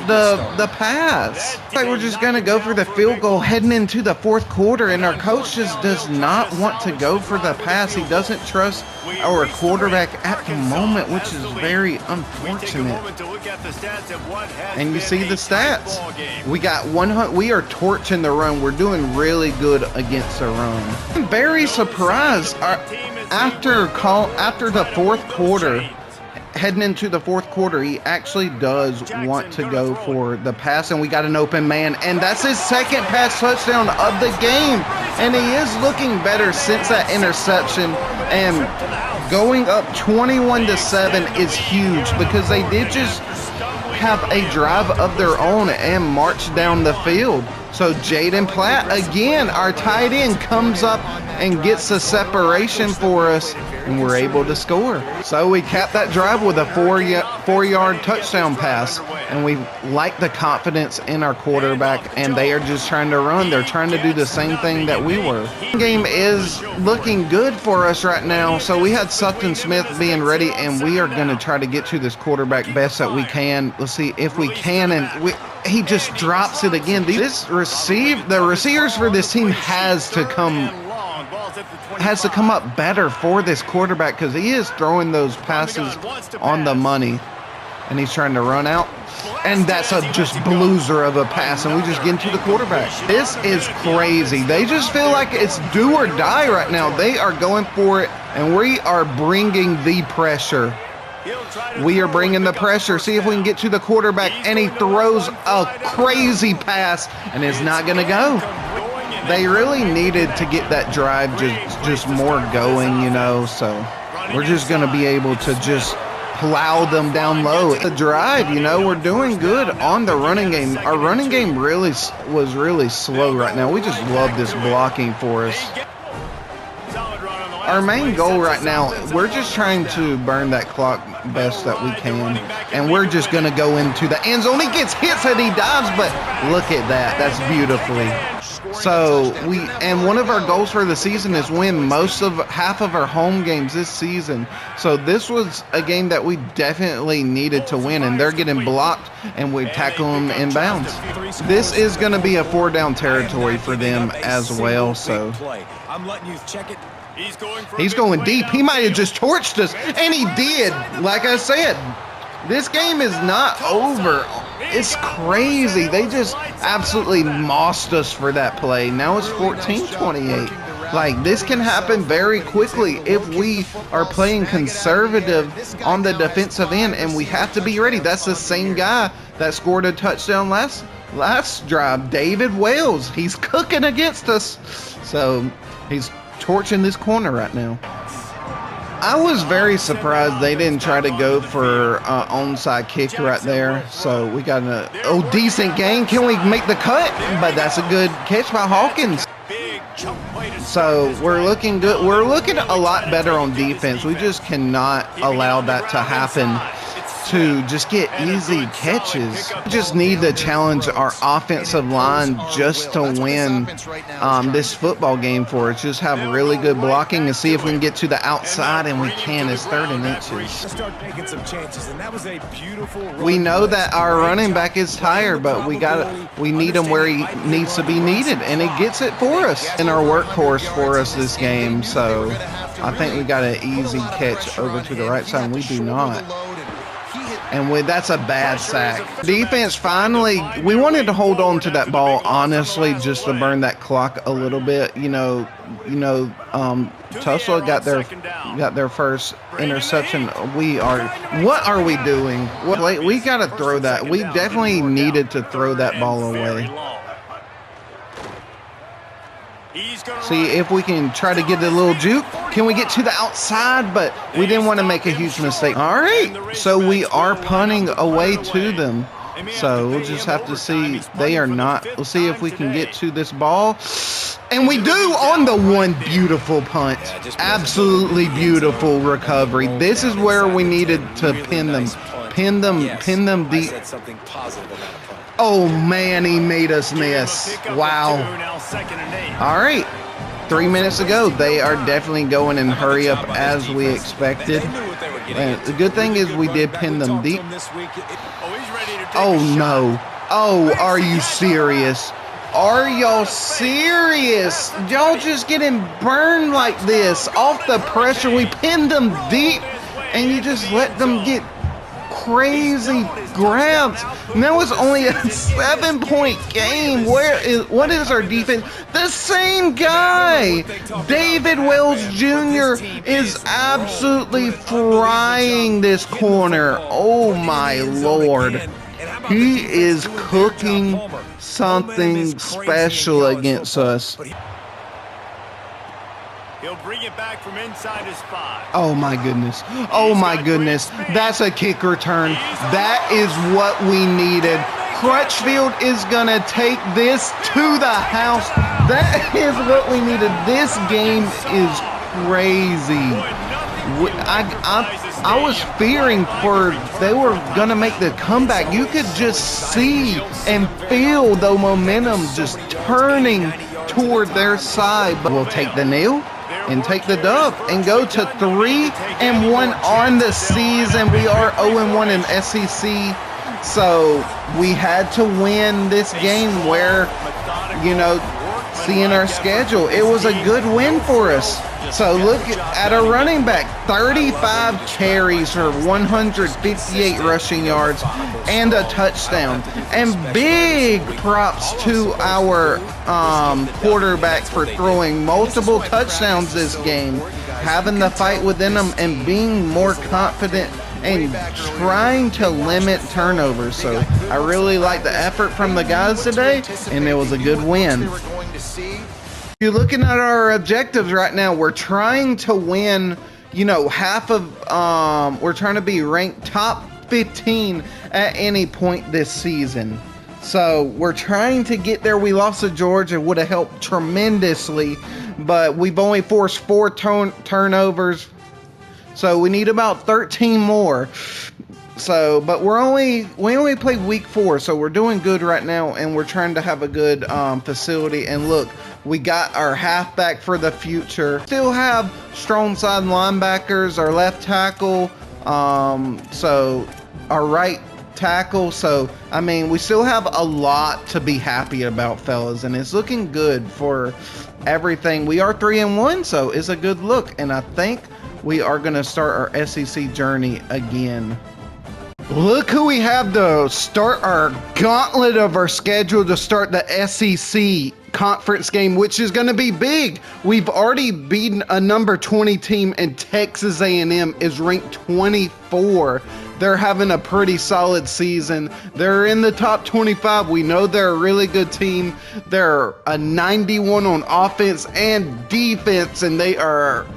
the pass. Like, we're just going to go for the field goal heading into the 4th quarter, and our coach just does not want to go for the pass. He doesn't trust our quarterback at the moment, which is very unfortunate. And you see the stats. We got 100. We are torching the run. We're doing really good against the run. I'm very surprised. After the 4th quarter, heading into the 4th quarter, he actually does want to go for the pass, and we got an open man, and that's his 2nd pass touchdown of the game. And he is looking better since that interception, and going up 21-7 is huge because they did just have a drive of their own and march down the field. So Jaden Platt, again, our tight end, comes up and gets a separation for us, and we're able to score. So we capped that drive with a 4-yard touchdown pass, and we like the confidence in our quarterback, and they are just trying to run. They're trying to do the same thing that we were. The game is looking good for us right now. So we had Sutton Smith being ready, and we are going to try to get to this quarterback best that we can. Let's see if we can, and he just drops it again. The receivers for this team has to come up better for this quarterback, because he is throwing those passes on the money, and he's trying to run out, and that's a just blueser of a pass, and we just get into the quarterback. This is crazy. They just feel like it's do or die right now. They are going for it, and we are bringing the pressure. We are bringing the pressure. See if we can get to the quarterback, and he throws a crazy pass, and it's not going to go. They really needed to get that drive just more going, you know, so we're just going to be able to just plow them down low. The drive, you know, we're doing good on the running game. Our running game was really slow right now. We just love this blocking for us. Our main goal right now, we're just trying to burn that clock best that we can, and we're just going to go into the end zone. He gets hits and he dives, but look at that. That's beautifully. So one of our goals for the season is win half of our home games this season. So this was a game that we definitely needed to win, and they're getting blocked, and we tackle them inbounds. This is going to be a 4-down territory for them as well. So I'm letting you check it. He's going deep. He might have just torched us, and he did. Like I said, this game is not over. It's crazy. They just absolutely mossed us for that play. Now it's 14-28. Like, this can happen very quickly if we are playing conservative on the defensive end, and we have to be ready. That's the same guy that scored a touchdown last drive, David Wells. He's cooking against us. So he's torching this corner right now. I was very surprised they didn't try to go for onside kick right there. So we got a decent gain. Can we make the cut? But that's a good catch by Hawkins. So we're looking good. We're looking a lot better on defense. We just cannot allow that to happen, to just get easy catches. We just need to challenge our offensive line just to win this football game for us. Just have really good blocking and see if we can get to the outside, and we can. It's 3rd and inches. We know that our running back is tired, but we need him where he needs to be needed, and he gets it for us in our workhorse for us this game. So I think we got an easy catch over to the right side, and we do not. And that's a bad sack. Defense finally, we wanted to hold on to that ball, honestly, just to burn that clock a little bit. Tulsa got their first interception. What are we doing? We got to throw that. We definitely needed to throw that ball away. See if we can try to get a little juke. Can we get to the outside? But we didn't want to make a huge mistake. All right, so we are punting away to them. So we'll just have to see. They are not. We'll see if we can get to this ball. And we do on the one. Beautiful punt. Absolutely beautiful recovery. This is where we needed to pin them. Pin them deep. Oh, man, he made us miss. Wow. All right. 3 minutes to go. They are definitely going in hurry up as we expected. And the good thing is we did pin them deep. Oh, no. Oh, are you serious? Are y'all serious? Y'all just getting burned like this off the pressure. We pinned them deep, and you just let them get crazy grabs. And that was only a 7-point game. What is our defense? The same guy, David Wells Jr. is absolutely frying this corner. Oh my Lord. He is cooking something special against us. He'll bring it back from inside his 5. Oh my goodness. Oh my goodness. That's a kick return. That is what we needed. Crutchfield is going to take this to the house. That is what we needed. This game is crazy. I was fearing they were going to make the comeback. You could just see and feel the momentum just turning toward their side. But we'll take the kneel and take the dub and go to 3-1 on the season. We are 0-1 in SEC. So we had to win this game where, seeing our schedule, it was a good win for us. So look at our running back, 35 carries for 158 rushing yards and a touchdown. And big props to our quarterback for throwing multiple touchdowns this game, having the fight within them and being more confident and trying to limit turnovers. So I really like the effort from the guys today, and it was a good win. You're looking at our objectives right now. We're trying to win, we're trying to be ranked top 15 at any point this season. So we're trying to get there. We lost to Georgia, would have helped tremendously, but we've only forced 4 turnovers. So we need about 13 more. So, but we only played week 4, so we're doing good right now, and we're trying to have a good facility. And look, we got our halfback for the future. Still have strong side linebackers, our left tackle, so our right tackle. So, I mean, we still have a lot to be happy about, fellas, and it's looking good for everything. We are 3-1, so it's a good look, and I think we are going to start our SEC journey again. Look who we have to start our gauntlet of our schedule to start the SEC conference game, which is going to be big. We've already beaten a number 20 team, and Texas A&M is ranked 24. They're having a pretty solid season. They're in the top 25. We know they're a really good team. They're a 91 on offense and defense, and they are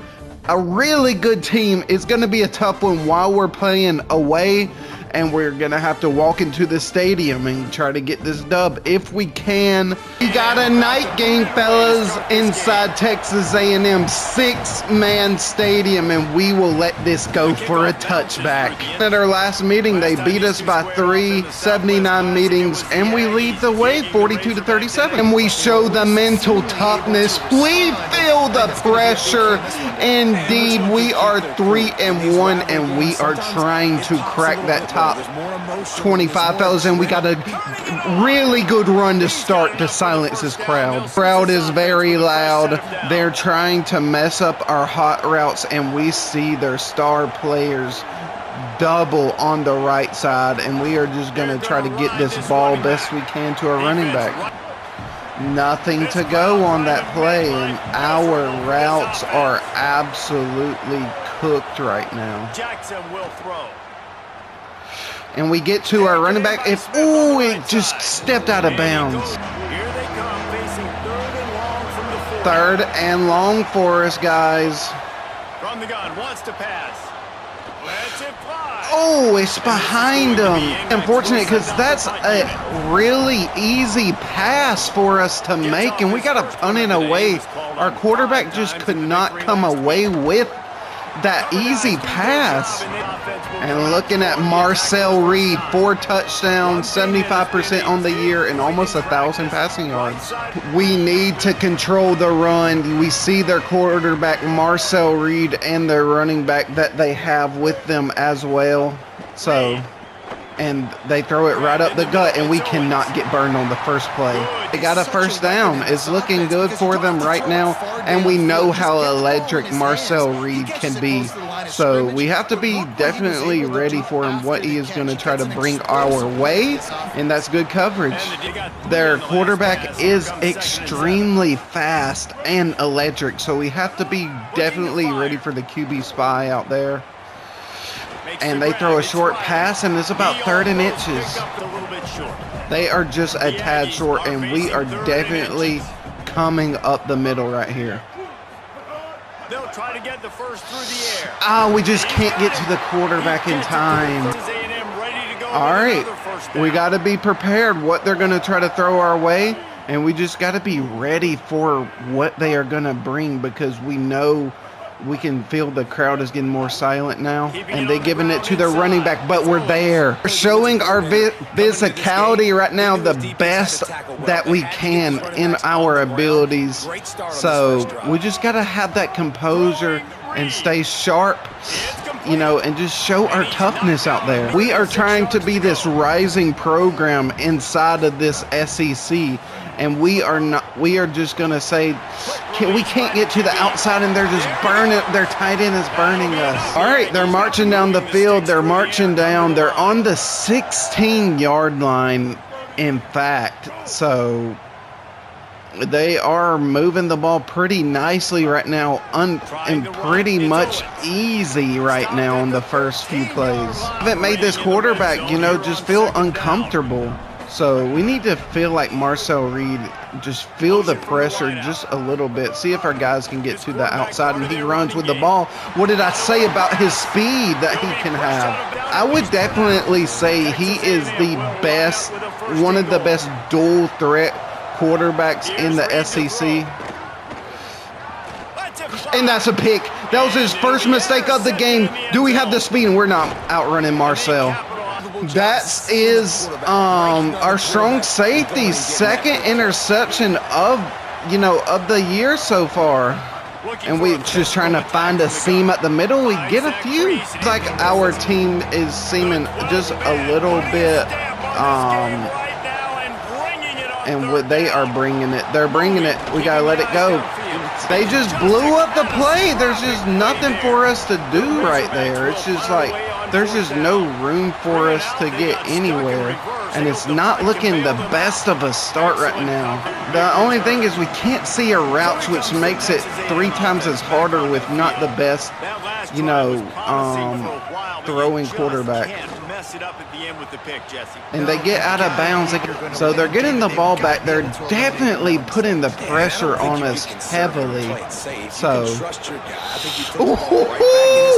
a really good team. It's going to be a tough one while we're playing away, and we're going to have to walk into the stadium and try to get this dub if we can. We got a night game, fellas, inside Texas A&M 6-man stadium, and we will let this go for a touchback. At our last meeting, they beat us by 3, 79 meetings, and we lead the way 42-37. And we show the mental toughness. We feel the pressure. Indeed, we are 3-1, and we are trying to crack that top 25, fellas, and we got a really good run to start to silence this crowd. Crowd is very loud. They're trying to mess up our hot routes, and we see their star players double on the right side, and we are just going to try to get this ball best we can to our running back. Nothing to go on that play, and our routes are absolutely cooked right now. Jackson will throw. And we get to our running back. Ooh, it just stepped out of bounds. Here they come, facing third and long from the 40. Third and long for us, guys. From the gun, wants to pass. Lets it fly. Oh, it's behind him. Unfortunate, because that's a really easy pass for us to make, and we got to punt it away. Our quarterback just could not come away with that easy pass. And looking at Marcel Reed, 4 touchdowns, 75% on the year, and almost 1,000 passing yards. We need to control the run. We see their quarterback, Marcel Reed, and their running back that they have with them as well. So, and they throw it right up the gut, and we cannot get burned on the first play. They got a first down. It's looking good for them right now, and we know how electric Marcel Reed can be. So we have to be definitely ready for him, what he is going to try to bring our way, and that's good coverage. Their quarterback is extremely fast and electric, so we have to be definitely ready for the QB spy out there. And they throw a short pass, and it's about 3rd and inches. They are just a tad short, and we are definitely coming up the middle right here. They'll try to get the first through the air. We just can't get to the quarterback in time. All right, we got to be prepared what they're going to try to throw our way, and we just got to be ready for what they are going to bring, because we know we can feel the crowd is getting more silent now, and they're giving it to their running back, but we're there. We're showing our physicality right now, the best that we can in our abilities. So we just got to have that composure and stay sharp, you know, and just show our toughness out there. We are trying to be this rising program inside of this SEC, and we are not. We are just gonna say we can't get to the outside, and they're just burning. Their tight end is burning us. All right, they're marching down the field. They're marching down. They're on the 16-yard line, in fact. So they are moving the ball pretty nicely right now, and pretty much easy right now in the first few plays. Haven't made this quarterback, you know, just feel uncomfortable. So we need to feel like Marcel Reed, just feel the pressure just a little bit. See if our guys can get to the outside, and he runs with the ball. What did I say about his speed that he can have? I would definitely say he is the best, one of the best dual threat quarterbacks in the SEC. And that's a pick. That was his first mistake of the game. Do we have the speed? And we're not outrunning Marcel. That is our strong safety, second interception of the year so far. And we're just trying to find a seam at the middle. We get a few. It's like our team is seeming just a little bit and what they are bringing it. They're bringing it. We got to let it go. They just blew up the play. There's just nothing for us to do right there. It's just like there's just no room for us to get anywhere. And it's not looking the best of a start right now. The only thing is we can't see our routes, which makes it 3 times as harder with not the best, throwing quarterback. And they get out of bounds. So they're getting the ball back. They're definitely putting the pressure on us heavily. So,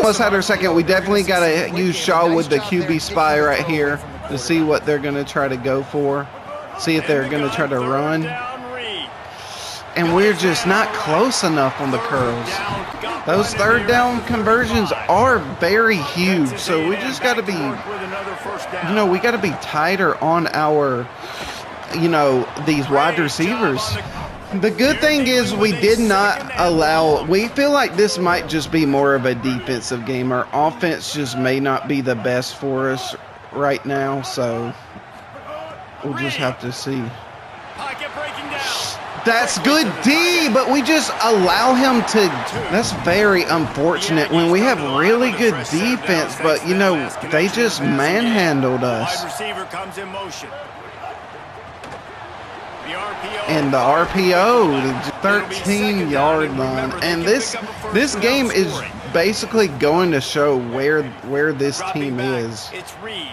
let's have our second. We definitely got to use Shaw with the QB spy right here to see what they're going to try to go for. See if they're going to try to run. And we're just not close enough on the curls. Those third down conversions are very huge. So we just got to be, we got to be tighter on our, these wide receivers. The good thing is we did not allow, we feel like this might just be more of a defensive game. Our offense just may not be the best for us right now. So we'll just have to see. That's good D, but we just allow him to. That's very unfortunate when we have really good defense, but you know, they just manhandled us. Wide receiver comes in motion. The RPO. And the RPO, the 13-yard line. And this game is basically going to show where this team is. It's Reed.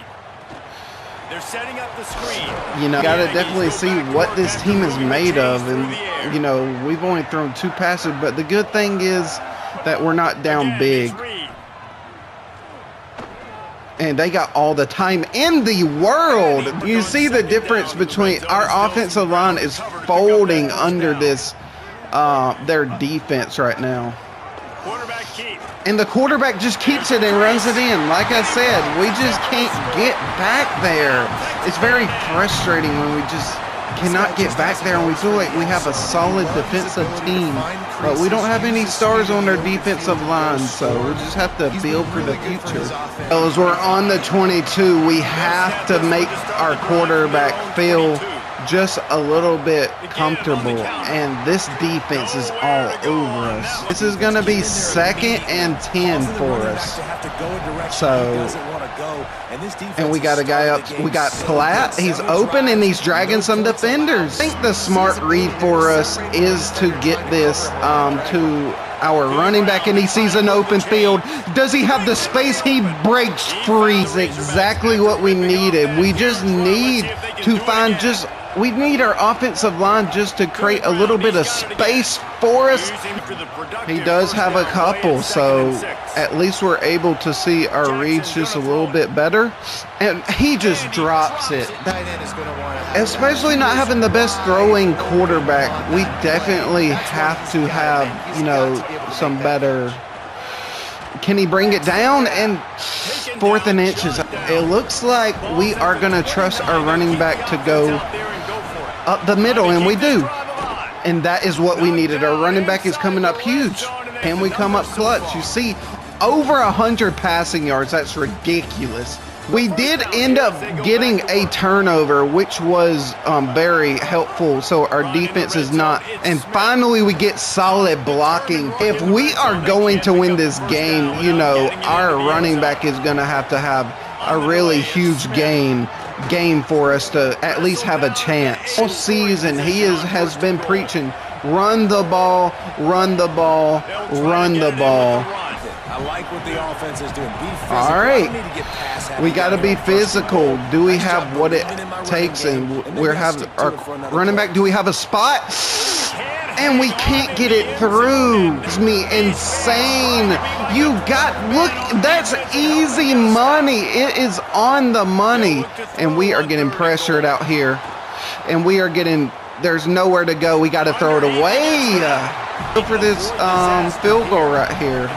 They're setting up the screen. You know, got to definitely see what this team is made of. And, you know, we've only thrown 2 passes, but the good thing is that we're not down big. And they got all the time in the world. You see the difference between our offensive line is folding under this, their defense right now. Quarterback keep. And the quarterback just keeps it and runs it in. Like I said, we just can't get back there. It's very frustrating when we just cannot get back there and we feel like we have a solid defensive team, but we don't have any stars on our defensive line, so we just have to build for the future. As we're on the 22, we have to make our quarterback feel just a little bit comfortable, and this defense is all over us. This is going to be 2nd and 10 for us. So, and we got a guy up, we got Platt, he's open and he's dragging some defenders. I think the smart read for us is to get this to our running back, and he sees an open field. Does he have the space? He breaks free. It's exactly what we needed. We just need to find we need our offensive line just to create a little bit of space for us. He does have a couple, so at least we're able to see our reads just a little bit better. And he just drops it. Especially not having the best throwing quarterback, we definitely have to have, you know, some better. Can he bring it down? And 4th and inches. It looks like we are going to trust our running back to go up the middle, and we do. And that is what we needed. Our running back is coming up huge. Can we come up clutch? You see, over 100 passing yards. That's ridiculous. We did end up getting a turnover, which was very helpful, so our defense is not. And finally, we get solid blocking. If we are going to win this game, you know, our running back is going to have a really huge game for us to at least have a chance. All season, he has been preaching, run the ball, run the ball, run the ball. I like what the offense is doing. Be physical. All right, we got to be physical. Do we have what it takes? And we're having our running back. Do we have a spot? And we can't get it through. It's me insane. You got, look, that's easy money. It is on the money. And we are getting pressured out here. And we are getting, there's nowhere to go. We got to throw it away. Go for this field goal right here.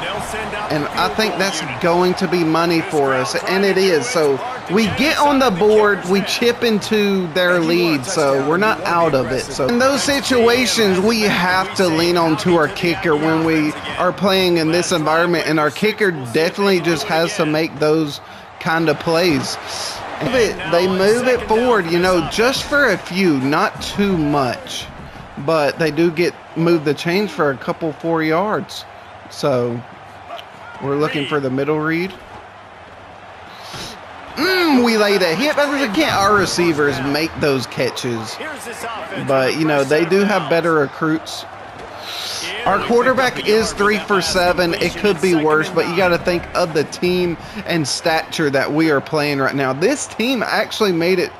And I think that's going to be money for us. And it is. So we get on the board, we chip into their lead, so we're not out of it. So in those situations, we have to lean on to our kicker when we are playing in this environment, and our kicker definitely just has to make those kind of plays. They move it forward, you know, just for a few, not too much, but they do move the chains for a couple 4 yards. So we're looking for the middle read. We laid a hit, but again, our receivers make those catches. But, you know, they do have better recruits. Our quarterback is 3 for 7. It could be worse, but you got to think of the team and stature that we are playing right now. This team actually made it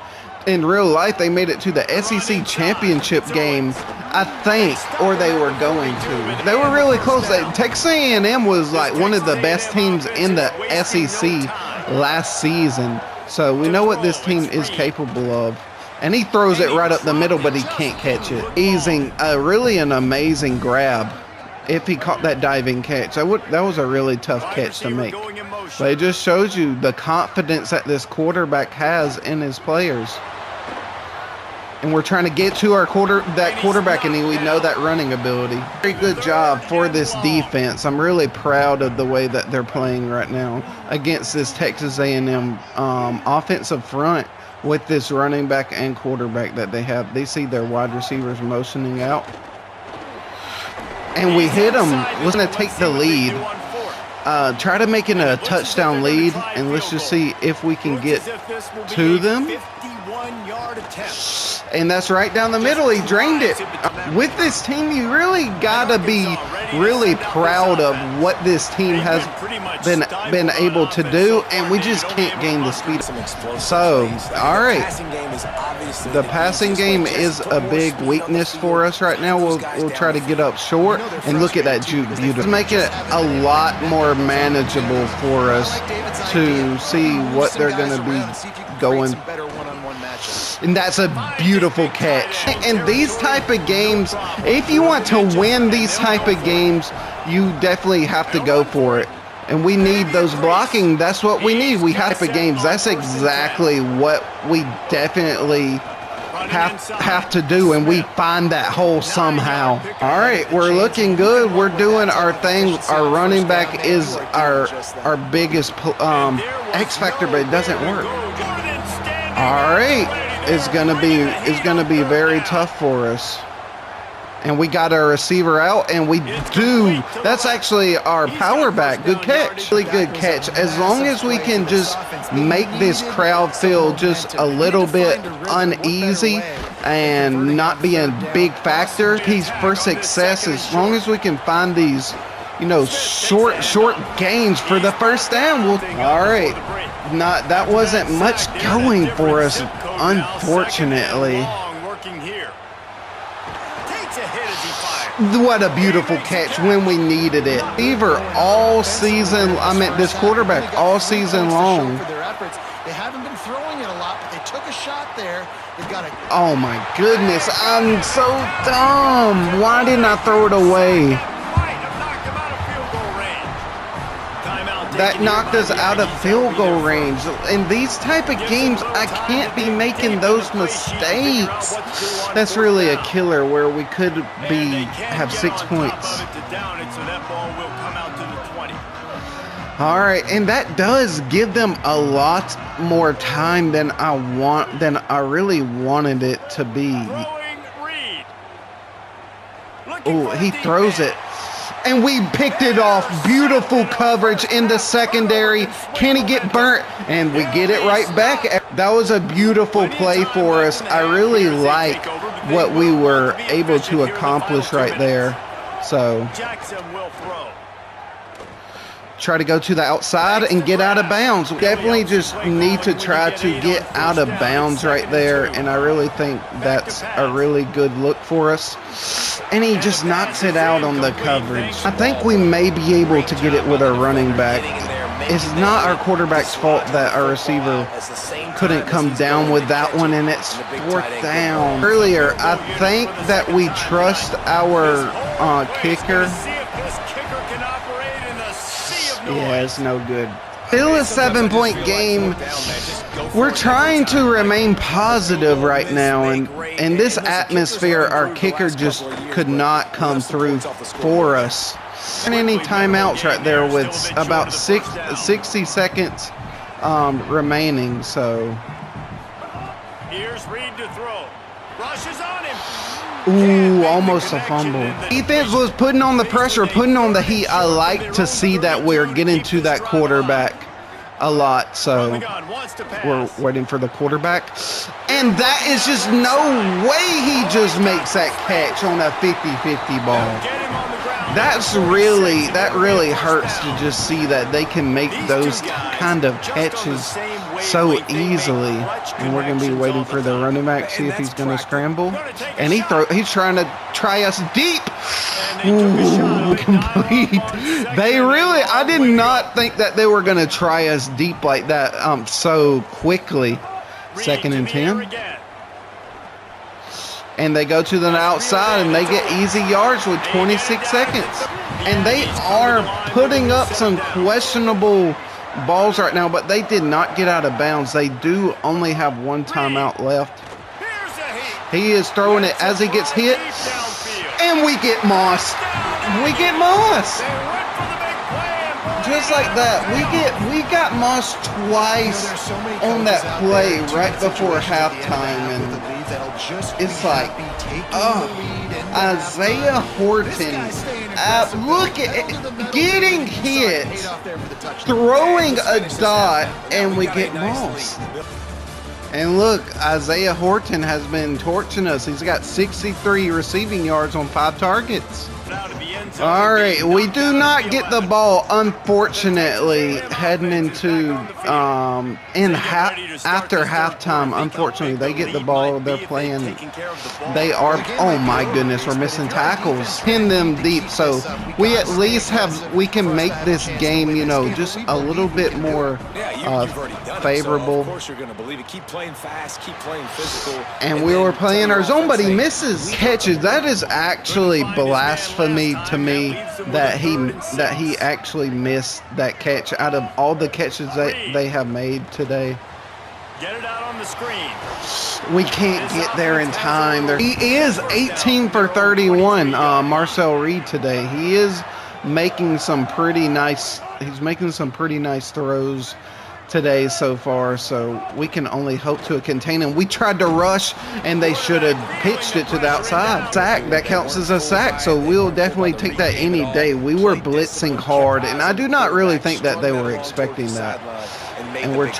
in real life. They made it to the SEC championship game, I think, or they were going to. They were really close. Texas A&M was like one of the best teams in the SEC last season. So we know what this team is capable of. And he throws it right up the middle, but he can't catch it. Really an amazing grab. If he caught that diving catch, that was a really tough catch to make. But it just shows you the confidence that this quarterback has in his players. And we're trying to get to our quarterback, and we know that running ability. Very good job for this defense. I'm really proud of the way that they're playing right now against this Texas A&M offensive front. with this running back and quarterback that they have. They see their wide receivers motioning out. And we hit them. We're going to take the lead. Try to make it a touchdown lead, and let's just see if we can get to them. And that's right down the middle. He drained it. With this team, you really got to be really proud of what this team has been able to do, and we just can't gain the speed. So, all right. The passing game is a big weakness for us right now. We'll try to get up short, and look at that juke beautiful. Make it a lot more manageable for us to see what they're going to be going. And that's a beautiful catch. And these type of games, if you want to win these type of games, you definitely have to go for it. And we need those blocking. That's what we need. We have to games. That's exactly what we definitely have to do, and we find that hole somehow. All right, we're looking good. We're doing our thing. Our running back is our biggest X factor, but it doesn't work. All right, it's gonna be very tough for us. And we got our receiver out, and we do. That's actually our power back. Good catch. Really good catch. As long as we can just make this crowd feel just a little bit uneasy and not be a big factor piece for success, as long as we can find these, short gains for the first down. All right. That wasn't much going for us, unfortunately. What a beautiful catch when we needed it. Receiver all season, this quarterback all season long. They haven't been throwing it a lot, but they took a shot there. They've got Oh my goodness, I'm so dumb. Why didn't I throw it away? That knocked us out of field goal range. In these type of games, I can't be making those mistakes. That's really a killer where we could have 6 points. All right, and that does give them a lot more time than I really wanted it to be. Oh, he throws it. And we picked it off. Beautiful coverage in the secondary. Can he get burnt? And we get it right back. That was a beautiful play for us. I really like what we were able to accomplish right there. So try to go to the outside and get out of bounds. We definitely just need to try to get out of bounds right there, and I really think that's a really good look for us. And he just knocks it out on the coverage. I think we may be able to get it with our running back. It's not our quarterback's fault that our receiver couldn't come down with that one, and it's 4th down. Earlier, I think that we trust our kicker. Yeah, it's no good. Still a 7-point game. We're trying to remain positive right now, and in this atmosphere, our kicker just could not come through for us. And any timeouts right there with about 60 seconds remaining, so. Here's Reed to throw. Rushes on him. Ooh, almost a fumble. Defense was putting on the pressure, putting on the heat. I like to see that we're getting to that quarterback a lot, so we're waiting for the quarterback. And that is just no way he just makes that catch on a 50-50 ball. That really hurts to just see that they can make those kind of catches so easily. And we're going to be waiting for the running back, see if he's going to scramble. And he's trying to try us deep. Ooh, complete. I did not think that they were going to try us deep like that so quickly. 2nd and 10. And they go to the outside and they get easy yards with 26 seconds. And they are putting up some questionable balls right now, but they did not get out of bounds. They do only have 1 timeout left. He is throwing it as he gets hit. And we get mossed. We get mossed. just like that, we got moshed twice on that play right before halftime, and it's like, oh, Isaiah Horton, look at it, getting hit, throwing a dot, and we get mossed. And look, Isaiah Horton has been torching us. He's got 63 receiving yards on 5 targets. All right, we do not get the ball, unfortunately, heading into after halftime. Unfortunately, they get the ball. They're playing. They are. Oh my goodness, we're missing tackles. Pin them deep, so we at least we can make this game, you know, just a little bit more favorable. Of course, you're going to believe it. Keep playing fast, keep playing physical. And we were playing our zone, but he misses catches. That is actually blasphemy to me that he actually missed that catch out of all the catches they have made today. Get it out on the screen. We can't get there in time. He is 18 for 31, Marcel Reed today. He is making some pretty nice. He's making some pretty nice throws today so far, so we can only hope to contain him. We tried to rush, and they should have pitched it to the outside. Sack, that counts as a sack, so we'll definitely take that any day. We were blitzing hard, and I do not really think that they were expecting that. And he's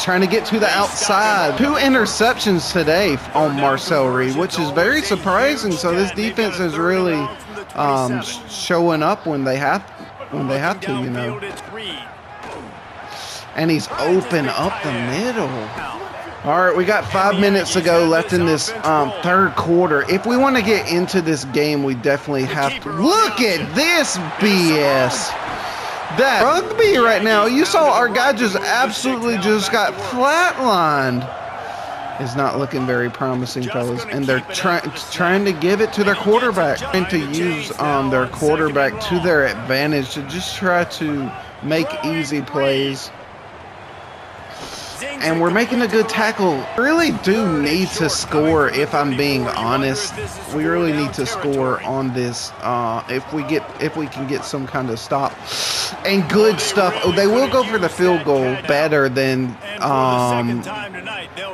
trying to get to the outside. 2 interceptions today on Marcel Reed, which is very surprising. So this defense is really showing up when they have to, you know. And he's open up the middle. All right, we got 5 minutes to go left in this third quarter. If we want to get into this game, we definitely have to. Look at this BS. That rugby right now. You saw our guy just absolutely just got flatlined. It's not looking very promising, fellas. And they're trying to give it to their quarterback. Trying to use their quarterback to their advantage to just try to make easy plays. And we're making a good tackle. We really do need to score, if I'm being honest. We really need to score on this if we can get some kind of stop and good stuff. Oh, they will go for the field goal better than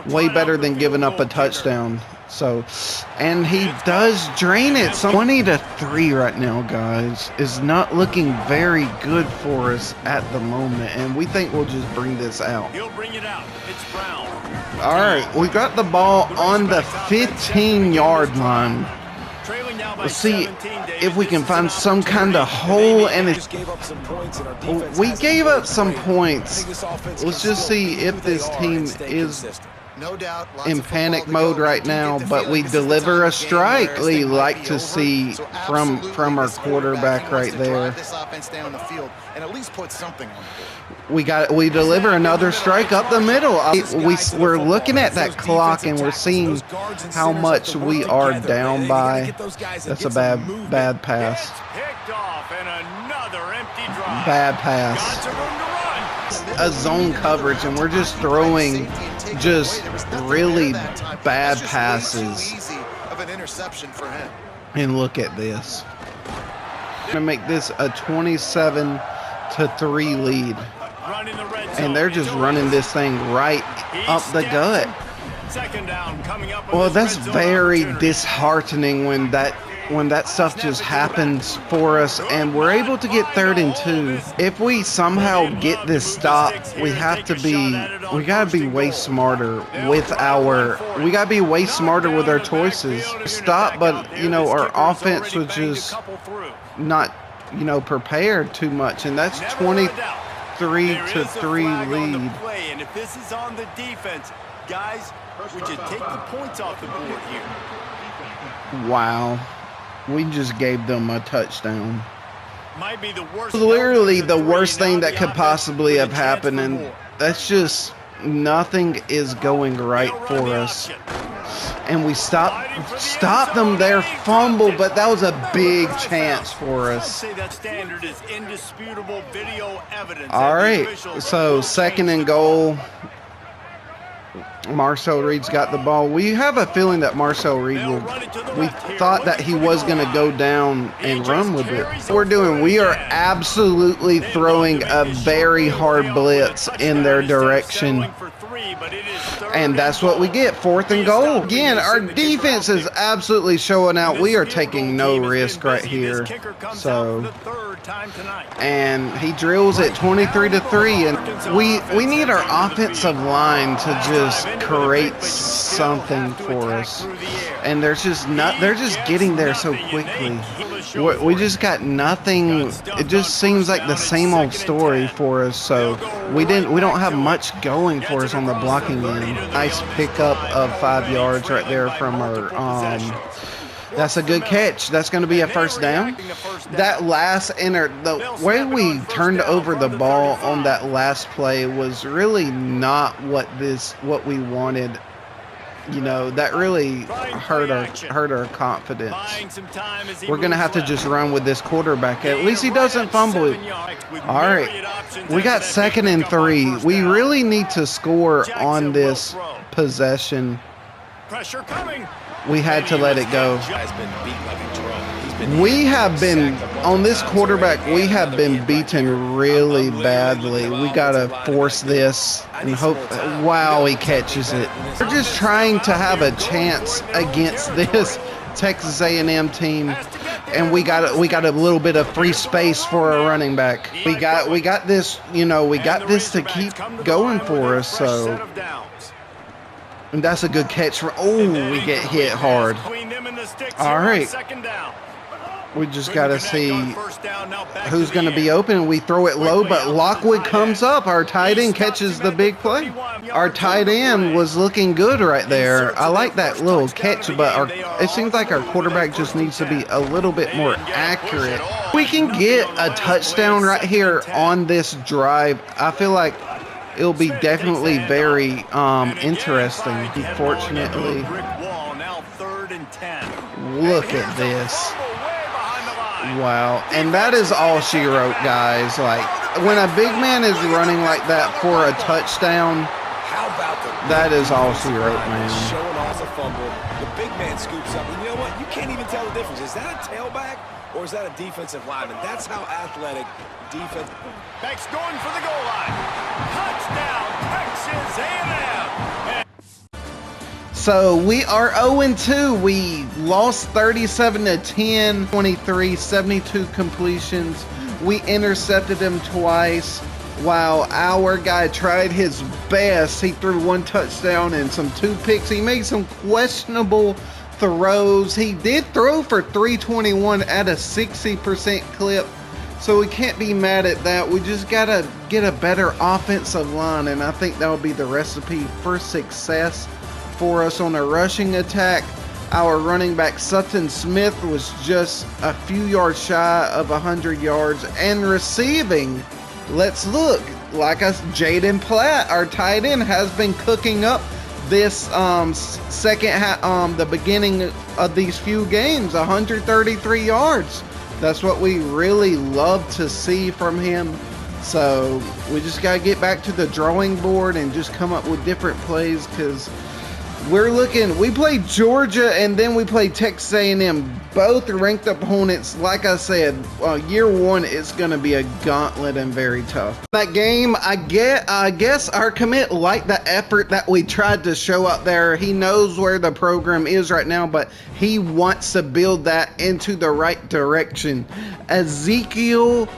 way better than giving up a touchdown. So, and he does drain it. So 20-3 right now, guys, is not looking very good for us at the moment, and we think we'll just bring this out. He'll bring it out. It's Brown. All right, we got the ball on the 15-yard line. Let's see if we can find some kind of hole, and we gave up some points. Let's just see if this team is in panic mode right now, but we deliver a strike. We like to see from our quarterback right there. We deliver another strike up the middle. We're looking at that clock, and we're seeing how much we are down by. That's a bad pass. Bad pass. A zone coverage, and we're just throwing just really bad passes. And look at this. We're gonna make this a 27-3 lead. And they're just running this thing right up the gut. Well, that's very disheartening when that stuff just happens for us, and we're able to get 3rd and 2. If we somehow get this stop, we gotta be way smarter with our choices. Stop, but you know, our offense was just not, you know, prepared too much, and that's 23-3 lead. And if this is on the defense, guys, would you take the points off the board here? Wow. We just gave them a touchdown. Might be the worst. Literally the worst thing that could possibly have happened, and that's just nothing is going right for us. And we stopped them there, fumble, but that was a big chance for us. All right, so 2nd and goal. Marcel Reed's got the ball. We have a feeling that Marcel Reed will, we thought that he was going to go down and run with it. We are absolutely throwing a very hard blitz in their direction. And that's what we get, 4th and goal. Again, our defense is absolutely showing out. We are taking no risk right here. So, and he drills it 23-3, and we need our offensive line to just create something for us. And they're just getting there so quickly. We just got nothing. It just seems like the same old story for us. So we don't have much going for us on the blocking end. Nice pickup of 5 yards right there from our. That's a good catch. That's going to be a first down. That last the way we turned over the ball on that last play was really not what we wanted. You know, that really hurt our confidence. We're going to have to just run with this quarterback. At least he doesn't fumble it. All right. We got 2nd and 3. We really need to score on this possession. Pressure coming. We had to let it go. We have been, on this quarterback, we have been beaten really badly. We got to force this and hope, wow, he catches it. We're just trying to have a chance against this Texas A&M team, and we got a little bit of free space for a running back. We got this, you know, we got this to keep going for us, so. And that's a good catch. We get hit hard. All right. We just got to see who's going to be open. We throw it low, but Lockwood comes up. Our tight end catches the big play. Our tight end was looking good right there. I like that little catch, but it seems like our quarterback just needs to be a little bit more accurate. We can get a touchdown right here on this drive. I feel like it'll be definitely very interesting. Unfortunately, look at this. Wow. And that is all she wrote, guys. Like, when a big man is running like that for a touchdown, that is all she wrote, man. Showing off a fumble. The big man scoops up. And you know what? You can't even tell the difference. Is that a tailback or is that a defensive lineman? That's how athletic defense. Back's going for the goal line. Touchdown, Texas A&M. So we are 0-2. We lost 37-10, 23, 72 completions. We intercepted him twice. While our guy tried his best, he threw 1 touchdown and 2 picks. He made some questionable throws. He did throw for 321 at a 60% clip. So we can't be mad at that. We just got to get a better offensive line, and I think that will be the recipe for success for us on a rushing attack. Our running back Sutton Smith was just a few yards shy of 100 yards, and receiving, let's look, like us, Jaden Platt, our tight end, has been cooking up this second half, the beginning of these few games, 133 yards. That's what we really love to see from him. So we just got to get back to the drawing board and just come up with different plays, because we played Georgia and then we played Texas A&M, both ranked opponents. Like I said, year one, it's going to be a gauntlet and very tough. That game, I guess our commit liked the effort that we tried to show up there. He knows where the program is right now, but he wants to build that into the right direction. Ezekiel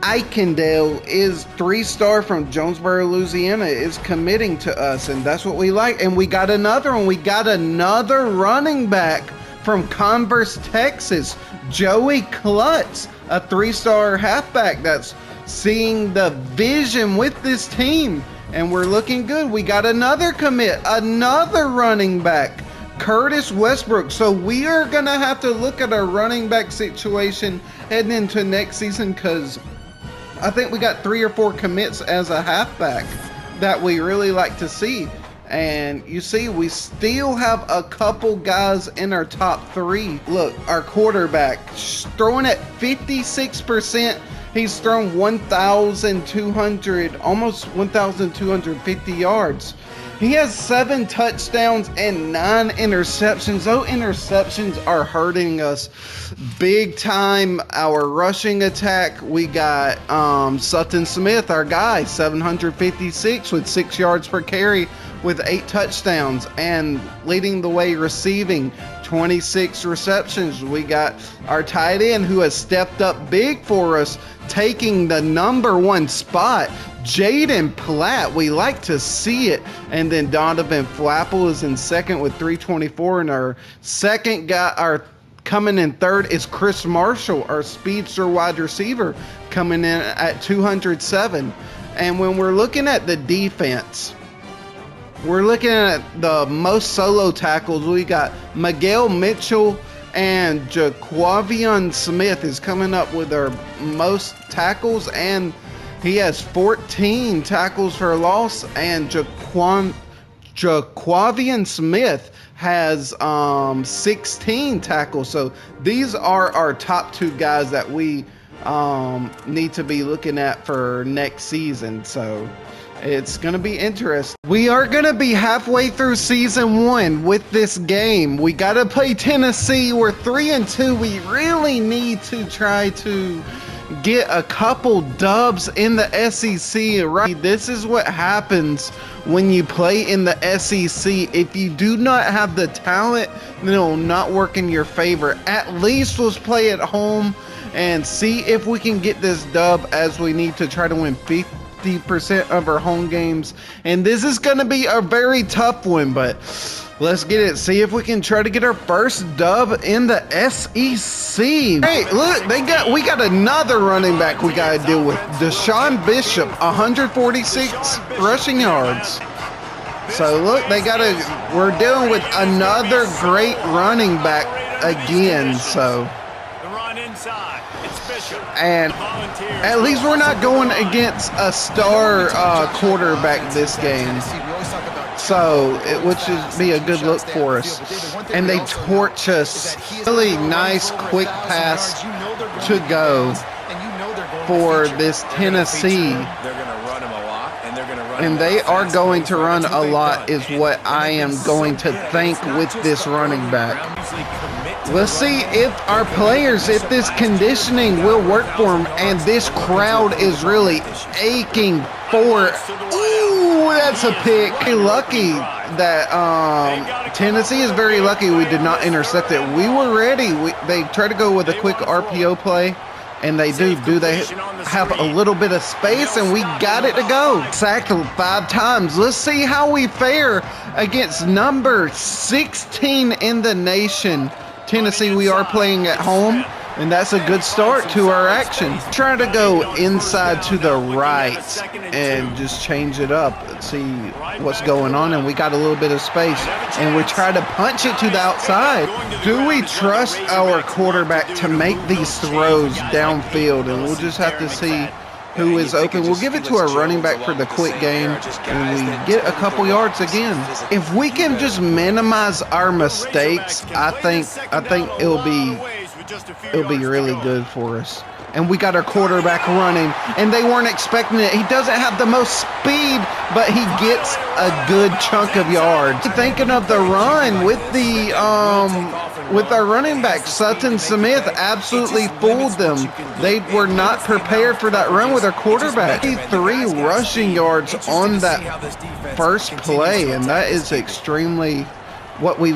Eikendale is 3-star from Jonesboro, Louisiana, is committing to us, and that's what we like. And we got another one. We got another running back from Converse, Texas, Joey Klutz, a 3-star halfback that's seeing the vision with this team, and we're looking good. We got another commit, another running back, Curtis Westbrook. So we are going to have to look at our running back situation heading into next season, because I think we got 3 or 4 commits as a halfback that we really like to see. And you see, we still have a couple guys in our top 3. Look, our quarterback throwing at 56%. He's thrown 1,200, almost 1,250 yards. He has 7 touchdowns and 9 interceptions. Those interceptions are hurting us big time. Our rushing attack, we got Sutton Smith, our guy, 756 with 6 yards per carry with 8 touchdowns, and leading the way receiving, 26 receptions. We got our tight end who has stepped up big for us, taking the #1 spot, Jaden Platt. We like to see it. And then Donovan Flappel is in second with 324, and our second guy, our coming in third, is Chris Marshall, our speedster wide receiver, coming in at 207. And when we're looking at the defense, we're looking at the most solo tackles. We got Miguel Mitchell and Jaquavion Smith is coming up with our most tackles, and he has 14 tackles for a loss, and Jaquavion Smith has 16 tackles. So these are our top 2 guys that we need to be looking at for next season. So it's going to be interesting. We are going to be halfway through season 1 with this game. We got to play Tennessee. We're 3-2. We really need to try to get a couple dubs in the SEC. Right? This is what happens when you play in the SEC. If you do not have the talent, then it will not work in your favor. At least let's play at home and see if we can get this dub, as we need to try to win 50% of our home games. And this is going to be a very tough one, but let's get it. See if we can try to get our first dub in the SEC. Hey, look, we got another running back we got to deal with. Deshaun Bishop, 146 rushing yards. So look, we're dealing with another great running back again. So, and at least we're not going against a star quarterback this game. So, which is be a good look for us. And they torch us. Really nice quick pass to go for this Tennessee. And they are going to run a lot, is what I am going to think with this running back. Let's see if our players, if this conditioning will work for them, and this crowd is really aching for it. Ooh, that's a pick. Lucky that Tennessee is very lucky we did not intercept it. We were ready. They tried to go with a quick RPO play, and they do they have a little bit of space, and we got it to go. Sacked 5 times. Let's see how we fare against number 16 in the nation, Tennessee. We are playing at home, and that's a good start to our action. Trying to go inside to the right and just change it up and see what's going on, and we got a little bit of space, and we try to punch it to the outside. Do we trust our quarterback to make these throws downfield? And we'll just have to see who is open. We'll give it to our running back for the quick game, and we get a couple yards again. If we can just minimize our mistakes, I think it'll be really good for us. And we got our quarterback running, and they weren't expecting it. He doesn't have the most speed, but he gets a good chunk of yards. Thinking of the run with our running back, Sutton Smith absolutely fooled them. They were not prepared for that run with our quarterback. 3 rushing yards on that first play, and that is extremely what we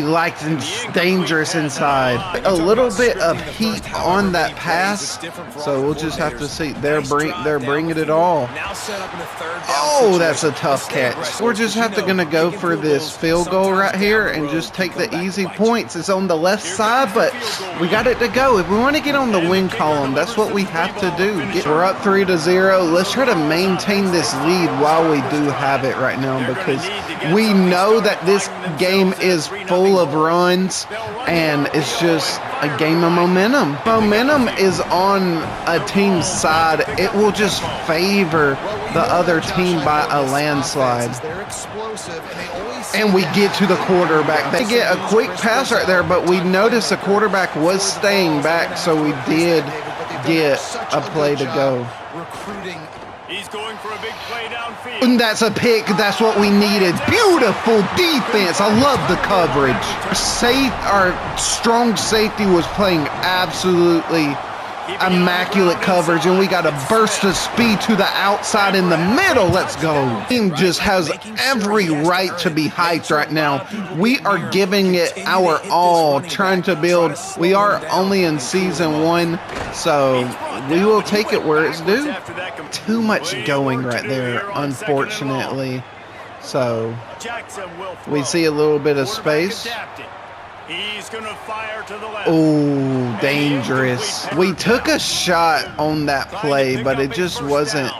liked, and dangerous inside. A little bit of heat on that pass, so we'll just have to see. They're bringing it all. Oh, that's a tough catch. We're just gonna go for this field goal right here and just take the easy points. It's on the left side, but we got it to go. If we want to get on the win column, that's what we have to do. We're up 3-0. Let's try to maintain this lead while we do have it right now, because we know that this game is full of runs, and it's just a game of momentum. Momentum is on a team's side. It will just favor the other team by a landslide. And we get to the quarterback. They get a quick pass right there, but we noticed the quarterback was staying back, so we did get a play to go. He's going for a big play downfield. And that's a pick. That's what we needed. Beautiful defense. I love the coverage. Our strong safety was playing absolutely immaculate coverage, and we got a burst of speed to the outside in the middle. Let's go. Team just has every right to be hyped right now. We are giving it our all, trying to build. We are only in season 1, so we will take it where it's due. Too much going right there, unfortunately. So we see a little bit of space. He's gonna fire to the left. Oh, dangerous. We took a shot on that play, but it just wasn't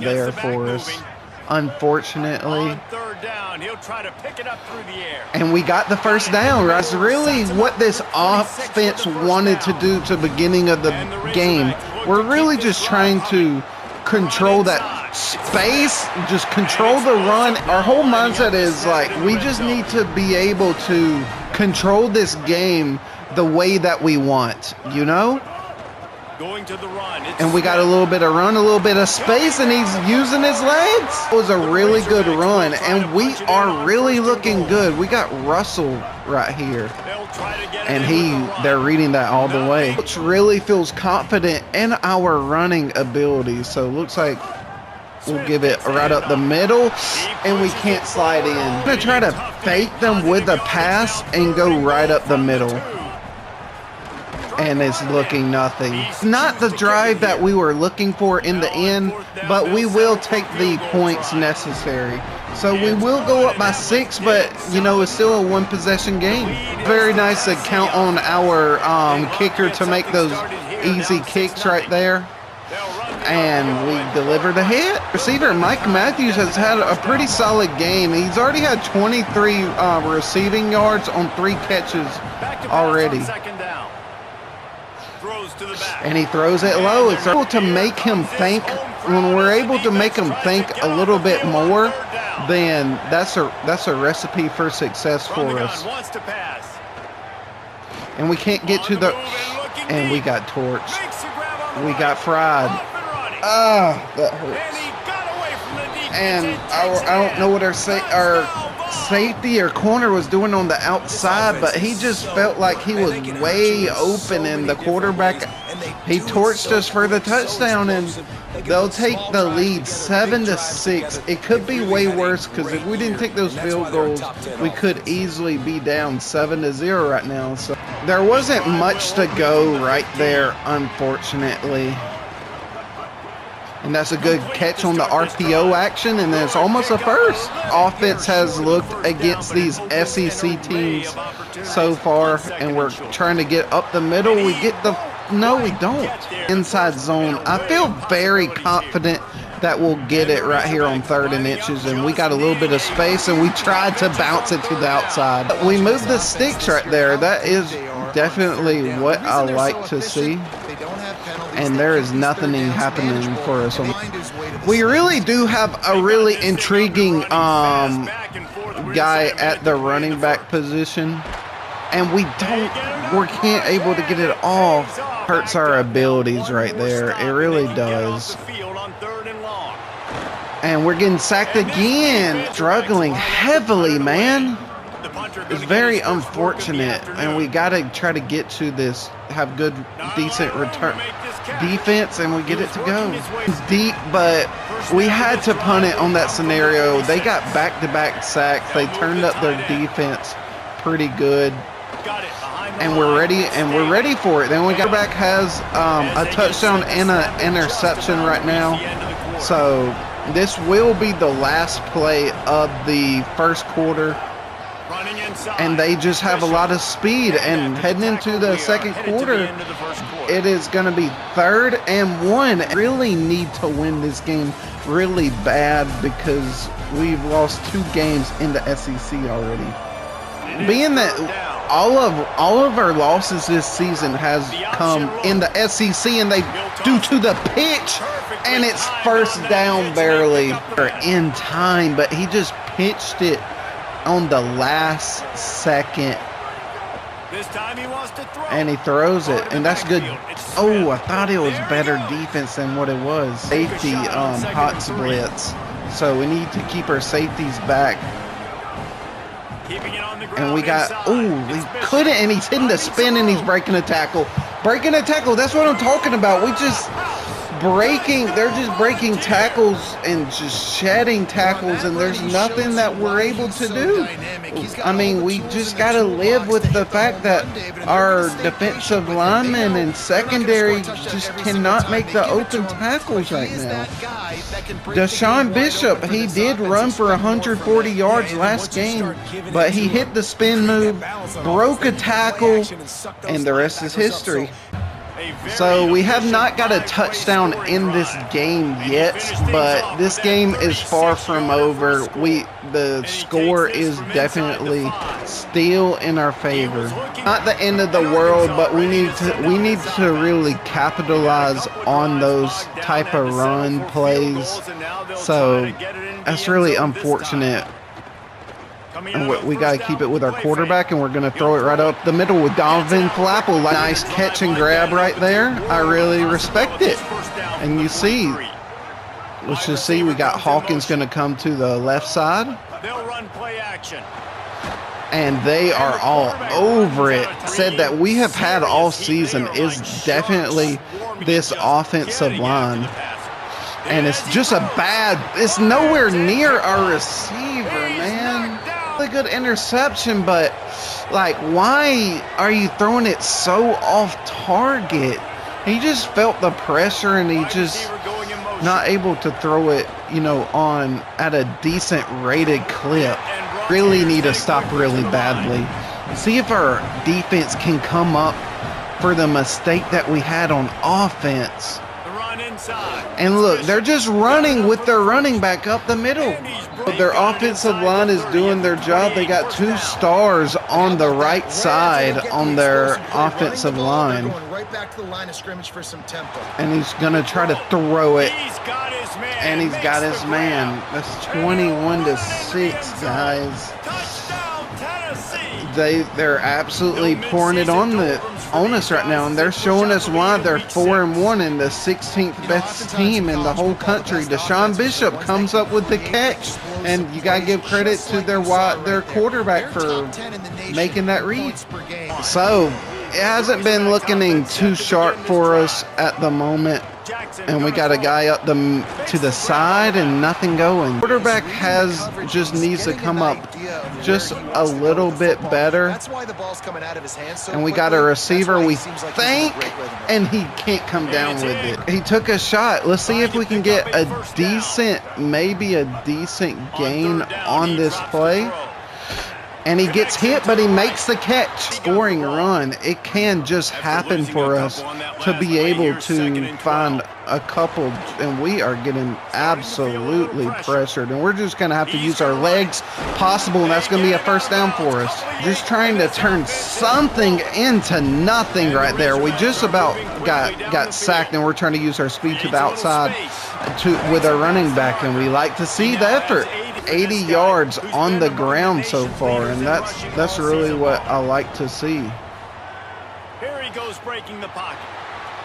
there for us, unfortunately. On third down, he'll try to pick it up through the air. And we got the first down. That's really what this offense wanted to do to the beginning of the game. We're really just trying to control that space, just control the run. Our whole mindset is like, we just need to be able to control this game the way that we want, you know? Going to the run. And we got a little bit of run, a little bit of space, and he's using his legs. It was a really good run, and we are really looking good. We got Russell right here, and they're reading that all the way. Which really feels confident in our running abilities. So it looks like we'll give it right up the middle, and we can't slide in. I'm going to try to fake them with a pass and go right up the middle. And it's looking nothing. It's not the drive that we were looking for in the end, but we will take the points necessary. So we will go up by 6, but, you know, it's still a 1-possession game. Very nice to count on our kicker to make those easy kicks right there. And we delivered a hit. Receiver Mike Matthews has had a pretty solid game. He's already had 23 receiving yards on 3 catches already. And he throws it low. It's able to make him think. When we're able to make him think a little bit more, then that's a recipe for success for us. And we can't get to the, and we got torched. We got fried. Ah, that hurts. And I don't know what our safety or corner was doing on the outside, but he just felt like he was way open, and the quarterback, he torched us for the touchdown, and they'll take the lead 7-6. It could be way worse, because if we didn't take those field goals, we could easily be down 7-0 right now. So there wasn't much to go right there, unfortunately. And that's a good catch on the RPO action, and it's almost a first. Offense has looked against these SEC teams so far, and we're trying to get up the middle. We get the, no, we don't. Inside zone. I feel very confident that we'll get it right here on 3rd and inches, and we got a little bit of space, and we tried to bounce it to the outside. We moved the sticks right there. That is definitely what I like to see. And there is nothing happening for us. We really do have a really intriguing guy at the running back position, and we can't able to get it all. Hurts our abilities right there. It really does. And we're getting sacked again. Struggling heavily, man. It's very unfortunate, and we got to try to get to this, have good, decent return defense, and we get it to go. It's deep, but we had to punt it on that scenario. They got back-to-back sacks. They turned up their defense pretty good, and we're ready for it. Then we got back has a touchdown and an interception right now. So this will be the last play of the first quarter. And they just have a lot of speed, and heading into the second quarter, it is going to be 3rd and 1. Really need to win this game really bad, because we've lost 2 games in the SEC already. Being that all of our losses this season has come in the SEC, and they due to the pitch, and it's first down barely or in time, but he just pitched it on the last second, This time he wants to throw. And he throws it, and that's good. Oh, I thought it was better defense than what it was. Safety hot splits. So we need to keep our safeties back. Keeping it on the ground. And we got, he couldn't, and he's hitting the spin, and he's breaking a tackle. Breaking a tackle, that's what I'm talking about. We just they're just breaking tackles and just shedding tackles, and there's nothing that we're able to do. I mean, we just got to live with the fact that our defensive linemen and secondary just cannot make the open tackles right now. Deshaun Bishop, he did run for 140 yards last game, but he hit the spin move, broke a tackle, and the rest is history. So we have not got a touchdown in this game yet, but this game is far from over. The score is definitely still in our favor. Not the end of the world, but we need to really capitalize on those type of run plays. So that's really unfortunate. And we got to keep it with our quarterback, and we're going to throw it right up the middle with Donovan Flappel. Nice catch and grab right there. I really respect it. And you see, let's just see, we got Hawkins going to come to the left side. They'll run play action. And they are all over it. Said that we have had all season is definitely this offensive line. And it's just it's nowhere near our receiver, man. A good interception, but like, why are you throwing it so off target? He just felt the pressure, and he just not able to throw it, on at a decent rated clip. Really need to stop really badly. See if our defense can come up for the mistake that we had on offense. And look, they're just running with their running back up the middle. Their offensive line is doing their job. They got 2 stars on the right side on their offensive line. And he's going to try to throw it. And he's got his man. That's 21-6, guys. They're absolutely pouring it on us right now, and they're showing us why they're 4-1 and the 16th best team in the whole country. Deshaun Bishop comes up with the catch, and you gotta give credit to their quarterback for making that read. So it hasn't been looking too sharp for us at the moment. And we got a guy up to the side and nothing going. Quarterback just needs to come up just a little bit better. And we got a receiver, we think, and he can't come down with it. He took a shot. Let's see if we can get maybe a decent gain on this play. And he gets hit, but he makes the catch. Scoring run. It can just happen for us to be able to find a couple, and we are getting absolutely pressured. And we're just going to have to use our legs possible, and that's going to be a first down for us. Just trying to turn something into nothing right there. We just about got sacked, and we're trying to use our speed to the outside with our running back, and we like to see the effort. 80 yards on the ground so far, and that's really what I like to see. Here he goes, breaking the pocket.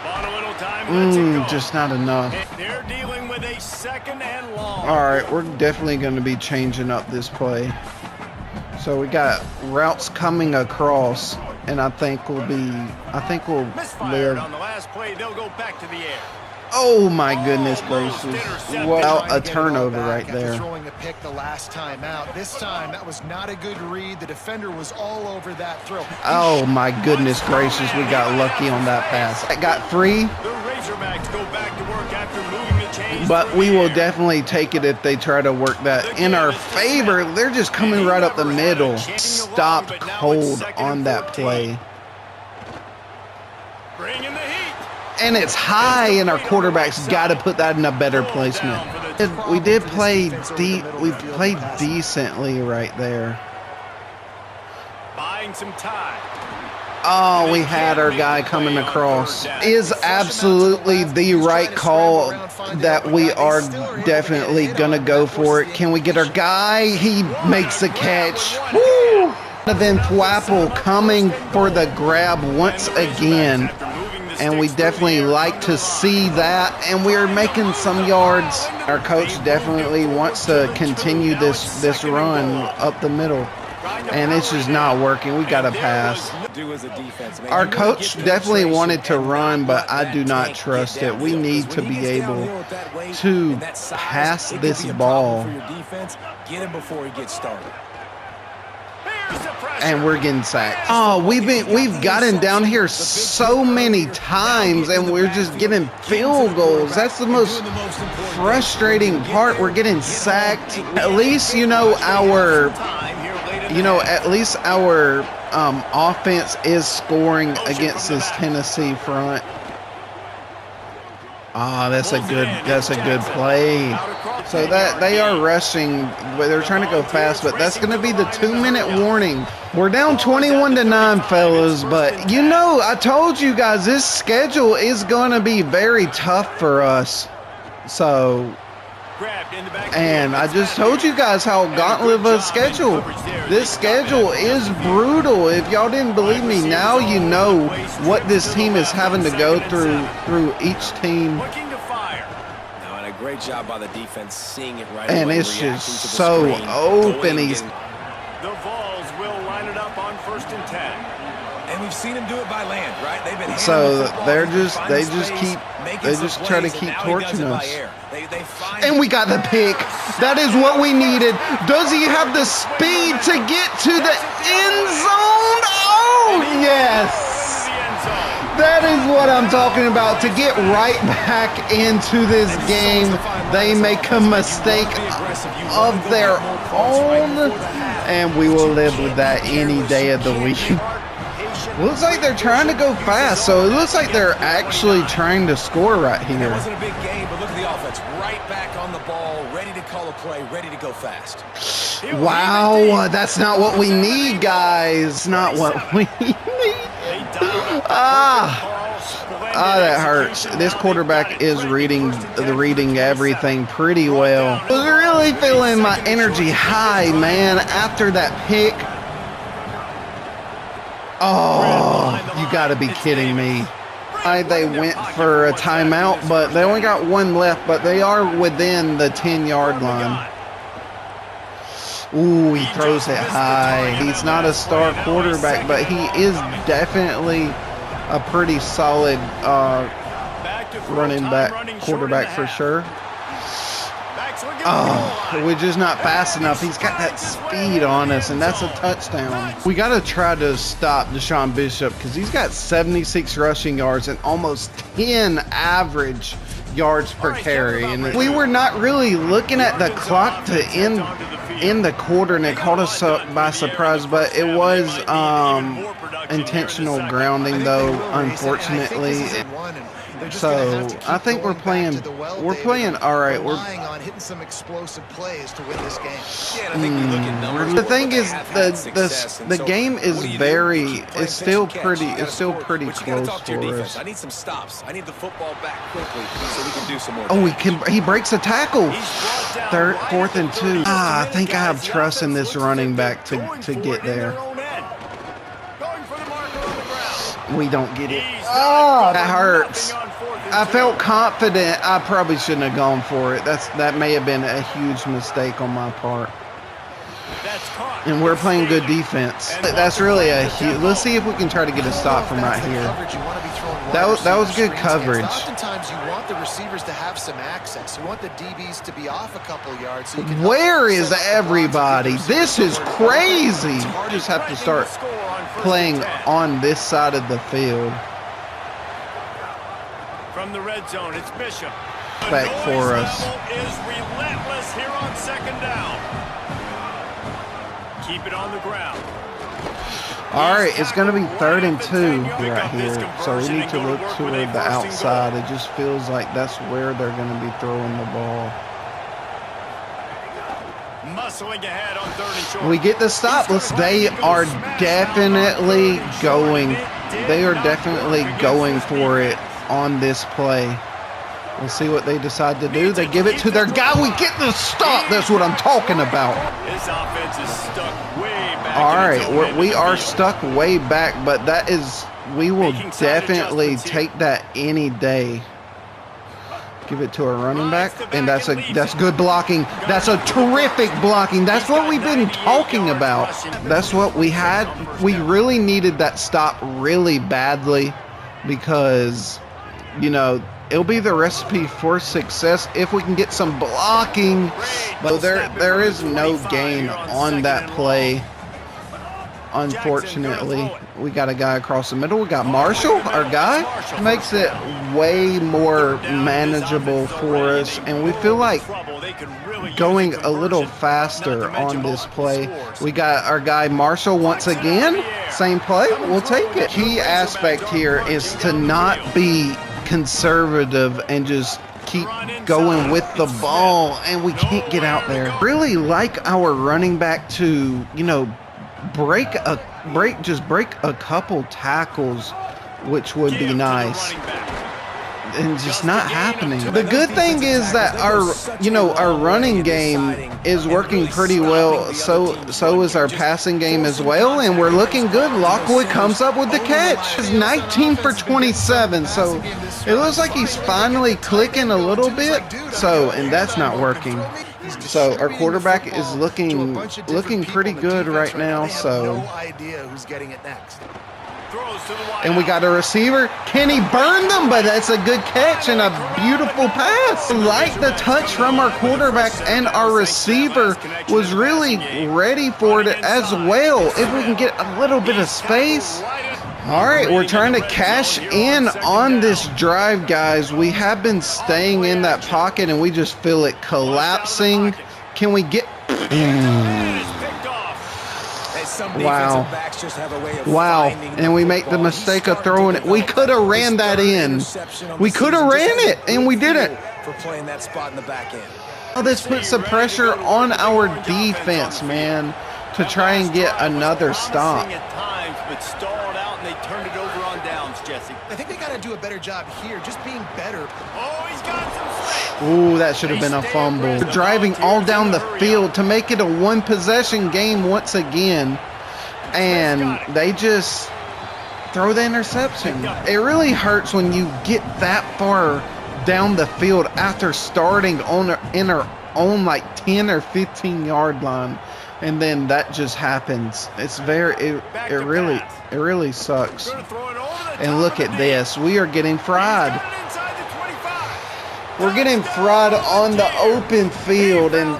On a little time, just not enough. They're dealing with a 2nd and long. All right, we're definitely going to be changing up this play. So we got routes coming across, and I think we'll Misfired live. on the last play, they'll go back to the air. Oh my goodness gracious. Wow, a turnover right there. Throwing a pick the last time out. This time, that was not a good read. The defender was all over that throw. Oh my goodness gracious, we got lucky on that pass. It got free. The Razorbacks go back to work after moving the chains. But we will definitely take it if they try to work that in our favor. They're just coming right up the middle. Stopped cold on that play. Bring in the heat. And it's high, and our quarterback's got to put that in a better placement. We did play we played decently right there. Buying some time. Oh, we had our guy coming across. Is absolutely the right call that we are definitely going to go for it. Can we get our guy? He makes the catch. Woo! Van Thwapple coming for the grab once again. And we definitely like to see that, and we're making some yards. Our coach definitely wants to continue this run up the middle, and it's just not working. We got to pass. Our coach definitely wanted to run, but I do not trust it. We need to be able to pass this ball. Get him before he gets started. And we're getting sacked. Oh, we've gotten down here so many times, and we're just getting field goals. That's the most frustrating part. We're getting sacked. At least our offense is scoring against this Tennessee front. Ah, that's a good play. So that they are rushing, but they're trying to go fast, but that's going to be the 2-minute warning. We're down 21-9, fellas, but I told you guys this schedule is going to be very tough for us. So, and I just told you guys how gauntlet of a schedule. This schedule is brutal. If y'all didn't believe me, now you know what this team is having to go through each team. Great job by the defense seeing it right and away. It's just so open. The Vols will line it up on 1st and 10. And we've seen them do it by land, right? They've been so they just try to keep torching us. And we got the pick. That is what we needed. Does he have the speed to get to the end zone? Oh, yes. That is what I'm talking about. To get right back into this game, they make a mistake of their own, and we will live with that any day of the week. Looks like they're trying to go fast, so it looks like they're actually trying to score right here. It wasn't a big game, but look at the offense. Right back on the ball, ready to call a play, ready to go fast. Wow, that's not what we need, guys. Not what we need. That hurts. This quarterback is reading everything pretty well. I was really feeling my energy high, man, after that pick. Oh, you got to be kidding me. They went for a timeout, but they only got one left, but they are within the 10-yard line. Ooh, he throws it high. He's not a star quarterback, but he is definitely a pretty solid running back quarterback for sure. Oh, we're just not fast enough. He's got that speed on us, and that's a touchdown. We got to try to stop Deshaun Bishop because he's got 76 rushing yards and almost 10 average yards per carry. And we were not really looking at the clock to end the quarter, and it caught us by surprise, but it was intentional grounding, though, unfortunately. So I think we're playing all right. We're on hitting some explosive plays to win this game. The thing is, the game is it's still pretty close for us. I need some stops. I need the football back quickly so we can do some more. Oh, he breaks a tackle. 4th and 2. I think I have trust in this running back to get there. We don't get it. Oh, that hurts. I felt confident. I probably shouldn't have gone for it. That may have been a huge mistake on my part. And we're playing good defense. That's really a huge. Let's see if we can try to get a stop from right here. That was good coverage. Oftentimes you want the receivers to have some access. You want the DBs to be off a couple yards. So where is everybody? This is crazy. You just have to start playing on this side of the field. From the red zone, it's Bishop. Back for us. Is relentless here on 2nd down. Keep it on the ground. All right, it's going to be 3rd and 2 right here. So we need to look toward the outside. It just feels like that's where they're going to be throwing the ball. Muscling ahead on 3rd and short. We get the stop. They are definitely going. They are definitely going for it on this play. We'll see what they decide to do. They give it to their guy. We get the stop. That's what I'm talking about. This offense is stuck way back. All right, we are stuck way back, but that is, we will definitely take that any day. Give it to a running back, and that's good blocking. That's a terrific blocking. That's what we've been talking about. That's what we had. We really needed that stop really badly because, you know, it'll be the recipe for success if we can get some blocking. But there is no gain on that play. Unfortunately, we got a guy across the middle. We got Marshall, our guy. Makes it way more manageable for us, and we feel like going a little faster on this play. We got our guy Marshall once again. Same play. We'll take it. Key aspect here is to not be conservative and just keep going with the ball, and we can't get out there. Really like our running back to, you know, break a couple tackles, which would be nice, and just not happening. The good thing is that our running game is working pretty well. So is our passing game as well, and we're looking good. Lockwood comes up with the catch. It's 19 for 27, so it looks like he's finally clicking a little bit. So, and that's not working. So our quarterback is looking pretty good right now. So, and we got a receiver. Can he burn them? But that's a good catch and a beautiful pass. Like the touch from our quarterback, and our receiver was really ready for it as well. If we can get a little bit of space. All right, we're trying to cash in on this drive, guys. We have been staying in that pocket, and we just feel it collapsing. Can we get... Wow. Wow. And we make the mistake of throwing it. We could have ran that in. We could have ran it, and we didn't. For playing that spot in the back end. Oh, this puts some pressure on our defense, man, to try and get another stop. I think they got to do a better job here, just being better. Oh, he's got some space. Ooh, that should have been a fumble. We're driving all down the field to make it a one-possession game once again, and they just throw the interception. It really hurts when you get that far down the field after starting in our own like 10 or 15 yard line, and then that just happens. It's it really sucks. And look at this, we are getting fried. We're getting fried on the open field, and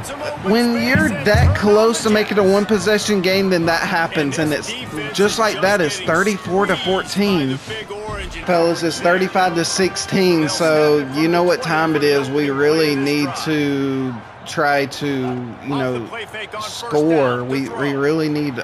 when you're that close to making a one possession game, then that happens, and it's just like that. It's 34-14. Fellas, it's 35-16, so you know what time it is. We really need to try to, score. We really need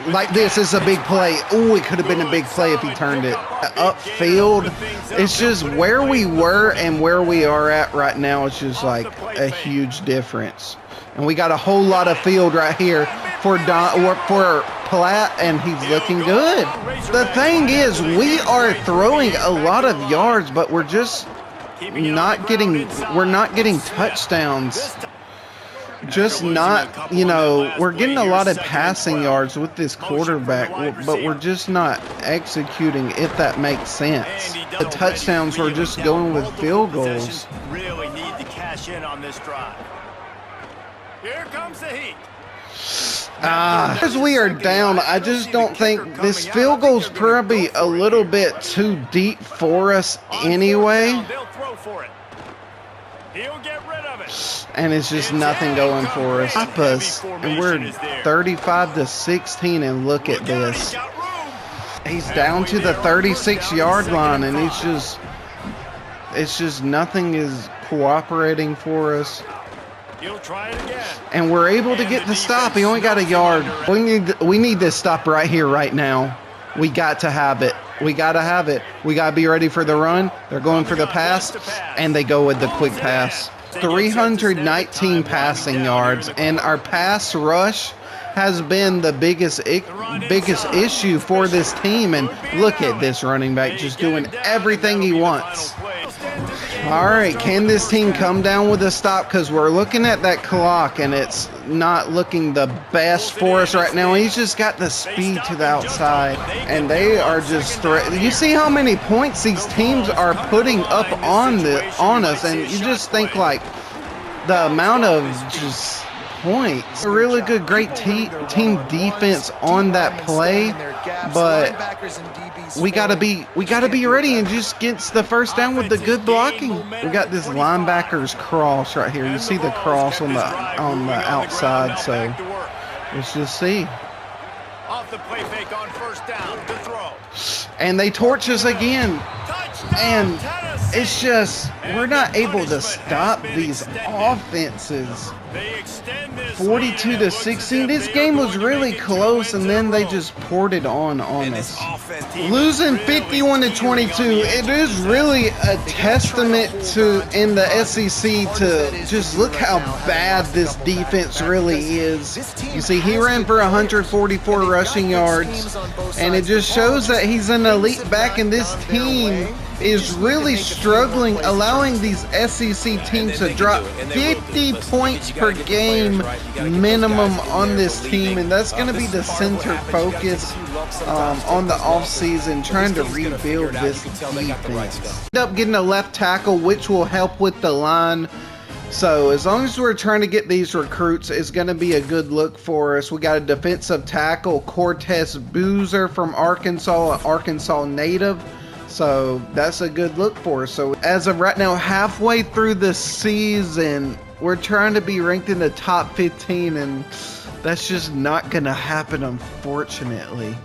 like this is a big play. Oh, it could have been a big play if he turned it upfield. It's just where we were and where we are at right now. It's just like a huge difference. And we got a whole lot of field right here for Platt, and he's looking good. The thing is, we are throwing a lot of yards, but we're just not getting touchdowns. Just not, we're getting a lot of passing yards with this quarterback, but we're just not executing, if that makes sense. The touchdowns, we're just going with field goals. Really need to cash in on this drive. Here comes the heat. As we are down, I just don't think this field goal's probably a little bit too deep for us anyway. They'll throw for it. He'll get rid of it. And it's just nothing going for us. And we're 35-16, and look at this. He's down to the 36-yard line, and it's just nothing is cooperating for us. He'll try it again. And we're able to get the stop. He only got a yard. We need this stop right here, right now. We got to have it. We got to have it. We got to be ready for the run. They're going for the pass, and they go with the quick pass. 319 passing yards, and our pass rush has been the biggest issue for this team. And look at this running back just doing everything he wants. All right, can this team come down with a stop? Because we're looking at that clock, and it's not looking the best for us right now. He's just got the speed to the outside, and they are just you see how many points these teams are putting up on us, and you just think like the amount of just points. A really good, great team defense on that play, but we gotta be ready and just gets the first down with the good blocking. We got this linebacker's cross right here. You see the cross on the outside, so let's just see. Off the play fake on first down to throw. And they torch us again. And it's just, we're not able to stop these offenses. 42-16. This game was really close, and then they just poured it on us. Losing 51-22, it is really a testament to in the SEC to just look how bad this defense really is. You see, he ran for 144 rushing yards, and it just shows that he's an elite back, and this team is really struggling, allowing these SEC teams to drop 50 points per game minimum on this team, and that's going to be the center focus on the offseason, trying to rebuild this defense. End up getting a left tackle, which will help with the line. So as long as we're trying to get these recruits, it's going to be a good look for us. We got a defensive tackle, Cortez Boozer from Arkansas, an Arkansas native. So that's a good look for us. So as of right now, halfway through the season, we're trying to be ranked in the top 15, and that's just not going to happen, unfortunately.